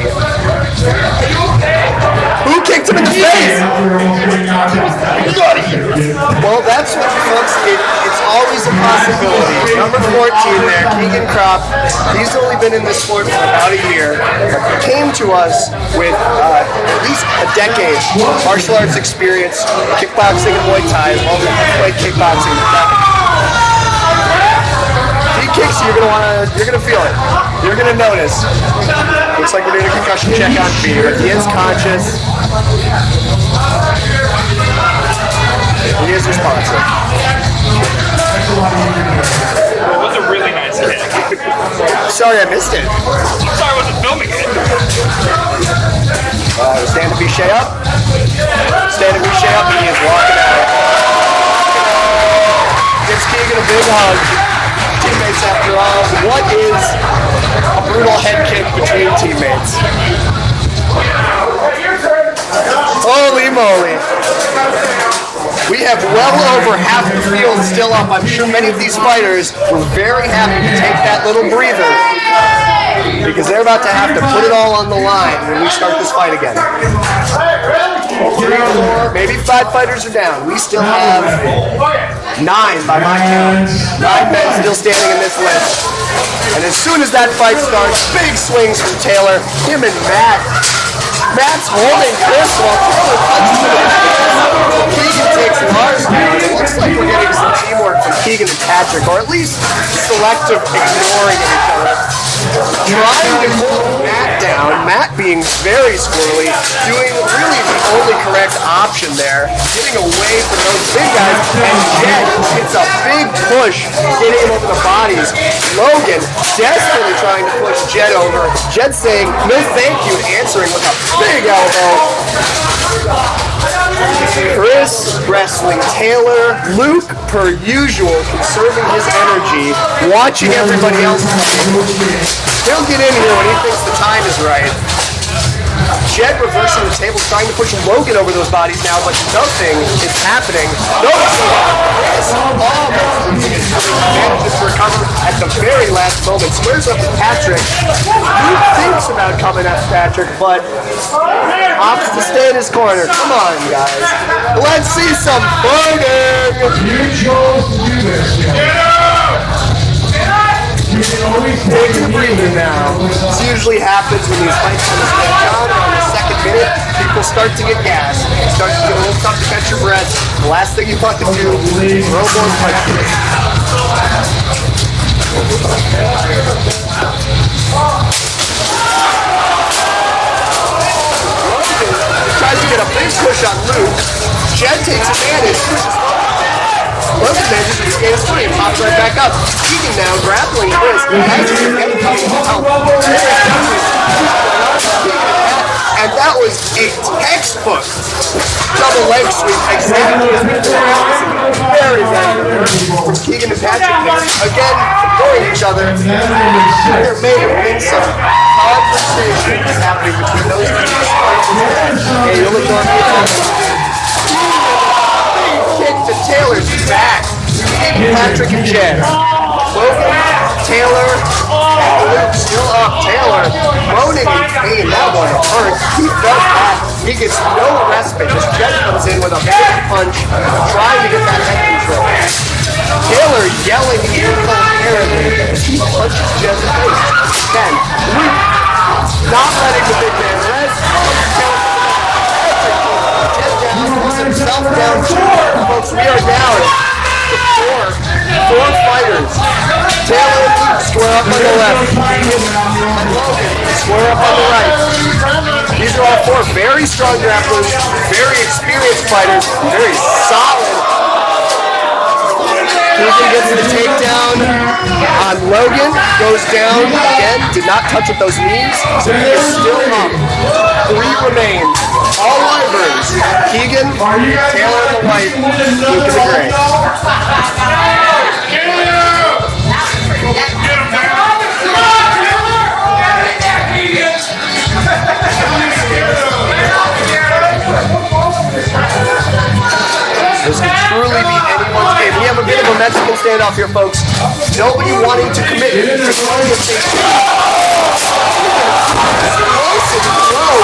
Who kicked him in the face? Well, that's what, folks, it's always a possibility. Number 14 there, Keegan Kropp. He's only been in this sport for about a year. He came to us with at least a decade martial arts experience, kickboxing and Muay Thai, as well as played kickboxing. Kicks, you're gonna feel it. You're gonna notice. Looks like we're doing a concussion check on B, but he is conscious. He is responsive. It was a really nice kick. Sorry I missed it. Sorry I wasn't filming it. Stand to Vishay up. Stand to Vishay up, and he is walking out. Gives Keegan a big hug. Teammates after all. What is a brutal head kick between teammates? Holy moly. We have well over half the field still up. I'm sure many of these fighters were very happy to take that little breather because they're about to have to put it all on the line when we start this fight again. 3, 4, maybe 5 fighters are down. We still have 9 by my count. 9 men still standing in this list. And as soon as that fight starts, big swings from Taylor. Him and Matt. Matt's holding Chris while Taylor punches him in the face. Keegan takes Lars down. It looks like we're getting some teamwork from Keegan and Patrick, or at least selective ignoring of each other. Trying to hold Matt down, Matt being very squirrely, doing really the only correct option there, getting away from those big guys, and Jed gets a big push, getting him over the bodies. Logan desperately trying to push Jed over. Jed saying, no thank you, answering with a big elbow. Chris wrestling Taylor. Luke, per usual, conserving his energy, watching everybody else. He'll get in here when he thinks the time is right. Jed reversing the table, trying to push Logan over those bodies now, but nothing is happening. Chris almost manages to recover at the very last moment. Squares up with Patrick. He thinks about coming at Patrick, but opts to stay in his corner. Come on, guys. Let's see some fighting. You chose to do this. Take a breather now. This usually happens when these fights come down on the second minute. People start to get gas. It starts to get a little tough to catch your breath. The last thing you fucking do is throw more punches. Tries to get a big push on Luke. Jed takes advantage. Logan manages to skate his free and pops right back up. Keegan now grappling Chris. And that was a textbook double leg sweep. Exactly as before. Very, very good from Keegan and Patrick. Again, ignoring each other. There may have been some conversations happening between those two. Hey, you'll ignore me. Kick to Taylor's back. Patrick and Jen. Logan, Taylor, and Luke still up. Taylor moaning in pain. That one hurts. He does that. He gets no respite. Just Jen comes in with a big punch, trying to get that head control. Taylor yelling incoherently as he punches Jen's face. Then Luke not letting the big man rest. Himself down two. Folks, we are down to four fighters. Taylor and Luke square up on the left. And Logan square up on the right. These are all four very strong grapplers, very experienced fighters, very solid. Keegan gets the takedown on Logan, goes down again, did not touch with those knees, so he is still up. 3 remain. All Wyverns. Keegan, Taylor in the white, Luke in the gray. This could truly be anyone's game. We have a bit of a Mexican standoff here, folks. Nobody wanting to commit to throwing a safety. Explosive throw.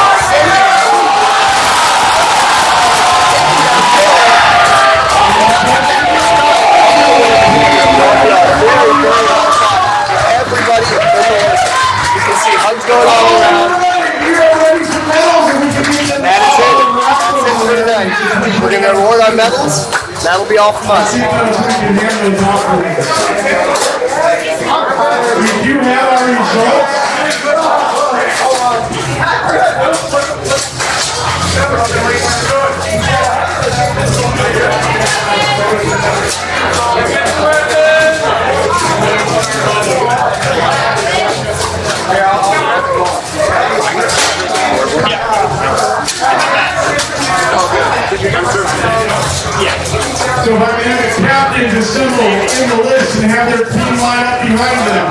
Everybody, you can see hugs going all around. That is it. That's it for tonight. We're going to award our medals. That'll be all from us. We do have our results. So if I can have the captains assemble in the list and have their team line up behind them.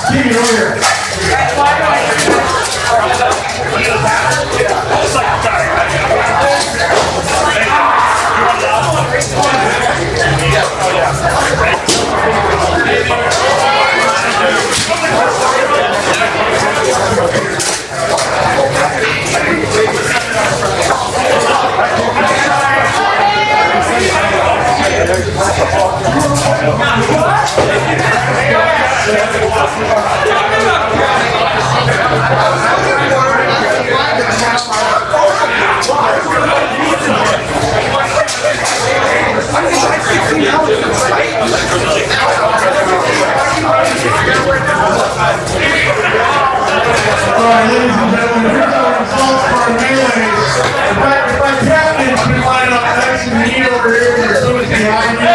Keep it over here. Alright, ladies and gentlemen, here's our results for our melees. If our captains can line up nice and neat over here with the teams behind you,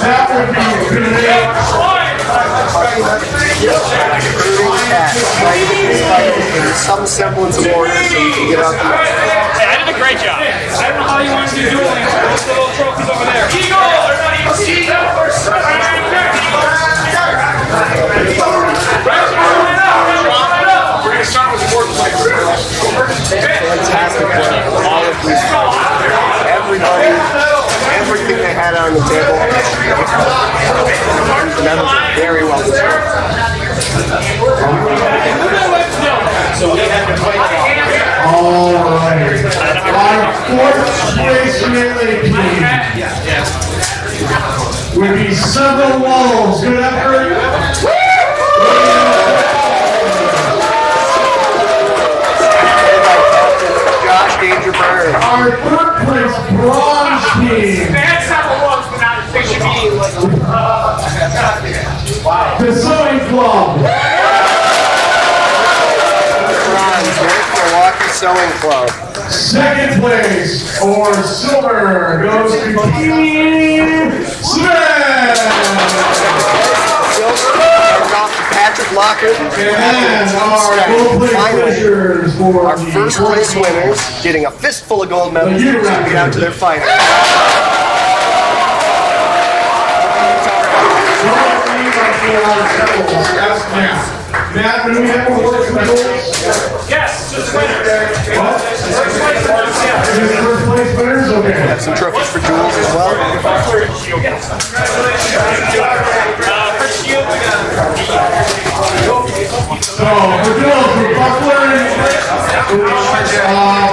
that would be good. In some semblance of order so we can get out the Hey, I did a great job. I don't know how you want to do dueling. Those little trophies over there. Eagle! They're not even seeing that first. We're going to start with the board play. fantastic work. All of these fighters. Everybody, everything they had on the table. The medals are very well deserved. So we have to fight. All right. Our fourth place melee team would be Several Walls. Good effort. Our third place bronze team. That's not the ones without a fish immediately. The Sewing Club. Milwaukee Sewing Club. Second place or silver goes to Team Sven. Silver goes off to Patrick Locker. And our gold plate finishers for our first place winners getting a fistful of gold medals to get out to their finals. Matt, do we have awards and medals? Yes, just winner. What? first place winners? Okay. Have some trophies for duels as well. First shield, we got. So, for duels, for Buckler,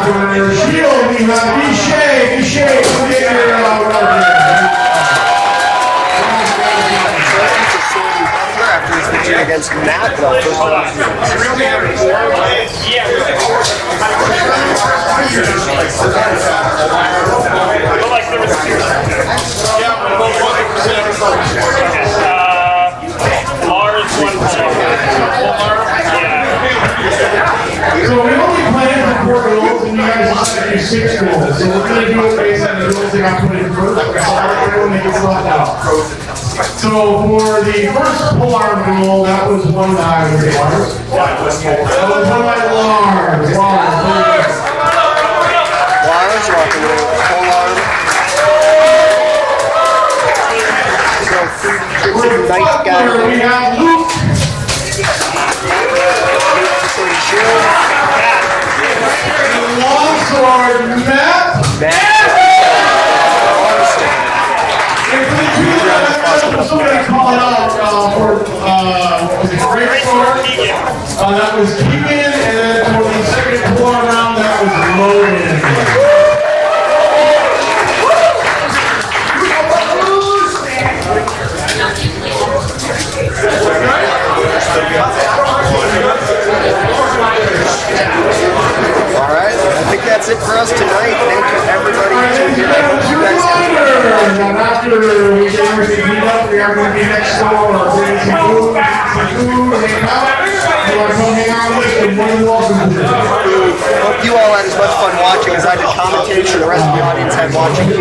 for shield, we have Vishay, come here, After his victory against Matt, the first one. But like there was two. Lars won So we only planned for 4 goals, and you guys decided to do 6 goals. So we're going to do it based on the goals that got put in first. Everyone that gets left out. So for the first polearm goal, that was won by Lars. That was won by Lars. Lars rocking with polearm. So nice guy. We have Luke. Longsword, Matt. Somebody call it out for great sword. That was Keegan, and then for the second pull round, that was Logan. Alright, I think that's it for us tonight. Thank you everybody for tuning in. I hope you guys have And after we get everything cleaned up, we are going to be next door bringing some food, and hang out. You want to come hang out with us, you're more than welcome to. Hope you all had as much fun watching as I did commentating, sure the rest of the audience had watching.